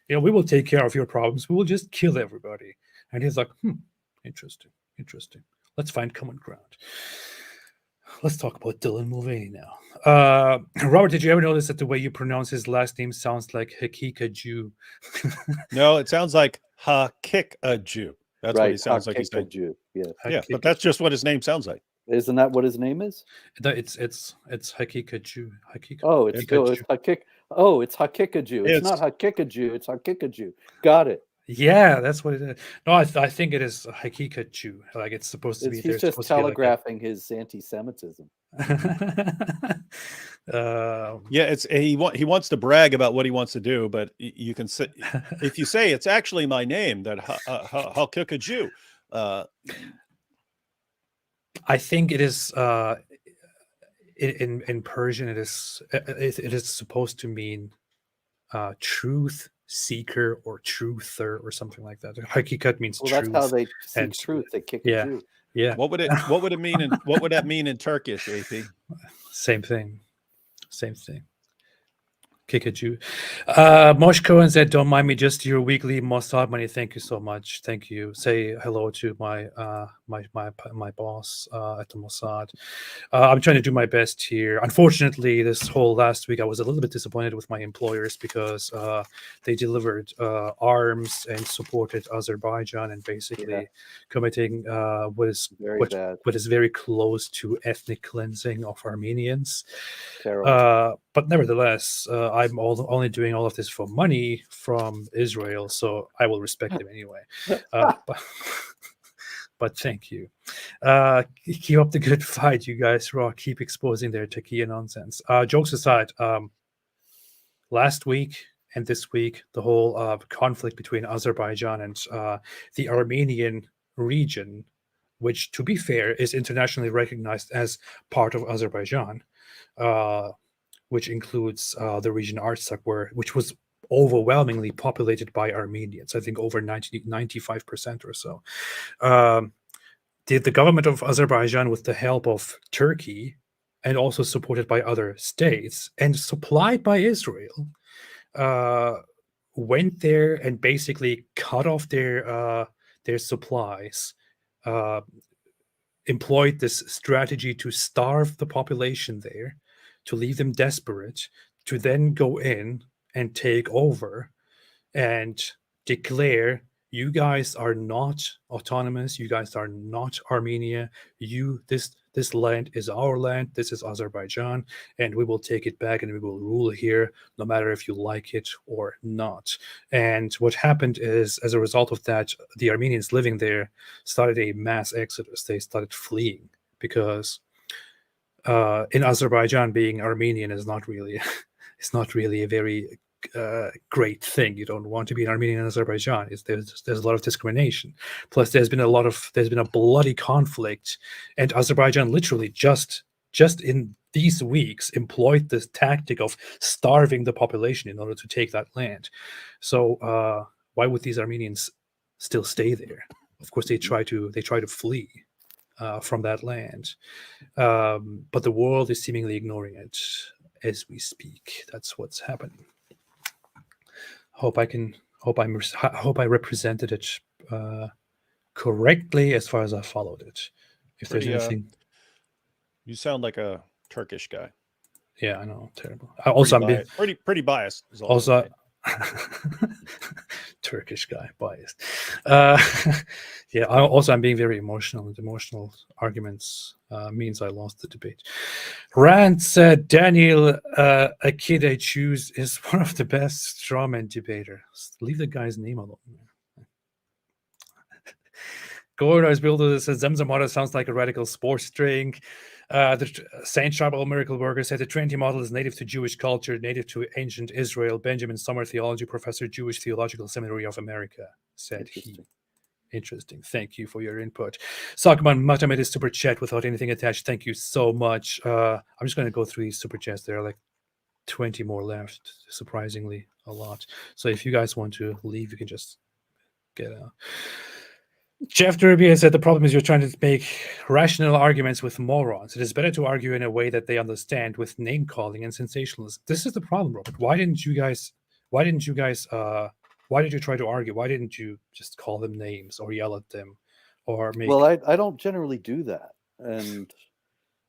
You know, we will take care of your problems. We will just kill everybody. And he's like, interesting. Let's find common ground. Let's talk about Dylan Mulvaney now. Robert, did you ever notice that the way you pronounce his last name sounds like Hakika Jew? No, it sounds like Hakika Jew. That's what he sounds like. He's saying. Jew. Yeah. Yeah, but that's just what his name sounds like. Isn't that what his name is? It's Hakika Jew. Hakika. Oh, it's Hakika Jew. Hakik. Oh, it's Hakikaju. It's not Hakikaju. It's Hakikaju. Got it. Yeah, that's what it is. No, I think it is Hakikaju. Like it's supposed to be. He's just telegraphing his anti-Semitism. Yeah, it's he wants to brag about what he wants to do, but you can say if you say it's actually my name, that Hakikaju. I think it is in Persian. It is supposed to mean truth seeker or truther or something like that. Hakikat means well, truth. That's how they seek and truth. They kick yeah, a Jew. Yeah. What would it mean? What would that mean in Turkish, AP? Same thing. Same thing. Kick a Jew. Mosh Cohen said, "Don't mind me, just your weekly Mossad money. Thank you so much. Thank you. Say hello to my my boss at the Mossad. I'm trying to do my best here. Unfortunately, this whole last week I was a little bit disappointed with my employers because they delivered arms and supported Azerbaijan and basically committing what is very close to ethnic cleansing of Armenians. But nevertheless, I'm only doing all of this for money from Israel, so I will respect them anyway. But thank you. Keep up the good fight, you guys. Keep exposing their tequila nonsense. Jokes aside, last week and this week, the whole conflict between Azerbaijan and the Armenian region, which, to be fair, is internationally recognized as part of Azerbaijan, which includes the region Artsakh, which was overwhelmingly populated by Armenians. I think over 95% or so. The government of Azerbaijan, with the help of Turkey and also supported by other states and supplied by Israel, went there and basically cut off their supplies, employed this strategy to starve the population there, to leave them desperate, to then go in and take over and declare, you guys are not autonomous, you guys are not Armenia, this land is our land, this is Azerbaijan, and we will take it back and we will rule here no matter if you like it or not. And what happened is, as a result of that, the Armenians living there started a mass exodus. They started fleeing because in Azerbaijan, being Armenian is not really a very great thing. You don't want to be an Armenian in Azerbaijan. There's a lot of discrimination. Plus, there's been a bloody conflict, and Azerbaijan literally just in these weeks employed this tactic of starving the population in order to take that land. So why would these Armenians still stay there? Of course, they try to flee from that land, but the world is seemingly ignoring it as we speak. That's what's happening. Hope I represented it correctly as far as I followed it. If there's anything, you sound like a Turkish guy. Yeah, I know, terrible. Also, I'm being pretty biased. Also, Turkish guy, biased. Yeah, I'm being very emotional, and emotional arguments means I lost the debate. Rand said Daniel Akide Choose is one of the best strawman debaters. Leave the guy's name alone. Gordon's builder says Zemzem water sounds like a radical sports drink. The Saint Charbel Miracle Worker said the Trinity model is native to Jewish culture, native to ancient Israel. Benjamin Sommer, theology professor, Jewish Theological Seminary of America, said he. Interesting. Thank you for your input. Sakman Mata made a super chat without anything attached. Thank you so much. I'm just going to go through these super chats. There are like 20 more left, surprisingly a lot. So if you guys want to leave, you can just get out. Jeff Derby has said the problem is you're trying to make rational arguments with morons. It is better to argue in a way that they understand with name calling and sensationalism. This is the problem, Robert. Why did you try to argue? Why didn't you just call them names or yell at them or make... Well, I don't generally do that. And,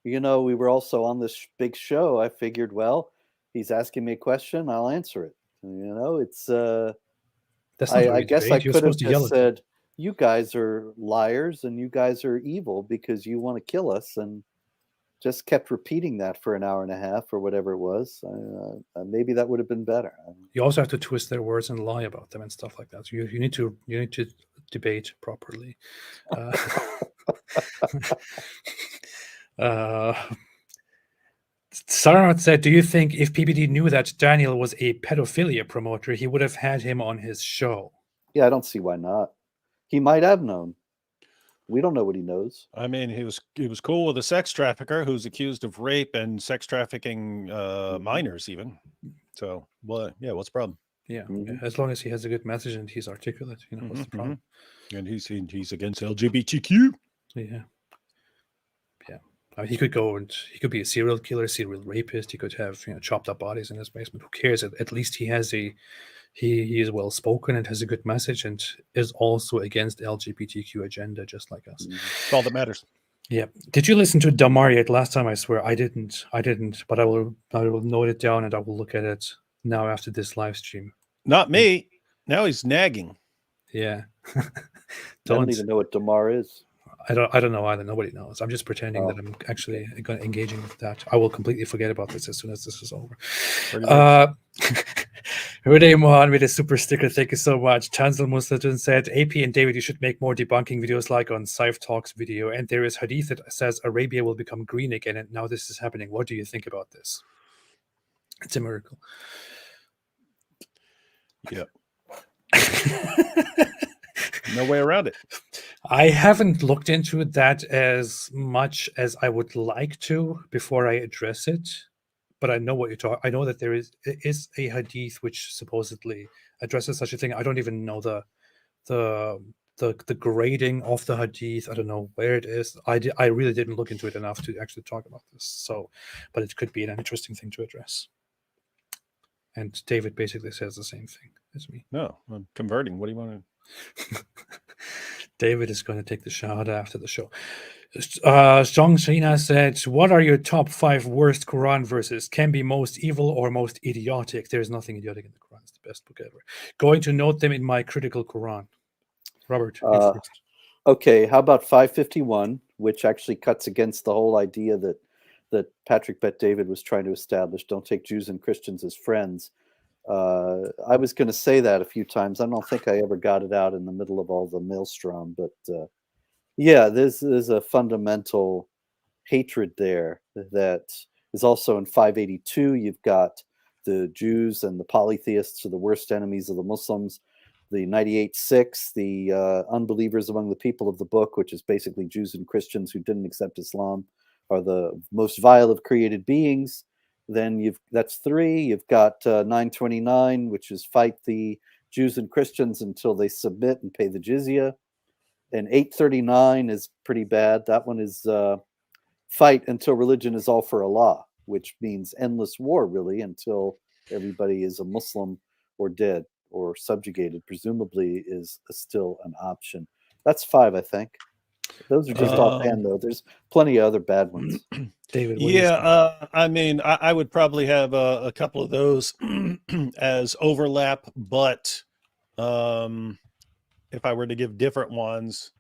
we were also on this big show. I figured, well, he's asking me a question, I'll answer it. It's... That's not I guess I could have just said, you guys are liars and you guys are evil because you want to kill us. And just kept repeating that for an hour and a half or whatever it was, maybe that would have been better. You also have to twist their words and lie about them and stuff like that. So you need to debate properly. Sarat said, "Do you think if PPD knew that Daniel was a pedophilia promoter, he would have had him on his show?" Yeah, I don't see why not. He might have known. We don't know what he knows. I mean, he was cool with a sex trafficker who's accused of rape and sex trafficking minors, even. So, well, yeah, what's the problem? Yeah, as long as he has a good message and he's articulate, what's the problem? And he's against LGBTQ. Yeah. I mean, he could be a serial killer, serial rapist. He could have chopped up bodies in his basement. Who cares? At least he has he is well spoken and has a good message and is also against LGBTQ agenda, just like us. That's all that matters. Yeah. Did you listen to Damariat last time? I swear I didn't, but I will note it down and I will look at it now after this live stream. Not me. Now he's nagging. Yeah. I don't even know what Damar is. I don't know either. Nobody knows. I'm just pretending that I'm actually engaging with that. I will completely forget about this as soon as this is over. Renee Mohan with a super sticker. Thank you so much. Tanzil Musladin said, AP and David, you should make more debunking videos like on Saif Talks video. And there is hadith that says Arabia will become green again. And now this is happening. What do you think about this? It's a miracle. Yep. No way around it. I haven't looked into that as much as I would like to before I address it, but I know what you're talking. I know that there is a hadith which supposedly addresses such a thing. I don't even know the grading of the hadith. I don't know where it is. I really didn't look into it enough to actually talk about this. So, but it could be an interesting thing to address. And David basically says the same thing as me. No, I'm converting. What do you want to? David is going to take the shahada after the show. Zhong Shina said, "What are your top 5 worst Quran verses? Can be most evil or most idiotic. There's nothing idiotic in the Quran. It's the best book ever. Going to note them in my critical Quran." Robert, you first. Okay, how about 551, which actually cuts against the whole idea that Patrick Bet David was trying to establish. Don't take Jews and Christians as friends. I was going to say that a few times. I don't think I ever got it out in the middle of all the maelstrom, but yeah, there's a fundamental hatred there that is also in 582. You've got the Jews and the polytheists are the worst enemies of the Muslims. The 98.6, the unbelievers among the people of the book, which is basically Jews and Christians who didn't accept Islam, are the most vile of created beings. Then that's 3. You've got 929, which is fight the Jews and Christians until they submit and pay the jizya. And 839 is pretty bad. That one is fight until religion is all for Allah, which means endless war, really, until everybody is a Muslim or dead or subjugated, presumably is still an option. That's 5, I think. Those are just offhand, though. There's plenty of other bad ones. David, I mean, I would probably have a couple of those as overlap, but if I were to give different ones,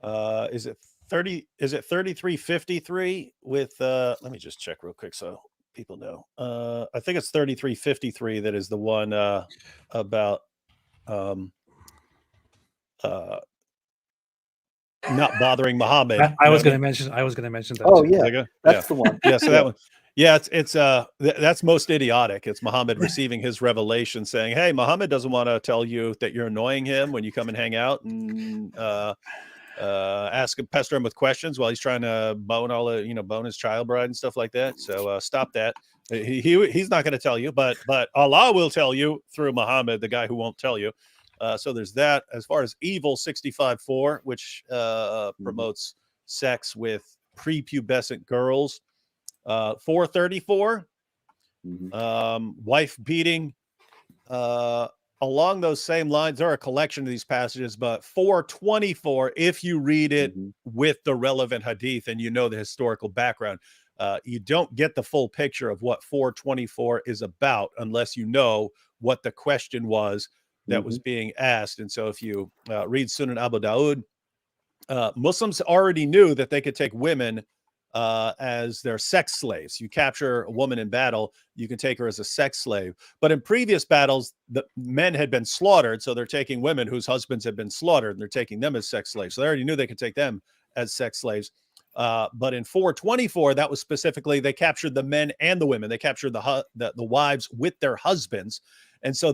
is it 3353 with let me just check real quick so people know. I think it's 3353 that is the one about not bothering Muhammad. I was going to mention that. Oh too. yeah, that's the one. Yeah, so that one. Yeah, it's that's most idiotic. It's Muhammad receiving his revelation, saying, "Hey, Muhammad doesn't want to tell you that you're annoying him when you come and hang out and pester him with questions while he's trying to bone his child bride and stuff like that. So stop that. He's not going to tell you, but Allah will tell you through Muhammad, the guy who won't tell you." So there's that. As far as evil 65.4, which promotes sex with prepubescent girls. 434, wife beating. Along those same lines, there are a collection of these passages, but 424, if you read it with the relevant hadith and you know the historical background, you don't get the full picture of what 424 is about unless you know what the question was that was being asked. And so if you read Sunan Abu Dawud, Muslims already knew that they could take women as their sex slaves. You capture a woman in battle, you can take her as a sex slave. But in previous battles, the men had been slaughtered, so they're taking women whose husbands had been slaughtered, and they're taking them as sex slaves. So they already knew they could take them as sex slaves. But in 424, that was specifically, they captured the men and the women. They captured the wives with their husbands. And so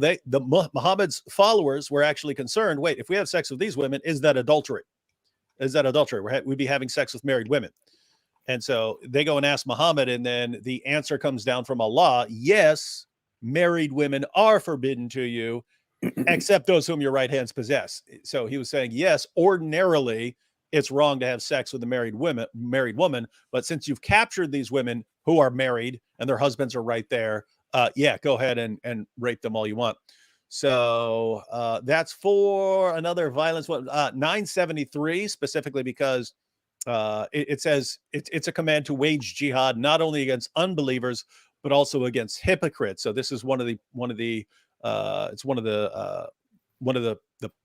Muhammad's followers were actually concerned, wait, if we have sex with these women, is that adultery? Is that adultery? We'd be having sex with married women. And so they go and ask Muhammad, and then the answer comes down from Allah. Yes, married women are forbidden to you, except those whom your right hands possess. So he was saying, yes, ordinarily it's wrong to have sex with a married woman, but since you've captured these women who are married and their husbands are right there, yeah, go ahead and rape them all you want. So that's for another violence. 973 specifically because it says it's a command to wage jihad not only against unbelievers but also against hypocrites. So this is one of the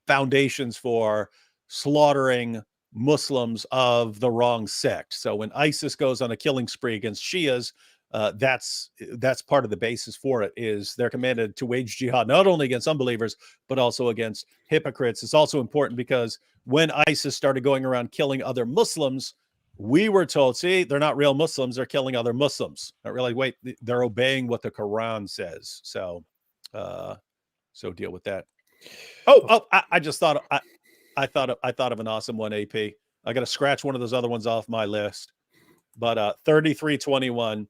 foundations for slaughtering Muslims of the wrong sect. So when ISIS goes on a killing spree against Shias, that's part of the basis for it, is they're commanded to wage jihad not only against unbelievers but also against hypocrites. It's also important because when ISIS started going around killing other Muslims, we were told, see, they're not real Muslims, they're killing other Muslims. Not really, wait, they're obeying what the Quran says. So deal with that. I just thought I thought of an awesome one, AP. I got to scratch one of those other ones off my list. But 3321,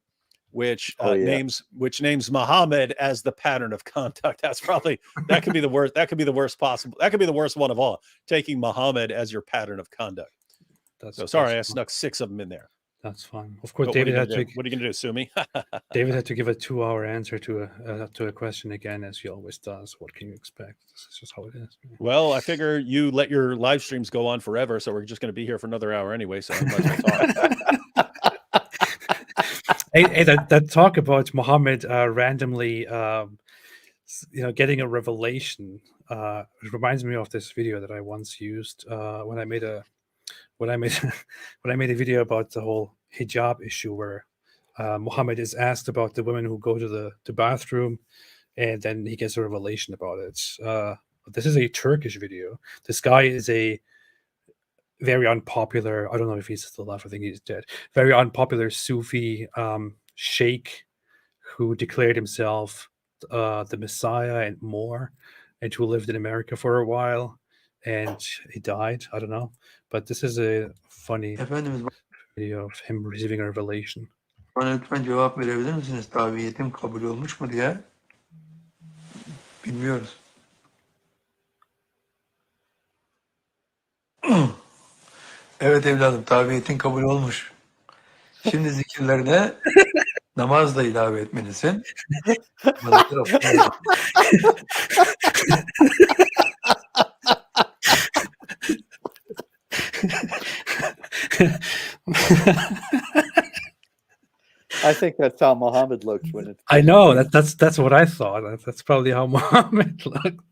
which names Muhammad as the pattern of conduct. That could be the worst. That could be the worst possible. That could be the worst one of all. Taking Muhammad as your pattern of conduct. Sorry, I snuck 6 of them in there. That's fine. Of course, What David had to. What are you gonna do? Sue me? David had to give a 2-hour answer to a question again, as he always does. What can you expect? This is just how it is. Well, I figure you let your live streams go on forever, so we're just going to be here for another hour anyway. So I might as well talk. Hey, that talk about Muhammad randomly, getting a revelation. It reminds me of this video that I once used when I made a video about the whole hijab issue, where Muhammad is asked about the women who go to the bathroom, and then he gets a revelation about it. This is a Turkish video. This guy is a very unpopular, I don't know if he's still alive, I think he's dead, very unpopular Sufi sheikh who declared himself the Messiah and more, and who lived in America for a while, and he died. I don't know. But this is a funny video of him receiving a revelation. Bana lütfen cevap verebilir misiniz? Davetim kabul olmuş mu diye? Bilmiyoruz. Evet evladım, davetin kabul olmuş. Şimdi zikirlerine namaz da ilave etmelisin. I think that's how Muhammad looked when it. I know that's what I thought. That's probably how Muhammad looked.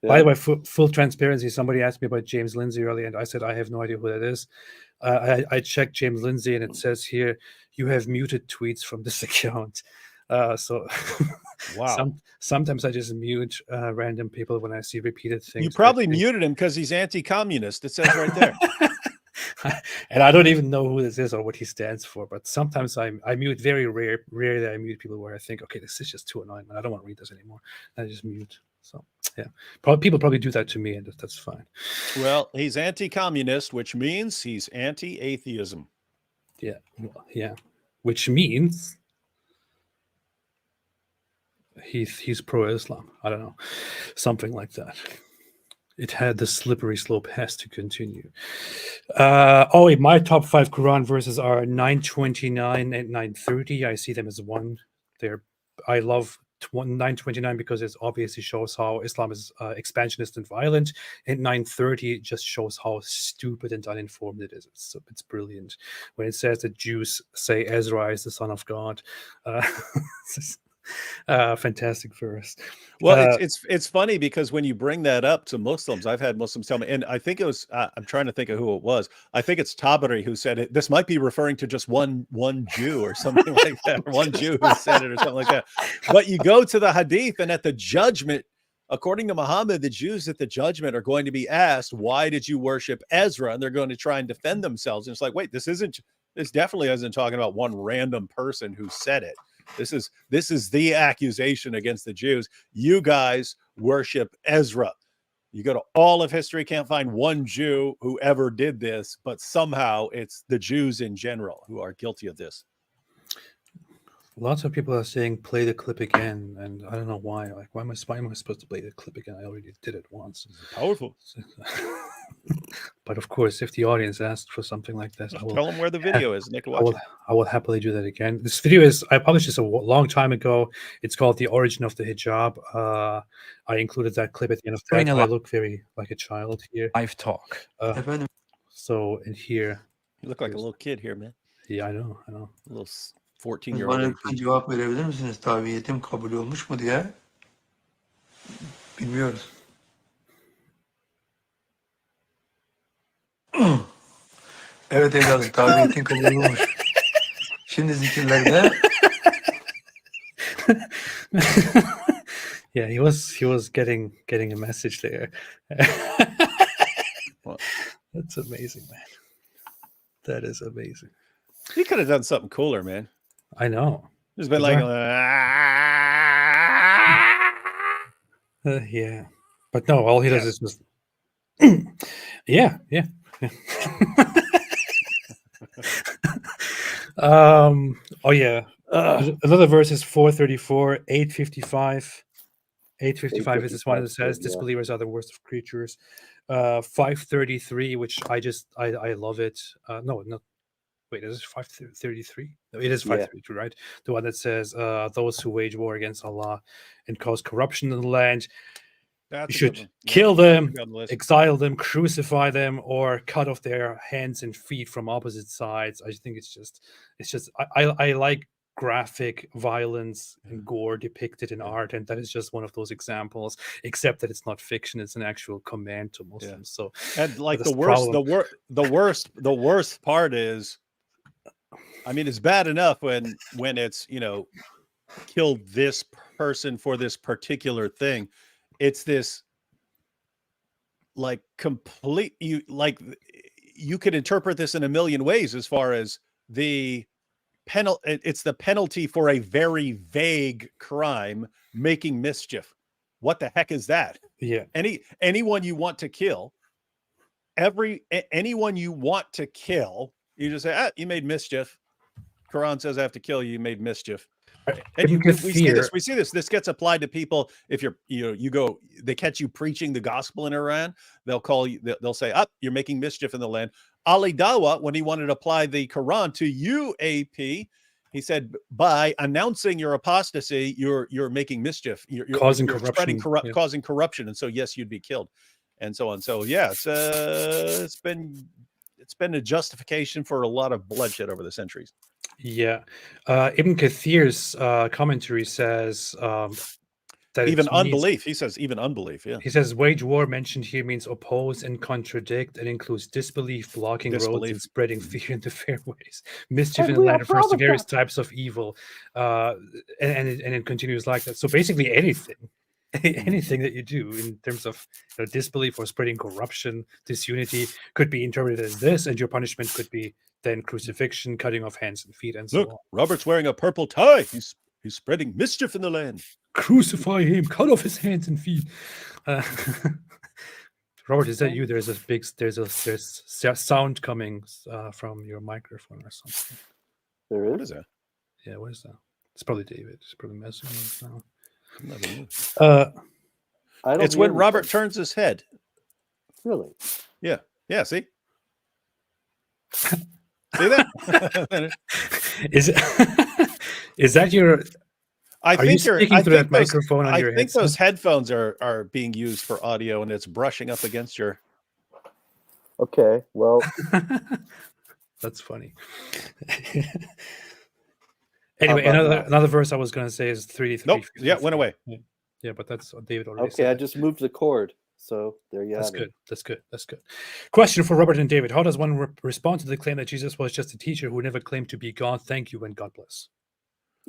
Yeah. By the way, full transparency, somebody asked me about James Lindsay earlier, and I said I have no idea who that is. I checked James Lindsay, and it says here you have muted tweets from this account. So wow. Sometimes I just mute random people when I see repeated things. You probably muted him because he's anti-communist. It says right there. And I don't even know who this is or what he stands for, but sometimes I mute. Very rarely I mute people where I think, okay, this is just too annoying, I don't want to read this anymore. And I just mute. So yeah, people probably do that to me, and that's fine. Well, he's anti-communist, which means he's anti-atheism. Yeah, which means he's pro-Islam. I don't know, something like that. The slippery slope has to continue. My top 5 Quran verses are 929 and 930. I see them as one. I love 929 because it obviously shows how Islam is expansionist and violent, and 930 just shows how stupid and uninformed it is. It's brilliant when it says that Jews say Ezra is the son of God. Fantastic verse. Well, it's funny because when you bring that up to Muslims, I've had Muslims tell me, and I think it was I'm trying to think of who it was. I think it's Tabari who said it. This might be referring to just one Jew or something like that, or one Jew who said it or something like that. But you go to the Hadith, and at the judgment, according to Muhammad, the Jews at the judgment are going to be asked, "Why did you worship Ezra?" And they're going to try and defend themselves. And it's like, wait, this definitely isn't talking about one random person who said it. This is the accusation against the Jews. You guys worship Ezra. You go to all of history, can't find one Jew who ever did this, but somehow it's the Jews in general who are guilty of this. Lots of people are saying play the clip again, and I don't know why. Like, why am I supposed to play the clip again? I already did it once. It's powerful. But of course, if the audience asked for something like this, I will tell them where the video is, and they can watch it. I will happily do that again. This video I published this a long time ago. It's called "The Origin of the Hijab." I included that clip at the end of that. I look very like a child here. I've talk. So in here, you look like a little kid here, man. Yeah, I know. A little 14-year-old. Bana cevap verebilir misiniz? Tabiyetim kabul olmuş mu diye? Bilmiyoruz. Evet evladım, tabiyetin kabul olmuş. Şimdi zikirlerde. Yeah, he was getting a message there. That's amazing, man. That is amazing. He could have done something cooler, man. I know. There's been like, yeah, but no, all he does is just, yeah. Oh yeah. Another verse is 434, 855. 855 is this one that says disbelievers are the worst of creatures. 533, which I love it. No, not. Wait, is it 533? No, it is 533, right? The one that says, those who wage war against Allah and cause corruption in the land, you should kill them, exile them, crucify them, or cut off their hands and feet from opposite sides. I think it's just I like graphic violence and gore depicted in art, and that is just one of those examples, except that it's not fiction, it's an actual command to Muslims. So, and like the worst part is, I mean, it's bad enough when it's, kill this person for this particular thing. It's this like complete, you could interpret this in a million ways as far as the penalty. It's the penalty for a very vague crime, making mischief. What the heck is that? Yeah. Anyone you want to kill, anyone you want to kill, you just say, you made mischief. Quran says I have to kill you. You made mischief. And we see this. This gets applied to people. If they catch you preaching the gospel in Iran, they'll call you. They'll say, you're making mischief in the land. Ali Dawa, when he wanted to apply the Quran to UAP, he said, by announcing your apostasy, you're making mischief. You're causing corruption. Spreading causing corruption, and so yes, you'd be killed, and so on. So yeah, it's been a justification for a lot of bloodshed over the centuries. Yeah. Ibn Kathir's commentary says that even unbelief. He says even unbelief. Yeah. He says wage war mentioned here means oppose and contradict, and includes disbelief, blocking roads, and spreading fear into fair ways. Mischief in the land refers to various types of evil, and it continues like that. So basically, anything that you do in terms of disbelief or spreading corruption, disunity, could be interpreted as this, and your punishment could be then crucifixion, cutting off hands and feet, and so on. Robert's wearing a purple tie. He's spreading mischief in the land. Crucify him, cut off his hands and feet. Robert, is that you? There's sound coming from your microphone or something. There is? What is that? Yeah, what is that? It's probably David. It's probably messing with now. It's when Robert turns his head. Really? Yeah. Yeah, see? See that? Is that your? I think you're speaking through that microphone on your head. I think those headphones are being used for audio, and it's brushing up against your. Okay, well, that's funny. Anyway, about another verse I was going to say is 3. Nope. Yeah, went away. Yeah, but that's David already Okay, said. I just moved the cord. So there you That's have good. it. That's good. That's good. Question for Robert and David: how does one respond to the claim that Jesus was just a teacher who never claimed to be God? Thank you and God bless.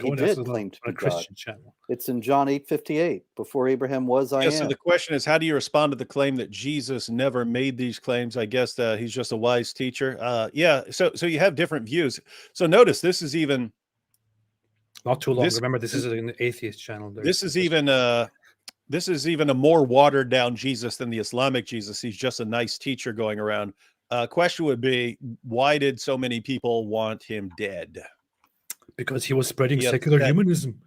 He did claim to be a Christian channel. It's in John 8:58. Before Abraham was, I am. So the question is, how do you respond to the claim that Jesus never made these claims? I guess he's just a wise teacher. So you have different views. So notice this is even not too long. Remember, this is an atheist channel. This is even a more watered down Jesus than the Islamic Jesus. He's just a nice teacher going around. Question would be, why did so many people want him dead? Because he was spreading secular humanism.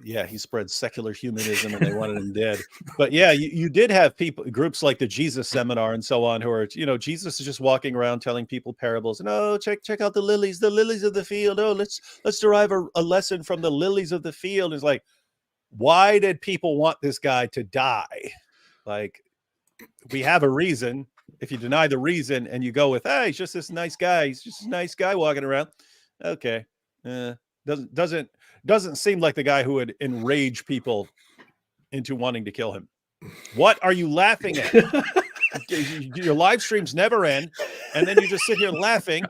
Yeah, he spread secular humanism and they wanted him dead. But yeah, you did have groups like the Jesus Seminar and so on who are, Jesus is just walking around telling people parables and, oh, check out the lilies of the field. Oh, let's derive a lesson from the lilies of the field. It's like, why did people want this guy to die? Like, we have a reason. If you deny the reason and you go with, hey, he's just this nice guy. He's just a nice guy walking around. Okay. Doesn't seem like the guy who would enrage people into wanting to kill him. What are you laughing at? Your live streams never end, and then you just sit here laughing.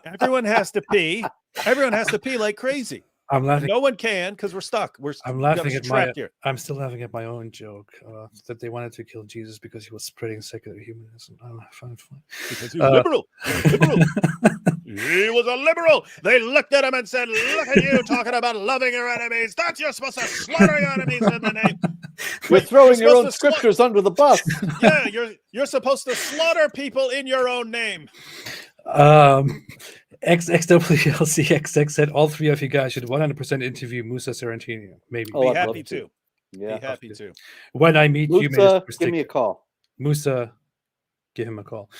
Everyone has to pee. Everyone has to pee like crazy. I'm laughing. No one can because we're stuck. I'm laughing at trapped here. I'm still laughing at my own joke that they wanted to kill Jesus because he was spreading secular humanism. I find it funny. Because he was liberal. He was a liberal. They looked at him and said, "Look at you talking about loving your enemies. That's you're supposed to slaughter your enemies in the name. You're throwing your own scriptures under the bus." Yeah, you're supposed to slaughter people in your own name. XWLCXX said all three of you guys should 100% interview Musa Sarantino. Maybe. Be happy to. Yeah. Be happy to. When I meet you, Musa, give me a call. Musa, give him a call.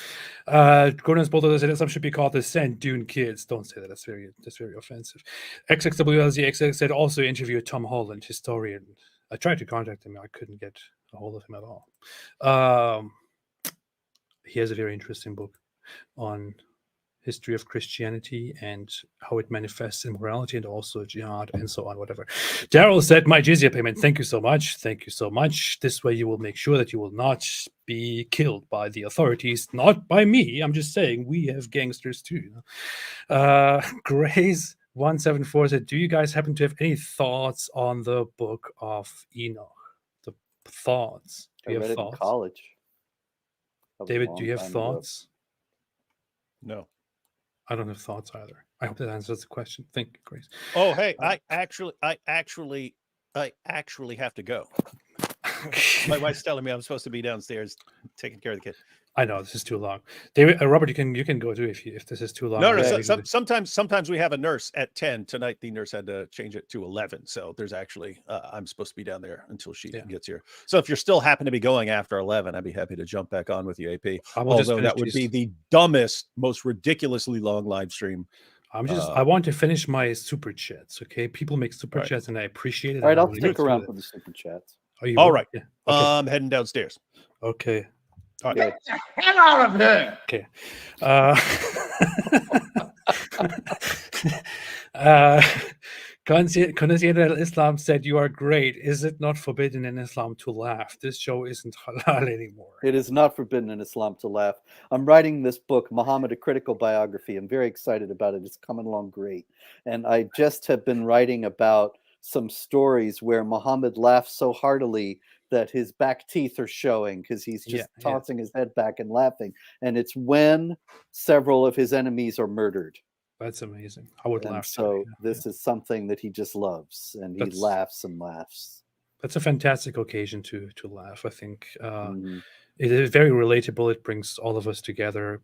Gordon's Boulder said some should be called the Sand Dune Kids. Don't say that. That's very offensive. XXWLZXX said also interview Tom Holland, historian. I tried to contact him. I couldn't get a hold of him at all. He has a very interesting book on history of Christianity and how it manifests in morality and also jihad and so on, whatever. Daryl said, my jizya payment. Thank you so much. Thank you so much. This way you will make sure that you will not be killed by the authorities, not by me. I'm just saying we have gangsters too. Grace 174 said, do you guys happen to have any thoughts on the book of Enoch? The thoughts. Do you have thoughts? In college. David, do you have thoughts? No. I don't have thoughts either. I hope that answers the question. Thank you, Grace. Oh, hey, I actually have to go. My wife's telling me I'm supposed to be downstairs taking care of the kid. I know this is too long. David, Robert, you can go too if this is too long. No. Sometimes we have a nurse at 10. Tonight the nurse had to change it to 11. So there's actually I'm supposed to be down there until she gets here. So if you're still happen to be going after 11, I'd be happy to jump back on with you, AP. Although that would be the dumbest, most ridiculously long live stream. I want to finish my super chats. Okay, people make super chats and I appreciate it. All right, I'll stick around for the super chats. All right. Yeah. Okay. I'm heading downstairs. Okay. All right. Get the hell out of here. Okay. Consider Islam said, you are great. Is it not forbidden in Islam to laugh? This show isn't halal anymore. It is not forbidden in Islam to laugh. I'm writing this book, Muhammad, a critical biography. I'm very excited about it. It's coming along great. And I just have been writing about some stories where Muhammad laughs so heartily that his back teeth are showing because he's just tossing his head back and laughing. And it's when several of his enemies are murdered. That's amazing. I would laugh. So this is something that he just loves, and he laughs and laughs. That's a fantastic occasion to laugh. I think it is very relatable. It brings all of us together.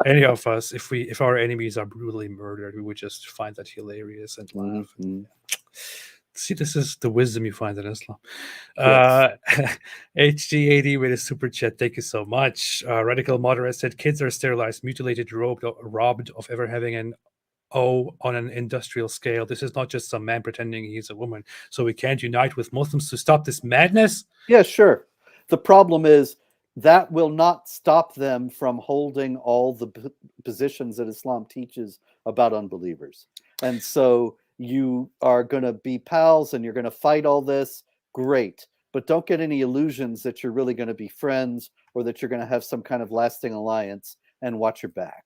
Any of us, if our enemies are brutally murdered, we would just find that hilarious and laugh. See, this is the wisdom you find in Islam. HG80 with a super chat. Thank you so much. Radical Moderate said, kids are sterilized, mutilated, robbed of ever having an O on an industrial scale. This is not just some man pretending he's a woman. So we can't unite with Muslims to stop this madness? Yeah, sure. The problem is that will not stop them from holding all the positions that Islam teaches about unbelievers. And so you are going to be pals and you're going to fight all this, great. But don't get any illusions that you're really going to be friends or that you're going to have some kind of lasting alliance, and watch your back.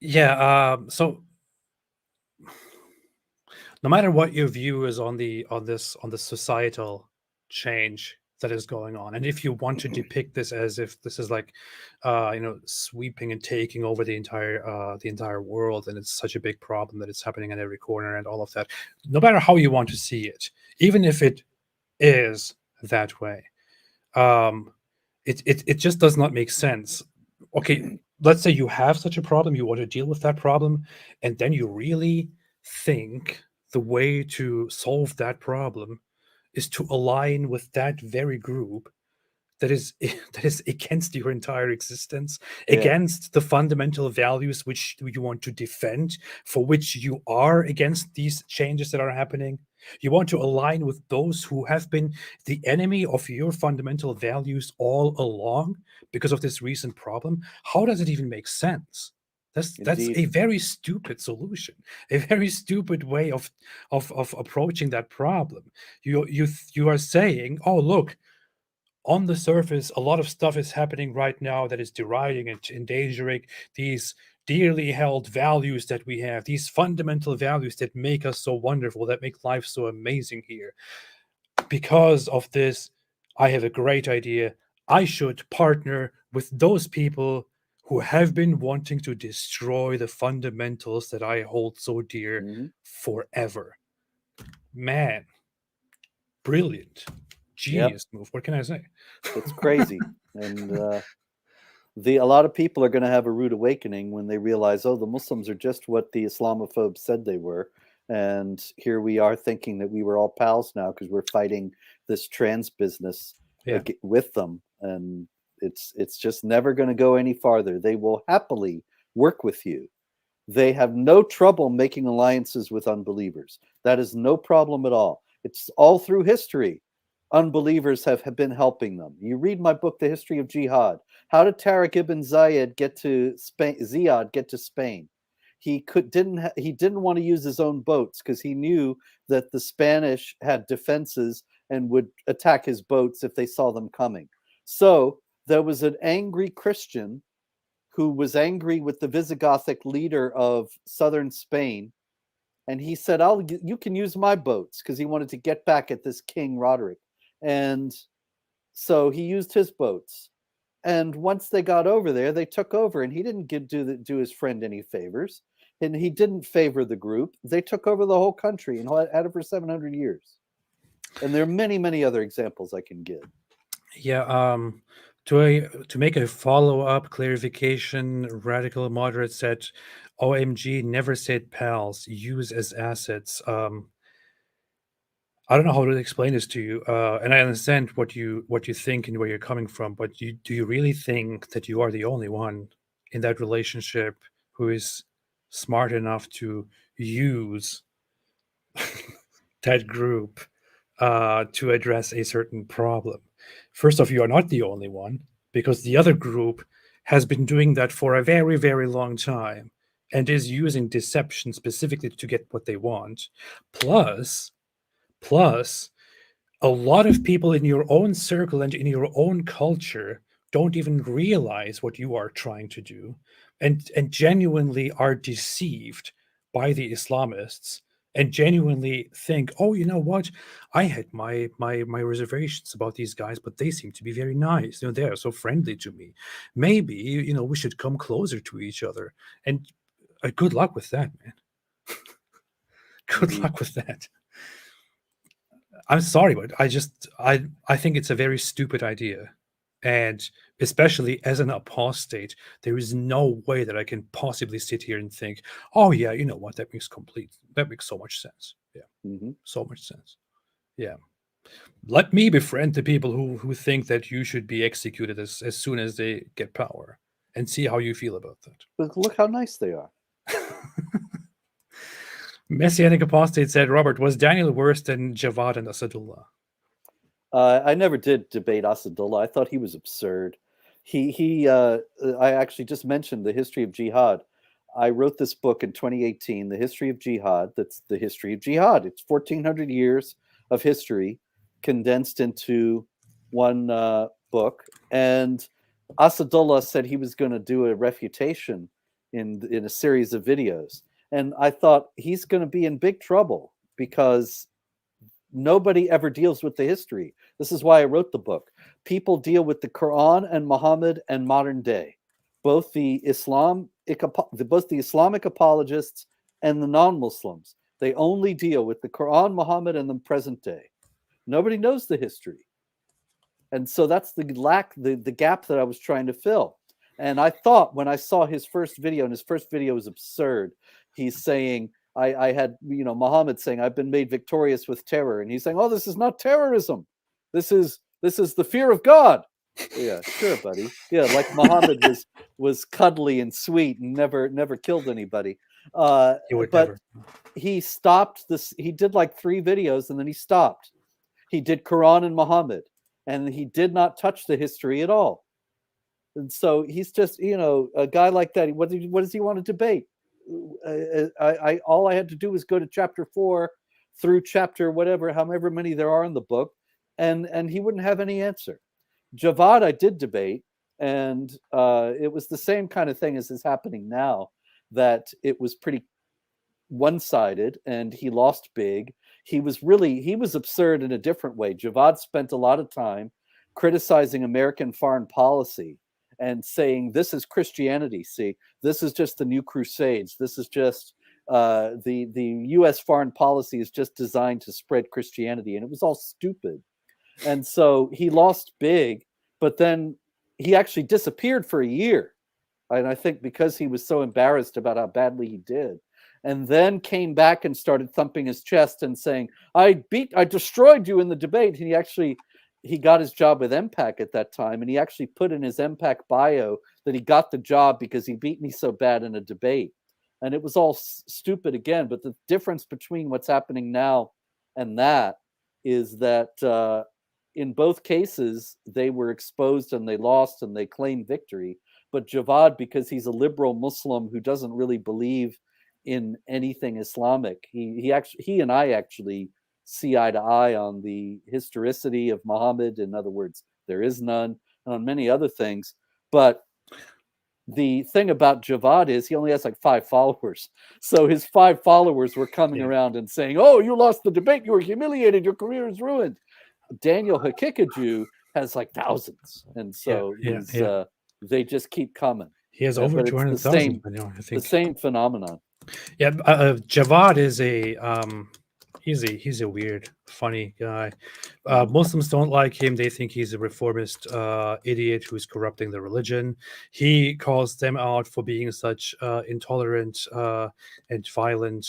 Yeah. So no matter what your view is on the societal change that is going on, and if you want to depict this as if this is like sweeping and taking over the entire world, and it's such a big problem that it's happening in every corner and all of that, no matter how you want to see it, even if it is that way, it just does not make sense. Okay, let's say you have such a problem, you want to deal with that problem, and then you really think the way to solve that problem is to align with that very group that is that is against your entire existence, Yeah. against the fundamental values which you want to defend, for which you are against these changes that are happening. You want to align with those who have been the enemy of your fundamental values all along because of this recent problem. How does it even make sense? That's Indeed. a very stupid solution, a very stupid way of approaching that problem. You are saying, oh look, on the surface, a lot of stuff is happening right now that is deriding and endangering these dearly held values that we have, these fundamental values that make us so wonderful, that make life so amazing here. Because of this, I have a great idea. I should partner with those people who have been wanting to destroy the fundamentals that I hold so dear forever. Man, brilliant. Genius move. What can I say? It's crazy. And a lot of people are going to have a rude awakening when they realize, oh, the Muslims are just what the Islamophobes said they were. And here we are thinking that we were all pals now because we're fighting this trans business with them. And it's just never going to go any farther. They will happily work with you. They have no trouble making alliances with unbelievers. That is no problem at all. It's all through history. Unbelievers have been helping them. You read my book, The History of Jihad. How did Tariq ibn Ziyad get to Spain? Ziyad get to Spain? He didn't want to use his own boats because he knew that the Spanish had defenses and would attack his boats if they saw them coming. So there was an angry Christian who was angry with the Visigothic leader of southern Spain, and he said, you can use my boats, because he wanted to get back at this King Roderick. And so he used his boats. And once they got over there, they took over, and he didn't do his friend any favors, and he didn't favor the group. They took over the whole country and had it for 700 years. And there are many, many other examples I can give. Yeah, to make a follow-up clarification, Radical Moderate said, OMG never said pals, use as assets. I don't know how to explain this to you, and I understand what you think and where you're coming from, but do you really think that you are the only one in that relationship who is smart enough to use that group to address a certain problem? First off, you are not the only one, because the other group has been doing that for a very, very long time and is using deception specifically to get what they want. Plus, a lot of people in your own circle and in your own culture don't even realize what you are trying to do, and genuinely are deceived by the Islamists, and genuinely think, oh, you know what? I had my reservations about these guys, but they seem to be very nice. They are so friendly to me. Maybe, we should come closer to each other. And good luck with that, man. Good luck with that. I'm sorry, but I think it's a very stupid idea. And especially as an apostate, there is no way that I can possibly sit here and think, oh yeah, you know what, that makes so much sense. Yeah. So much sense. Yeah. Let me befriend the people who think that you should be executed as soon as they get power, and see how you feel about that. But look how nice they are. Messianic Apostate said, Robert, was Daniel worse than Javad and Asadullah? I never did debate Asadullah. I thought he was absurd. I actually just mentioned The History of Jihad. I wrote this book in 2018, The History of Jihad. That's the history of jihad. It's 1,400 years of history condensed into one book. And Asadullah said he was going to do a refutation in a series of videos. And I thought he's going to be in big trouble because nobody ever deals with the history. This is why I wrote the book. People deal with the Quran and Muhammad and modern day, both the Islamic apologists and the non-Muslims. They only deal with the Quran, Muhammad, and the present day. Nobody knows the history. And so that's the gap that I was trying to fill. And I thought when I saw his first video, and his first video was absurd, he's saying, I had, Muhammad saying, I've been made victorious with terror. And he's saying, oh, this is not terrorism. This is the fear of God. Yeah, sure, buddy. Yeah, like Muhammad was cuddly and sweet and never killed anybody. But he stopped this. He did like 3 videos and then he stopped. He did Quran and Muhammad, and he did not touch the history at all. And so he's just, a guy like that. What does he want to debate? All I had to do was go to chapter 4 through chapter whatever, however many there are in the book, and he wouldn't have any answer. Javad I did debate, and it was the same kind of thing as is happening now, that it was pretty one-sided and he lost big. He was absurd in a different way. Javad spent a lot of time criticizing American foreign policy and saying, this is Christianity. See, this is just the new crusades. This is just the U.S. foreign policy is just designed to spread Christianity. And it was all stupid. And so he lost big, but then he actually disappeared for a year. And I think because he was so embarrassed about how badly he did, and then came back and started thumping his chest and saying, I destroyed you in the debate. And he got his job with MPAC at that time. And he actually put in his MPAC bio that he got the job because he beat me so bad in a debate. And it was all stupid again. But the difference between what's happening now and that is that in both cases, they were exposed and they lost and they claimed victory. But Javad, because he's a liberal Muslim who doesn't really believe in anything Islamic, he and I actually see eye to eye on the historicity of Muhammad. In other words, there is none, and on many other things. But the thing about Javad is he only has like 5 followers. So his 5 followers were coming around and saying, oh, you lost the debate. You were humiliated. Your career is ruined. Daniel Hakikaju has like thousands. And so they just keep coming. He has over 200,000. The same phenomenon. Yeah, Javad is he's a weird, funny guy. Muslims don't like him. They think he's a reformist idiot who's corrupting the religion. He calls them out for being such intolerant and violent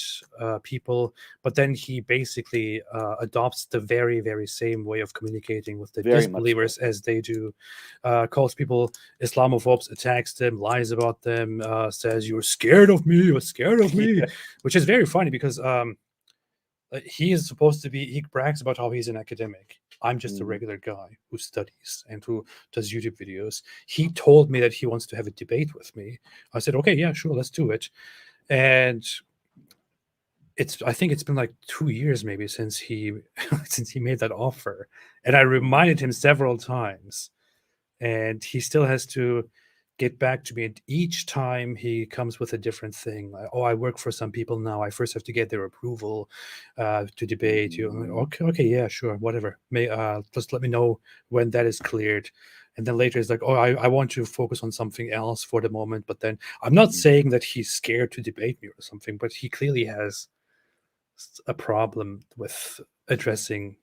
people. But then he basically adopts the very, very same way of communicating with the disbelievers as they do. Calls people Islamophobes, attacks them, lies about them, says, you're scared of me, which is very funny because he is supposed to be, he brags about how he's an academic. I'm just a regular guy who studies and who does YouTube videos. He told me that he wants to have a debate with me. I said, okay, yeah, sure, let's do it. And I think it's been like 2 years maybe since he made that offer. And I reminded him several times. And he still has to get back to me. And each time he comes with a different thing. Like, oh, I work for some people now. I first have to get their approval to debate you. Like, okay, yeah, sure, whatever. Just let me know when that is cleared. And then later it's like, oh, I want to focus on something else for the moment. But then I'm not saying that he's scared to debate me or something, but he clearly has a problem with addressing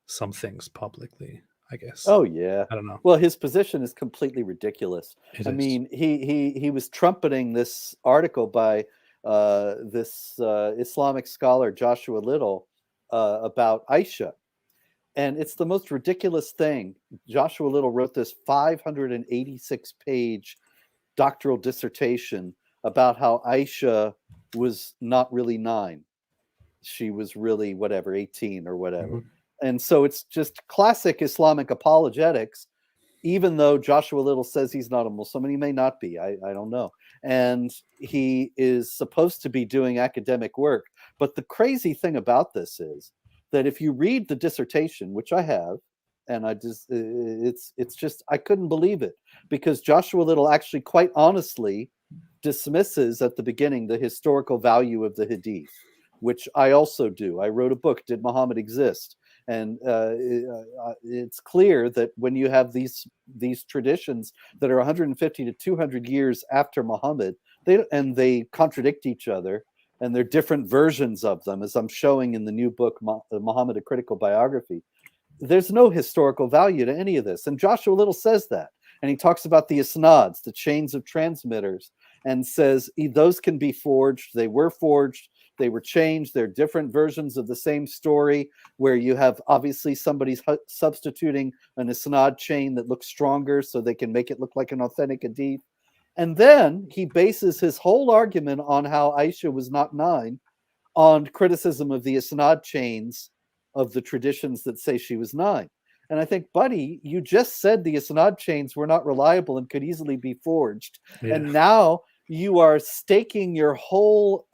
some things publicly, I guess. Oh yeah, I don't know. Well, his position is completely ridiculous. Mean, he was trumpeting this article by this Islamic scholar Joshua Little about Aisha, and it's the most ridiculous thing. Joshua Little wrote this 586-page doctoral dissertation about how Aisha was not really 9; she was really 18 or whatever. And so it's just classic Islamic apologetics, even though Joshua Little says he's not a Muslim, and he may not be. I don't know. and he is supposed to be doing academic work. But the crazy thing about this is that if you read the dissertation, which I have, and it's just, I couldn't believe it, because Joshua Little actually quite honestly dismisses at the beginning the historical value of the Hadith, which I also do. I wrote a book, Did Muhammad Exist? And it's clear that when you have these traditions that are 150 to 200 years after Muhammad, they contradict each other, and they're different versions of them, as I'm showing in the new book, Muhammad, A Critical Biography. There's no historical value to any of this. And Joshua Little says that. And he talks about the isnads, the chains of transmitters, and says those can be forged. They were forged. They were changed. They're different versions of the same story, where you have obviously somebody's substituting an isnad chain that looks stronger so they can make it look like an authentic hadith. And then he bases his whole argument on how Aisha was not 9 on criticism of the isnad chains of the traditions that say she was 9. And I think, buddy, you just said the isnad chains were not reliable and could easily be forged. Yeah. And now you are staking your whole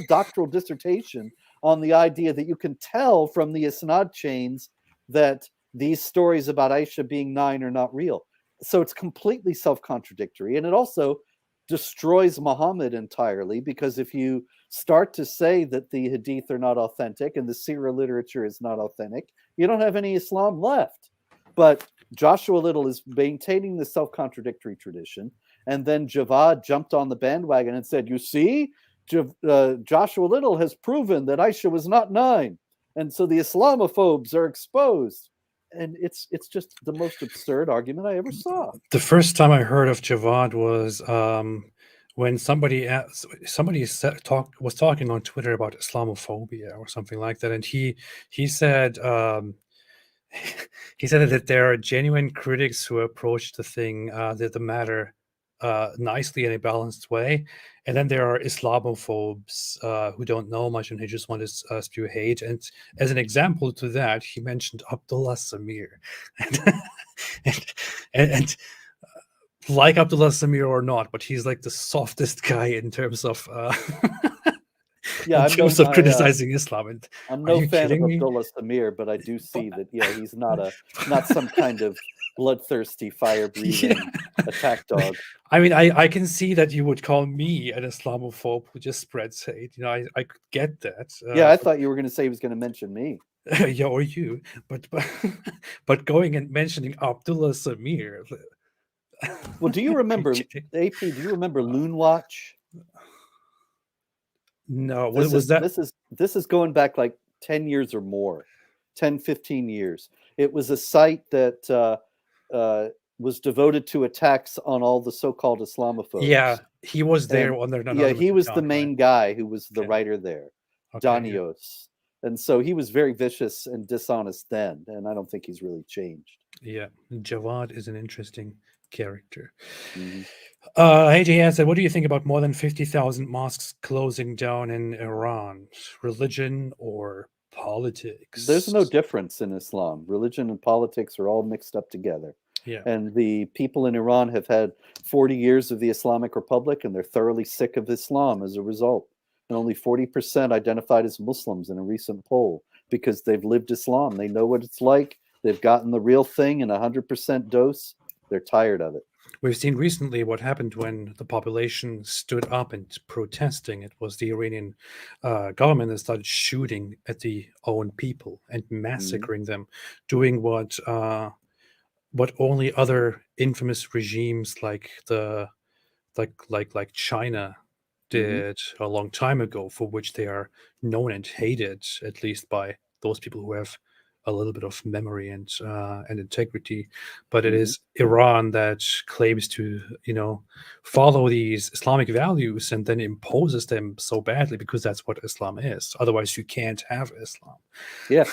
doctoral dissertation on the idea that you can tell from the isnad chains that these stories about Aisha being 9 are not real. So it's completely self-contradictory. And it also destroys Muhammad entirely, because if you start to say that the Hadith are not authentic and the Sirah literature is not authentic, you don't have any Islam left. But Joshua Little is maintaining the self-contradictory tradition. And then Javad jumped on the bandwagon and said, you see, Joshua Little has proven that Aisha was not 9. And so the Islamophobes are exposed. And it's just the most absurd argument I ever saw. The first time I heard of Javad was when somebody was talking on Twitter about Islamophobia or something like that, and he said he said that there are genuine critics who approach the matter nicely in a balanced way, and then there are Islamophobes who don't know much and who just want to spew hate. And as an example to that, he mentioned Abdullah Samir, and like Abdullah Samir or not, but he's like the softest guy in terms of criticizing Islam. And I'm no fan of Abdullah Samir, but I do see that he's not some kind of bloodthirsty, fire-breathing attack dog. I mean, I can see that you would call me an Islamophobe who just spreads hate. I could get that. I thought you were going to say he was going to mention me. Yeah, or you. But going and mentioning Abdullah Samir. Well, do you remember, AP, do you remember Loon Watch? No, what was that? This is going back like 10 years or more, 10, 15 years. It was a site that was devoted to attacks on all the so-called Islamophobes. Yeah, he was there. He was the main guy who was the writer there, Danios. And so he was very vicious and dishonest then, and I don't think he's really changed. Yeah, Javad is an interesting character. AJ said, what do you think about more than 50,000 mosques closing down in Iran? Religion or politics? There's no difference in Islam. Religion and politics are all mixed up together. Yeah. And the people in Iran have had 40 years of the Islamic Republic, and they're thoroughly sick of Islam as a result. And only 40% identified as Muslims in a recent poll, because they've lived Islam. They know what it's like. They've gotten the real thing in 100% dose. They're tired of it. We've seen recently what happened when the population stood up and protesting. It was the Iranian government that started shooting at the own people and massacring them, doing what only other infamous regimes like China did a long time ago, for which they are known and hated, at least by those people who have a little bit of memory and integrity. But it is Iran that claims to follow these Islamic values and then imposes them so badly, because that's what Islam is. Otherwise you can't have Islam. Yeah.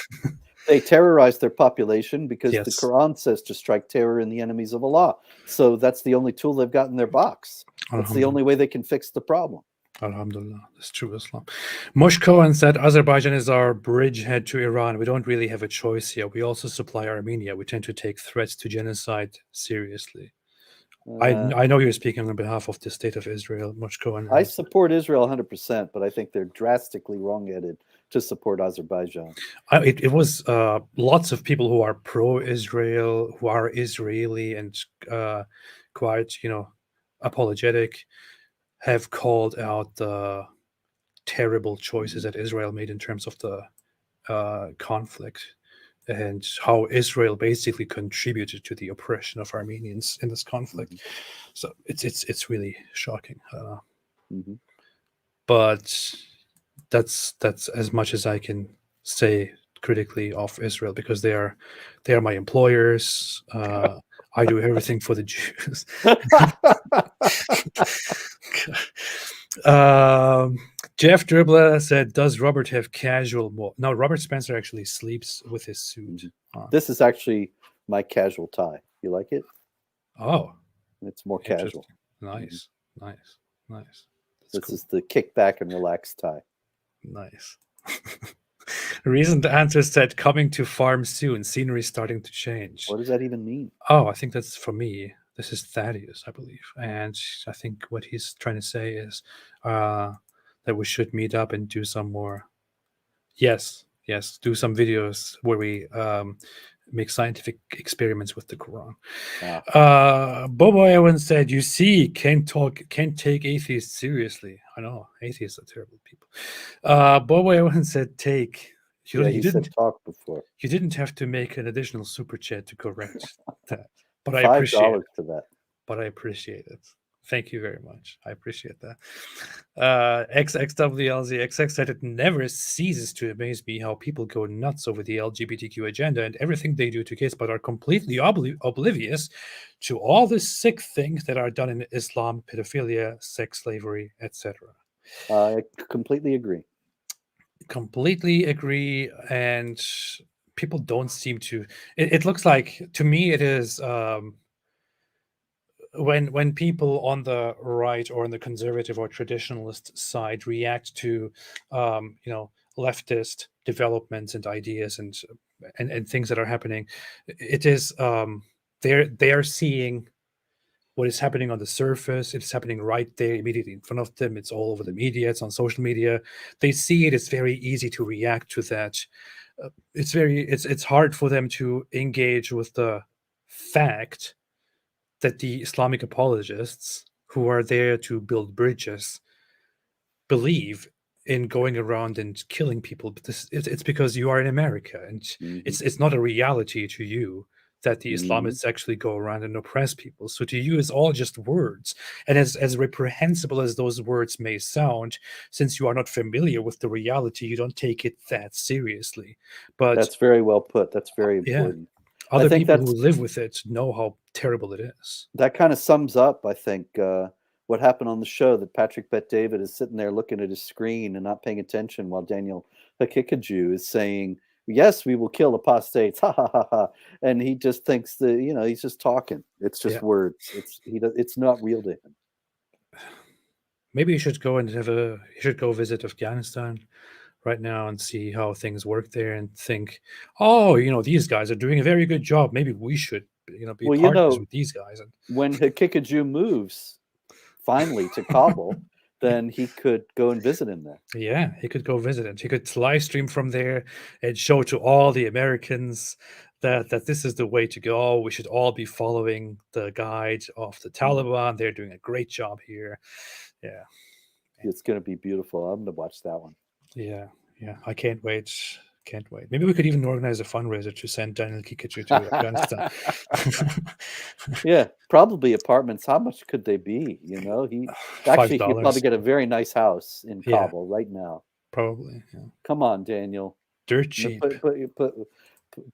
They terrorize their population because the Quran says to strike terror in the enemies of Allah. So that's the only tool they've got in their box. That's the only way they can fix the problem. Alhamdulillah, that's true Islam. Mush Cohen said, Azerbaijan is our bridgehead to Iran. We don't really have a choice here. We also supply Armenia. We tend to take threats to genocide seriously. I know you're speaking on behalf of the state of Israel. Much on. I support Israel 100%, but I think they're drastically wrong-headed to support Azerbaijan. It was lots of people who are pro-Israel, who are Israeli and quite, apologetic, have called out the terrible choices that Israel made in terms of the conflict and how Israel basically contributed to the oppression of Armenians in this conflict. So it's really shocking. But that's as much as I can say critically of Israel, because they are my employers. I do everything for the Jews. Jeff Dribbler said, "Does Robert have casual mode?" No, Robert Spencer actually sleeps with his suit. This is actually my casual tie. You like it? Oh, it's more casual. Nice. This is the kick back and relax tie. Nice. Recent answer said, "Coming to farm soon. Scenery starting to change." What does that even mean? Oh, I think that's for me. This is Thaddeus, I believe, and I think what he's trying to say is that we should meet up and do some more. Yes, do some videos where we make scientific experiments with the Quran. Bobo Evans said, "You see, can't take atheists seriously." I know atheists are terrible people. Bobo Evans said, "Take." You didn't talk before. You didn't have to make an additional super chat to correct that, but I $5 appreciate it. to that. But I appreciate it. Thank you very much. I appreciate that. XXWLZXX said, "It never ceases to amaze me how people go nuts over the LGBTQ agenda and everything they do to kids, but are completely oblivious to all the sick things that are done in Islam, pedophilia, sex slavery, etc." I completely agree. And people don't seem to. It looks like, to me, it is. When people on the right or on the conservative or traditionalist side react to leftist developments and ideas and things that are happening, it is they are seeing what is happening on the surface. It's happening right there immediately in front of them. It's all over the media. It's on social media. They see it. It's very easy to react to that. It's hard for them to engage with the fact that the Islamic apologists, who are there to build bridges, believe in going around and killing people. But it's because you are in America, and it's not a reality to you that the Islamists actually go around and oppress people. So to you, it's all just words. And as reprehensible as those words may sound, since you are not familiar with the reality, you don't take it that seriously. But that's very well put. That's very important. Other people who live with it know how terrible it is. That kind of sums up, I think, what happened on the show, that Patrick Bet-David is sitting there looking at his screen and not paying attention while Daniel Hakikaju is saying, "Yes, we will kill apostates." Ha ha ha ha. And he just thinks that, he's just talking. It's just words. It's not real to him. Maybe you should go visit Afghanistan right now and see how things work there and think, "Oh, these guys are doing a very good job. Maybe we should, be partners with these guys." And when Hakikaju moves finally to Kabul, then he could go and visit him there. Yeah, he could go visit him. He could live stream from there and show to all the Americans that this is the way to go. We should all be following the guide of the Taliban. They're doing a great job here. Yeah. It's going to be beautiful. I'm going to watch that one. Yeah. I can't wait. Maybe we could even organize a fundraiser to send Daniel Kikiju to Afghanistan. Yeah, probably apartments. How much could they be? He actually could probably get a very nice house in Kabul right now. Probably. Yeah. Come on, Daniel. Dirt cheap.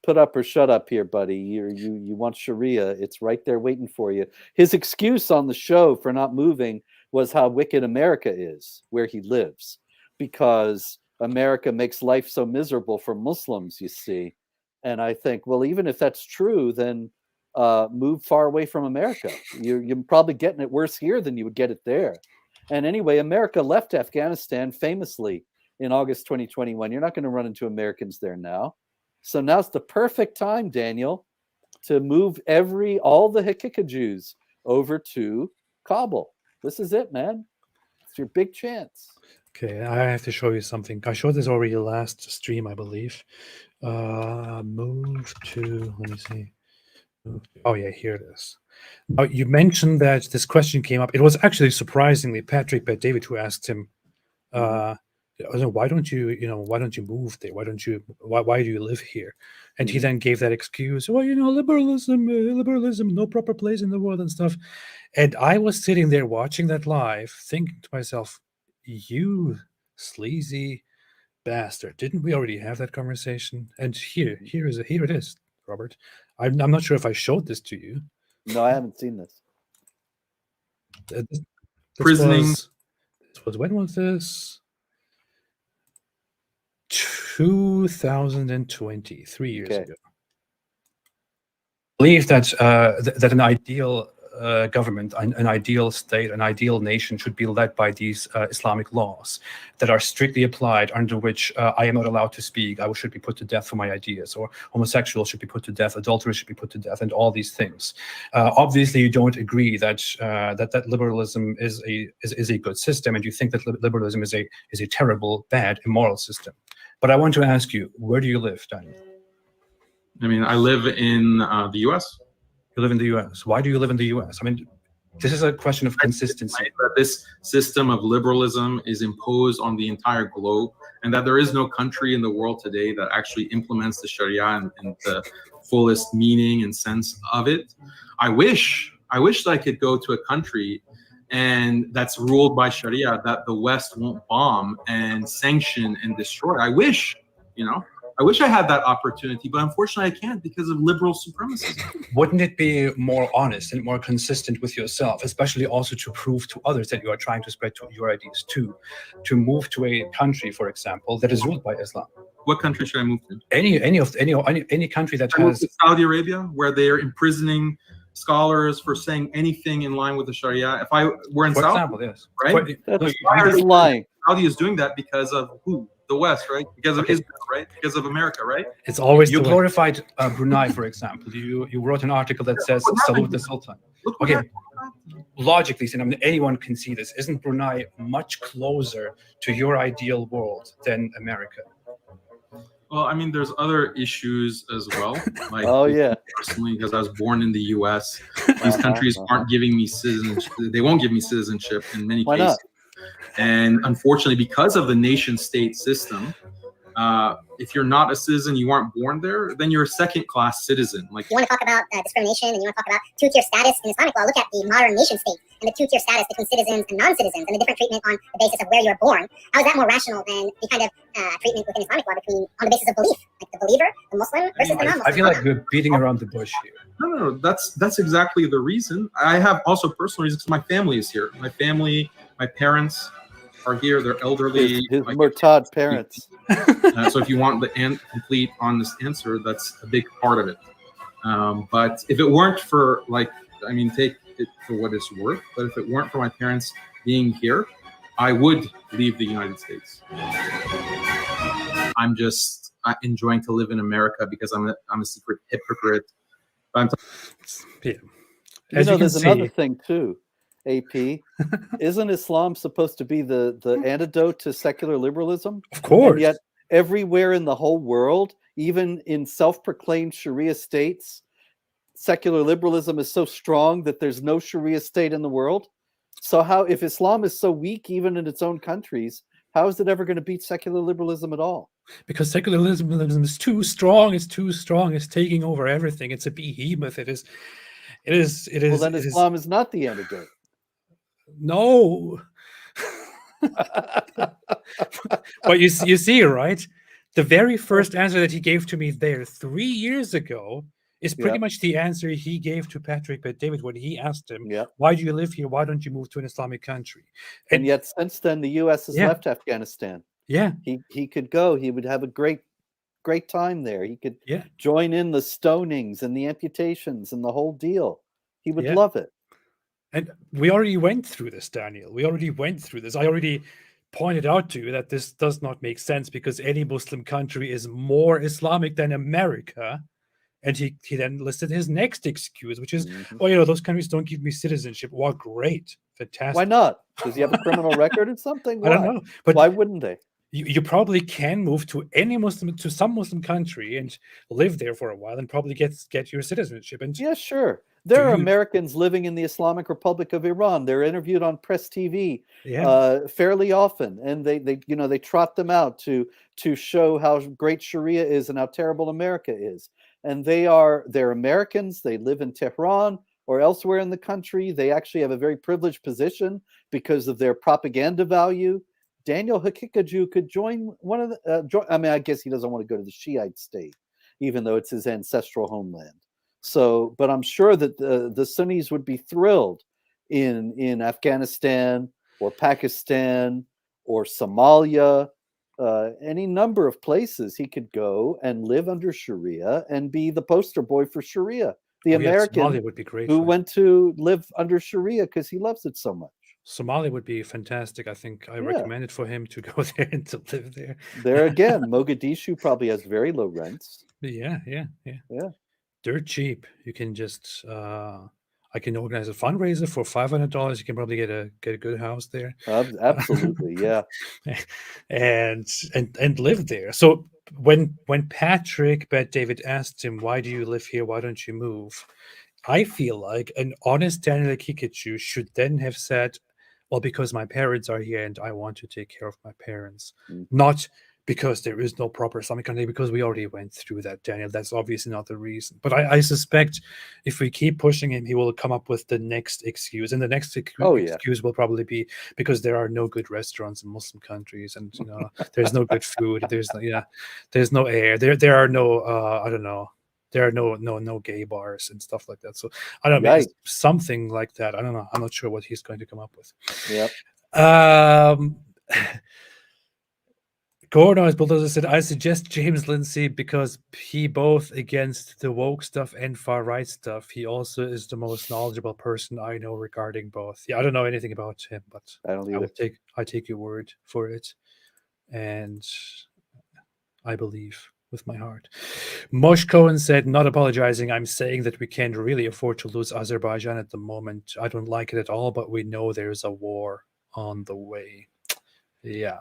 Put up or shut up here, buddy. You want Sharia? It's right there waiting for you. His excuse on the show for not moving was how wicked America is, where he lives, because America makes life so miserable for Muslims, you see. And I think, well, even if that's true, then move far away from America. You're probably getting it worse here than you would get it there. And anyway, America left Afghanistan famously in August 2021. You're not going to run into Americans there now. So now's the perfect time, Daniel, to move all the Hakikajus over to Kabul. This is it, man. It's your big chance. Okay, I have to show you something. I showed this already last stream, I believe. Move to, let me see. Oh yeah, here it is. Now, you mentioned that this question came up. It was actually surprisingly Patrick Bet-David who asked him, why don't you move there? Why do you live here? And he then gave that excuse, well, liberalism, no proper place in the world and stuff. And I was sitting there watching that live, thinking to myself, you sleazy bastard, didn't we already have that conversation? And here it is, Robert. I'm not sure if I showed this to you. No, I haven't seen this. Prisoning. When was this? 2020, 3 years ago. I believe that that an ideal government, an ideal state, an ideal nation should be led by these Islamic laws that are strictly applied, under which I am not allowed to speak, I should be put to death for my ideas, or homosexuals should be put to death, adultery should be put to death, and all these things. Obviously, you don't agree that that liberalism is a good system, and you think that liberalism is a terrible, bad, immoral system. But I want to ask you, where do you live, Daniel? I mean, I live in the U.S. You live in the U.S. Why do you live in the U.S.? I mean, this is a question of consistency. That this system of liberalism is imposed on the entire globe, and that there is no country in the world today that actually implements the Sharia in the fullest meaning and sense of it. I wish that I could go to a country and that's ruled by Sharia, that the West won't bomb and sanction and destroy. I wish I had that opportunity, but unfortunately I can't because of liberal supremacy. Wouldn't it be more honest and more consistent with yourself, especially also to prove to others that you are trying to spread your ideas to move to a country, for example, that is ruled by Islam? What country should I move to? Any country that has Saudi Arabia, where they are imprisoning scholars for saying anything in line with the Sharia. If I were in Saudi, example, yes, right? That's lying. Saudi is doing that because of who? The West, right? Because of Israel, right? Because of America, right? It's always you glorified Brunei, for example. You wrote an article that says salute the Sultan. Okay, logically, anyone can see this. Isn't Brunei much closer to your ideal world than America? Well, I mean, there's other issues as well. Like, personally, because I was born in the U.S., these countries aren't giving me citizenship. They won't give me citizenship in many cases. Not? And unfortunately, because of the nation-state system, if you're not a citizen, you aren't born there, then you're a second-class citizen. Like, you want to talk about discrimination, and you want to talk about two-tier status in Islamic law, look at the modern nation-state and the two-tier status between citizens and non-citizens, and the different treatment on the basis of where you're born. How is that more rational than the kind of treatment within Islamic law on the basis of belief, like the believer, the Muslim versus the non-Muslim? I feel like we're beating around the bush here. No, that's exactly the reason. I have also personal reasons because my family is here. My family, my parents are here. They're elderly. His Murtad parents. So if you want the complete honest answer, that's a big part of it. But if it weren't for, take it for what it's worth, but if it weren't for my parents being here, I would leave the United States. I'm just enjoying to live in America because I'm a secret hypocrite. There's another thing too. AP, isn't Islam supposed to be the antidote to secular liberalism? Of course. And yet everywhere in the whole world, even in self-proclaimed Sharia states, secular liberalism is so strong that there's no Sharia state in the world. So how, if Islam is so weak even in its own countries, how is it ever going to beat secular liberalism at all? Because secular liberalism is too strong. It's too strong. It's taking over everything. It's a behemoth. It is. Well, then Islam is not the antidote. No. But you see, right? The very first answer that he gave to me there 3 years ago is pretty much the answer he gave to Patrick Bet-David when he asked him, why do you live here? Why don't you move to an Islamic country? And yet since then, the U.S. has left Afghanistan. Yeah. He could go. He would have a great time there. He could join in the stonings and the amputations and the whole deal. He would love it. And we already went through this, Daniel. We already went through this. I already pointed out to you that this does not make sense because any Muslim country is more Islamic than America. And he then listed his next excuse, which is, well, you know, those countries don't give me citizenship. Well, great, fantastic. Why not? Does he have a criminal record or something? I don't know, but why wouldn't they? You probably can move to some Muslim country and live there for a while and probably get your citizenship. And yeah, sure. There are Americans living in the Islamic Republic of Iran. They're interviewed on press TV fairly often, and they trot them out to show how great Sharia is and how terrible America is. And they're Americans. They live in Tehran or elsewhere in the country. They actually have a very privileged position because of their propaganda value. Daniel Hakikaju could join one of the. I mean, I guess he doesn't want to go to the Shiite state, even though it's his ancestral homeland. So, but I'm sure that the Sunnis would be thrilled in Afghanistan or Pakistan or Somalia, any number of places he could go and live under Sharia and be the poster boy for Sharia. The American Somalia would be great who went to live under Sharia because he loves it so much. Somalia would be fantastic. I think I recommend it for him to go there and to live there. There again, Mogadishu probably has very low rents. Yeah. Dirt cheap. You can just I can organize a fundraiser for $500. You can probably get a good house there. Absolutely, yeah. and live there. So when Patrick Bet David asked him, "Why do you live here? Why don't you move?" I feel like an honest Daniel Kikachu should then have said, well, because my parents are here and I want to take care of my parents, not because there is no proper Islamic country, because we already went through that, Daniel. That's obviously not the reason. But I suspect if we keep pushing him, he will come up with the next excuse. And the next excuse will probably be because there are no good restaurants in Muslim countries, and you know, there's no good food. There's no air. There are no I don't know. There are no gay bars and stuff like that. So I don't know, something like that. I don't know. I'm not sure what he's going to come up with. Yep. Gordon Bulldozer said, I suggest James Lindsay because he both against the woke stuff and far right stuff. He also is the most knowledgeable person I know regarding both. Yeah, I don't know anything about him, but I take your word for it, and I believe with my heart. Mosh Cohen said, not apologizing. I'm saying that we can't really afford to lose Azerbaijan at the moment. I don't like it at all, but we know there's a war on the way. Yeah.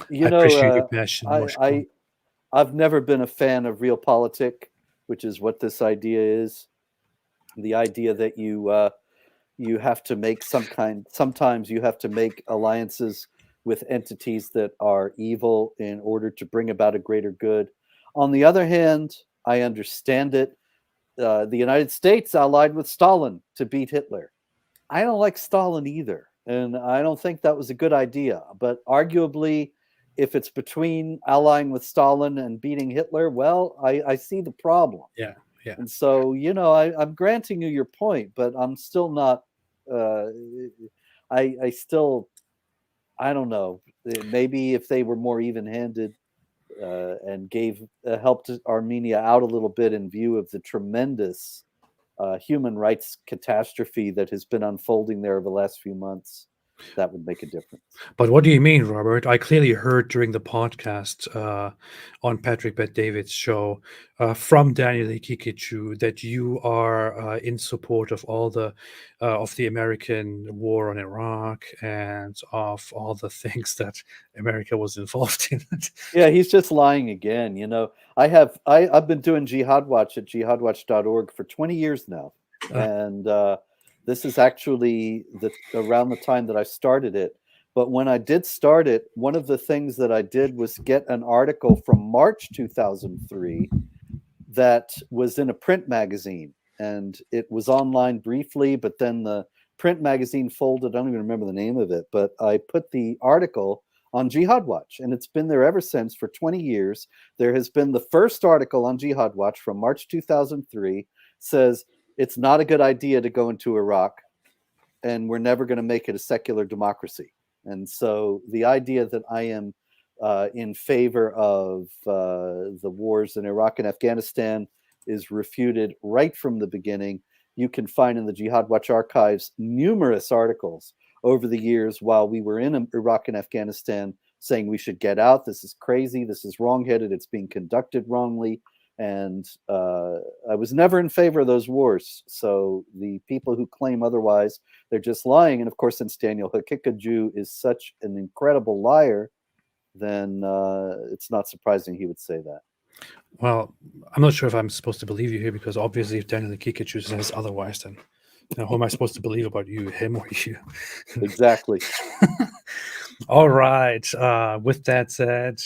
You know, appreciate your passion, Mosh Cohen. I've never been a fan of realpolitik, which is what this idea is. The idea that you have to make sometimes you have to make alliances with entities that are evil in order to bring about a greater good. On the other hand, I understand it. The United States allied with Stalin to beat Hitler. I don't like Stalin either, and I don't think that was a good idea. But arguably, if it's between allying with Stalin and beating Hitler, well, I see the problem. Yeah. And so, you know, I'm granting you your point, but I'm still not. I don't know. Maybe if they were more even-handed and helped Armenia out a little bit in view of the tremendous human rights catastrophe that has been unfolding there over the last few months, that would make a difference. But what do you mean, Robert? I clearly heard during the podcast on Patrick Bet David's show from Daniel Kikichu that you are in support of all the American war on Iraq and of all the things that America was involved in. Yeah, he's just lying again. You know, I've been doing Jihad Watch at jihadwatch.org for 20 years now, and this is actually around the time that I started it. But when I did start it, one of the things that I did was get an article from March 2003 that was in a print magazine. And it was online briefly, but then the print magazine folded. I don't even remember the name of it, but I put the article on Jihad Watch, and it's been there ever since for 20 years. There has been the first article on Jihad Watch from March 2003 says, it's not a good idea to go into Iraq, and we're never going to make it a secular democracy. And so the idea that I am in favor of the wars in Iraq and Afghanistan is refuted right from the beginning. You can find in the Jihad Watch archives numerous articles over the years while we were in Iraq and Afghanistan saying we should get out. This is crazy. This is wrongheaded. It's being conducted wrongly. And I was never in favor of those wars. So the people who claim otherwise, they're just lying. And of course, since Daniel Hakikaju is such an incredible liar, then it's not surprising he would say that. Well, I'm not sure if I'm supposed to believe you here, because obviously if Daniel Hakikaju says otherwise, then who am I supposed to believe about you, him or you? Exactly. All right. With that said,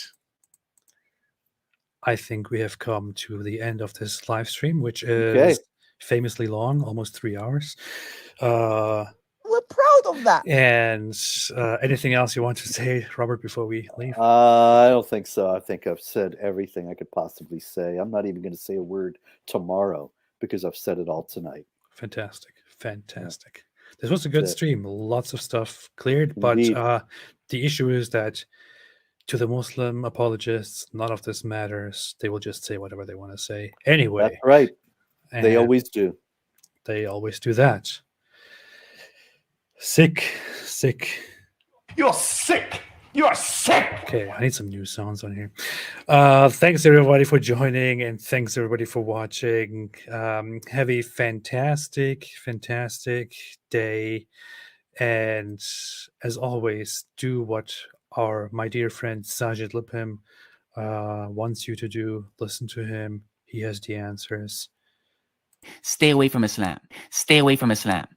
I think we have come to the end of this live stream, which is famously long, almost 3 hours. We're proud of that. And anything else you want to say, Robert, before we leave? I don't think so. I think I've said everything I could possibly say. I'm not even going to say a word tomorrow because I've said it all tonight. Fantastic. Fantastic. Yeah. This was a good stream. Lots of stuff cleared, but the issue is that to the Muslim apologists, none of this matters. They will just say whatever they want to say anyway. That's right. They always do. They always do that. Sick. You're sick. You're sick. Okay, I need some new sounds on here. Thanks everybody for joining, and thanks everybody for watching. Have a fantastic day. And as always, do what my dear friend Sajid Lipham wants you to do. Listen to him. He has the answers. Stay away from Islam. Stay away from Islam.